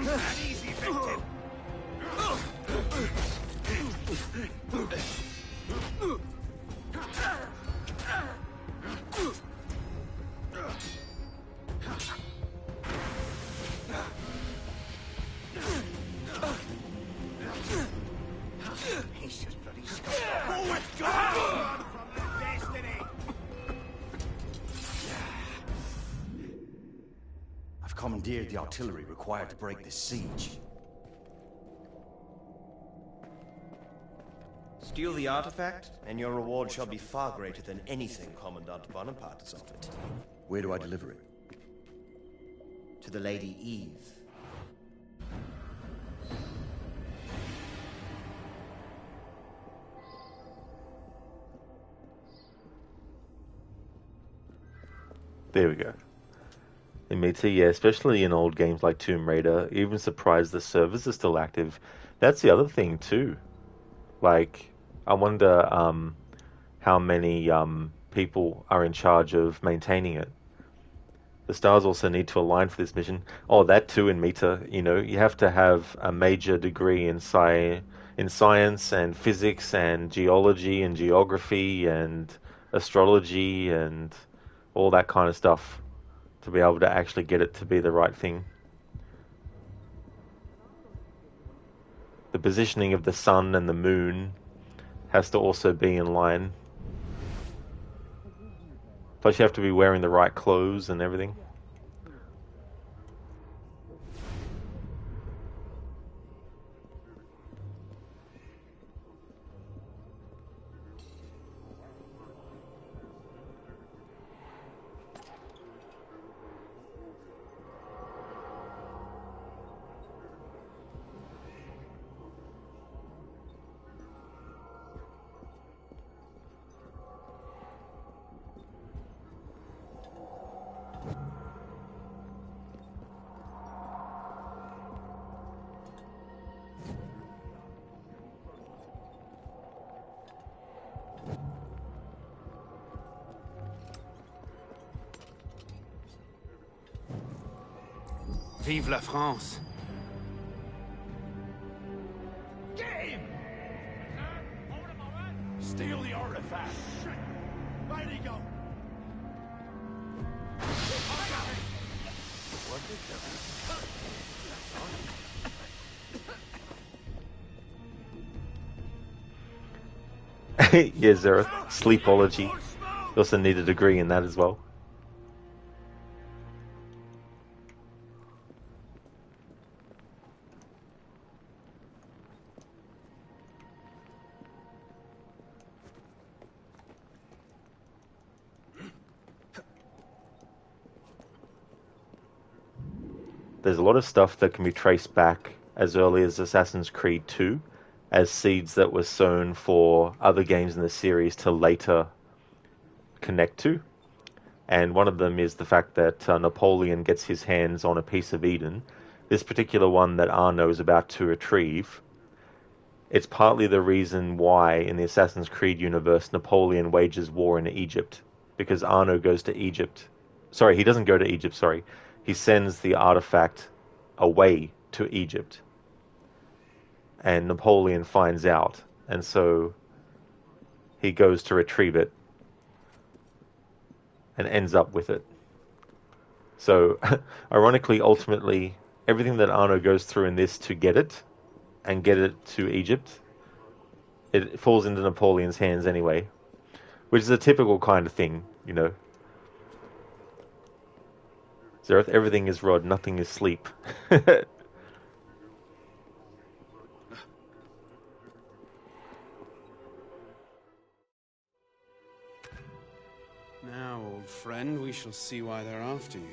An easy victim! He's just bloody scuffed. Oh, it's gone! From their destiny! I've commandeered the artillery required to break this siege. Steal the artifact, and your reward shall be far greater than anything Commandant Bonaparte has offered. Where do I deliver it? To the Lady Eve. There we go. And me too, yeah, especially in old games like Tomb Raider, even surprised the servers are still active. That's the other thing too. Like, I wonder how many people are in charge of maintaining it. The stars also need to align for this mission. Oh, that too in Meta, you know, you have to have a major degree in science and physics and geology and geography and astrology and all that kind of stuff to be able to actually get it to be the right thing. The positioning of the sun and the moon has to also be in line. Plus you have to be wearing the right clothes and everything. Vive la France. Get him! Steal the artifact. Where'd he go? What did Yeah, Zereth. Sleepology. You also need a degree in that as well. There's a lot of stuff that can be traced back as early as Assassin's Creed 2 as seeds that were sown for other games in the series to later connect to. And one of them is the fact that Napoleon gets his hands on a piece of Eden. This particular one that Arno is about to retrieve, it's partly the reason why in the Assassin's Creed universe Napoleon wages war in Egypt, because Arno goes to Egypt. Sorry, he doesn't go to Egypt, sorry. He sends the artifact away to Egypt. And Napoleon finds out, and so he goes to retrieve it and ends up with it. So, ironically, ultimately, everything that Arno goes through in this to get it, and get it to Egypt, it falls into Napoleon's hands anyway. Which is a typical kind of thing, you know. Zereth, everything is rod, nothing is sleep. Now, old friend, we shall see why they're after you.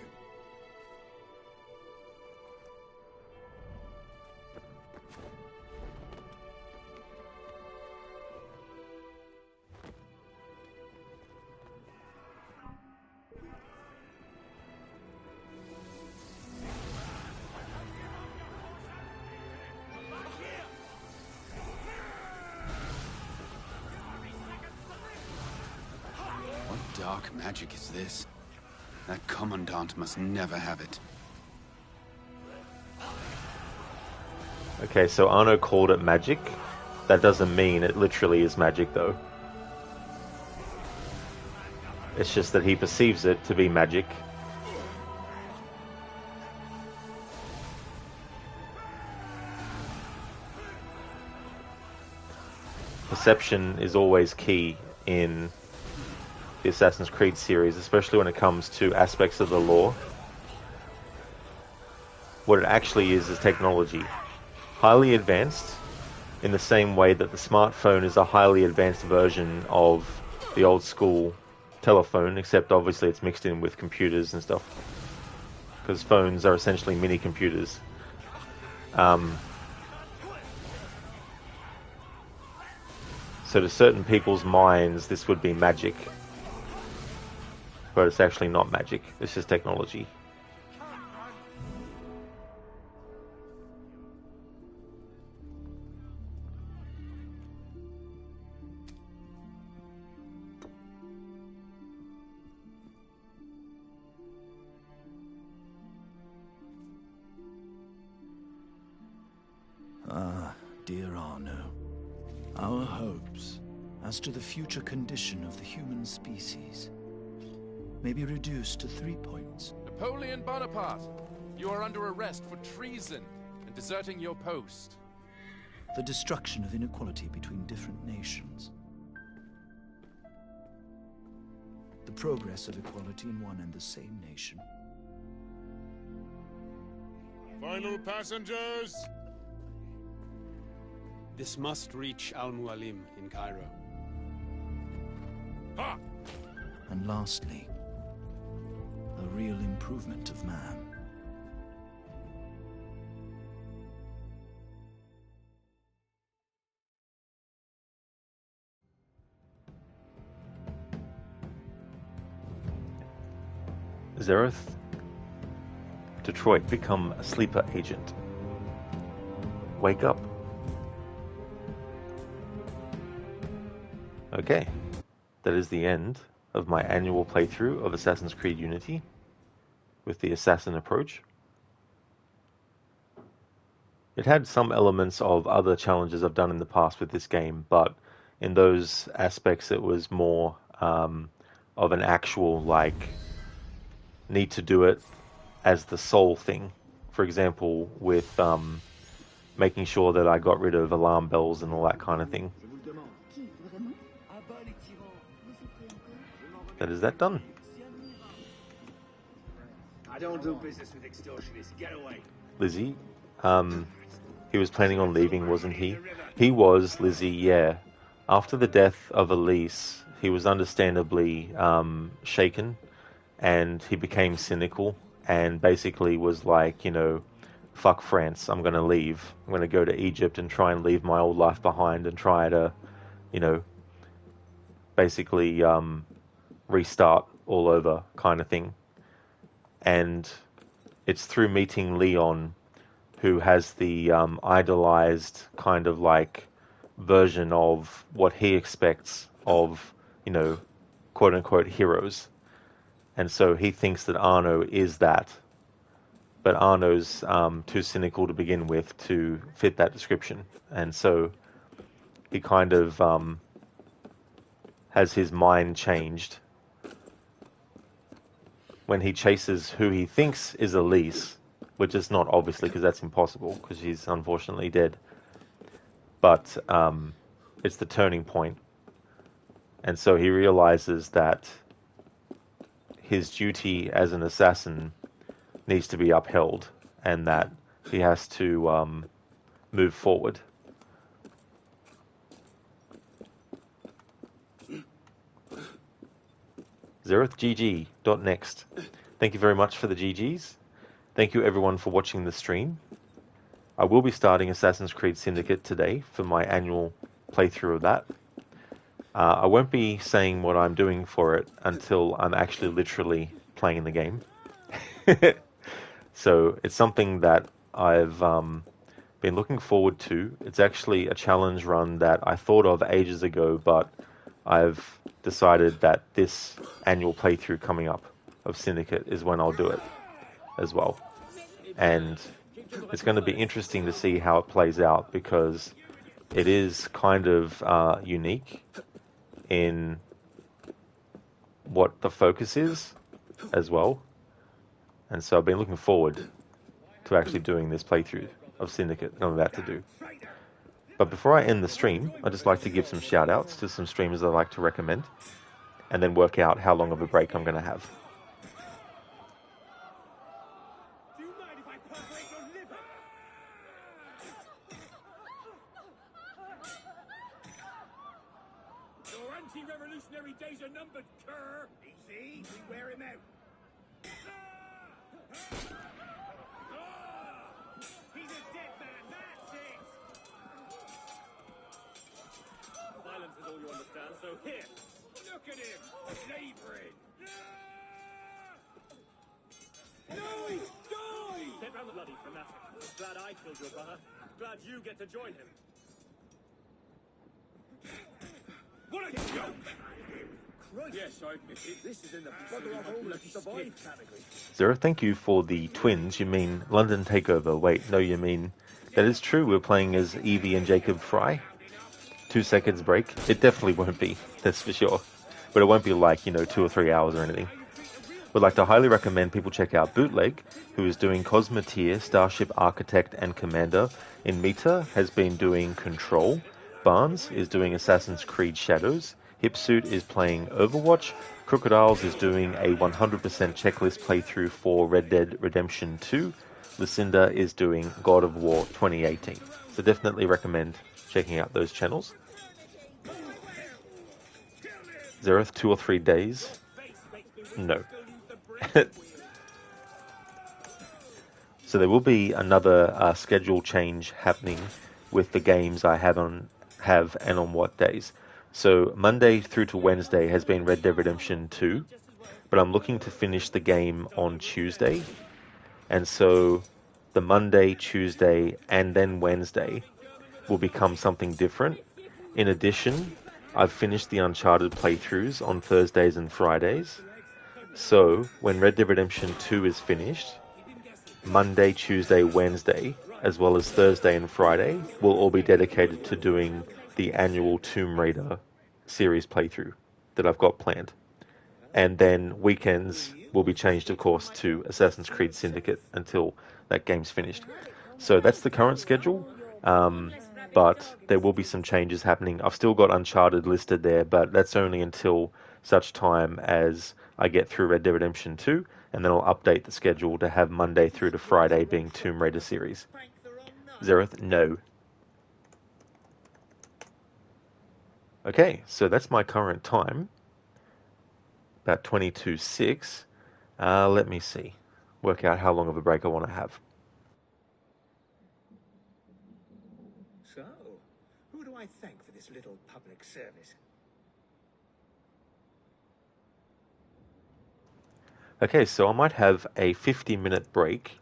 What dark magic is this? That commandant must never have it. Okay, so Arno called it magic. That doesn't mean it literally is magic, though. It's just that he perceives it to be magic. Perception is always key in the Assassin's Creed series, especially when it comes to aspects of the lore. What it actually is technology. Highly advanced, in the same way that the smartphone is a highly advanced version of the old school telephone, except obviously it's mixed in with computers and stuff. Because phones are essentially mini computers. So to certain people's minds, this would be magic. But it's actually not magic, it's just technology. Ah, dear Arno, our hopes as to the future condition of the human species may be reduced to 3 points. Napoleon Bonaparte, you are under arrest for treason and deserting your post. The destruction of inequality between different nations. The progress of equality in one and the same nation. Final passengers! This must reach Al-Mualim in Cairo. Ha! And lastly, a real improvement of man. Zereth, Detroit, become a sleeper agent. Wake up. Okay, that is the end of my annual playthrough of Assassin's Creed Unity with the Assassin approach. it had some elements of other challenges I've done in the past with this game, but in those aspects it was more of an actual, like, need to do it as the sole thing. For example, with making sure that I got rid of alarm bells and all that kind of thing. Is that done? I don't do business with extortionists. Get away. Lizzie, he was planning on leaving, wasn't he? He was, Lizzie, yeah. After the death of Elise, he was understandably shaken, and he became cynical, and basically was like, you know, fuck France, I'm going to leave. I'm going to go to Egypt and try and leave my old life behind and try to, you know, basically restart all over kind of thing. And it's through meeting Leon, who has the idolized kind of like version of what he expects of, you know, quote unquote heroes. And so he thinks that Arno is that. But Arno's too cynical to begin with to fit that description. And so he kind of has his mind changed when he chases who he thinks is Elise, which is not, obviously, because that's impossible, because she's unfortunately dead. But it's the turning point. And so he realizes that his duty as an assassin needs to be upheld, and that he has to move forward. ZerethGG.next. Thank you very much for the GGs. Thank you everyone for watching the stream. I will be starting Assassin's Creed Syndicate today for my annual playthrough of that. I won't be saying what I'm doing for it until I'm actually literally playing the game. So it's something that I've been looking forward to. It's actually a challenge run that I thought of ages ago, but I've decided that this annual playthrough coming up of Syndicate is when I'll do it as well. And it's going to be interesting to see how it plays out, because it is kind of unique in what the focus is as well. And so I've been looking forward to actually doing this playthrough of Syndicate that I'm about to do. But before I end the stream, I'd just like to give some shout outs to some streamers I'd like to recommend, and then work out how long of a break I'm going to have. Your anti-revolutionary days are numbered, cur! Easy, we wear him out. He's a dead man, that's it! Violence is all you understand, so here, look at him, laboring. No! Die! Get round the bloody fanatic. Glad I killed your brother. Glad you get to join him. What a joke! Yes, I admit it. This is in the bugger off all to survive category. Zero, thank you for the twins. You mean London Takeover. Wait, no, you mean... That is true, we're playing as Evie and Jacob Fry. 2 seconds break. It definitely won't be, that's for sure. But it won't be like, 2 or 3 hours or anything. Would like to highly recommend people check out Bootleg, who is doing Cosmoteer, Starship Architect and Commander. In Meta has been doing Control. Barnes is doing Assassin's Creed Shadows. Hipsuit is playing Overwatch. Crocodiles is doing a 100% checklist playthrough for Red Dead Redemption 2. Lucinda is doing God of War 2018. So definitely recommend checking out those channels. Zereth, 2 or 3 days? No. So there will be another schedule change happening with the games I have and on what days. So Monday through to Wednesday has been Red Dead Redemption 2, but I'm looking to finish the game on Tuesday. And so the Monday, Tuesday, and then Wednesday will become something different. In addition, I've finished the Uncharted playthroughs on Thursdays and Fridays. So when Red Dead Redemption 2 is finished, Monday, Tuesday, Wednesday as well as Thursday and Friday, will all be dedicated to doing the annual Tomb Raider series playthrough that I've got planned. And then weekends will be changed, of course, to Assassin's Creed Syndicate until that game's finished. So that's the current schedule, but there will be some changes happening. I've still got Uncharted listed there, but that's only until such time as I get through Red Dead Redemption 2, and then I'll update the schedule to have Monday through to Friday being Tomb Raider series. Zereth, no. Okay, so that's my current time. About 22:06. Let me see. Work out how long of a break I want to have. So, who do I thank for this little public service? Okay, so I might have a 50-minute break,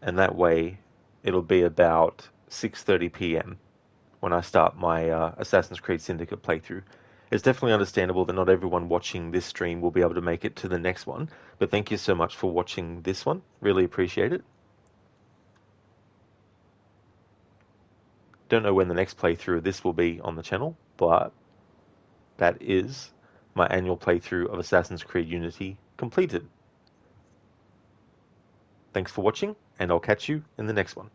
and that way it'll be about 6:30 p.m. when I start my Assassin's Creed Syndicate playthrough. It's definitely understandable that not everyone watching this stream will be able to make it to the next one, but thank you so much for watching this one. Really appreciate it. Don't know when the next playthrough of this will be on the channel, but that is my annual playthrough of Assassin's Creed Unity completed. Thanks for watching, and I'll catch you in the next one.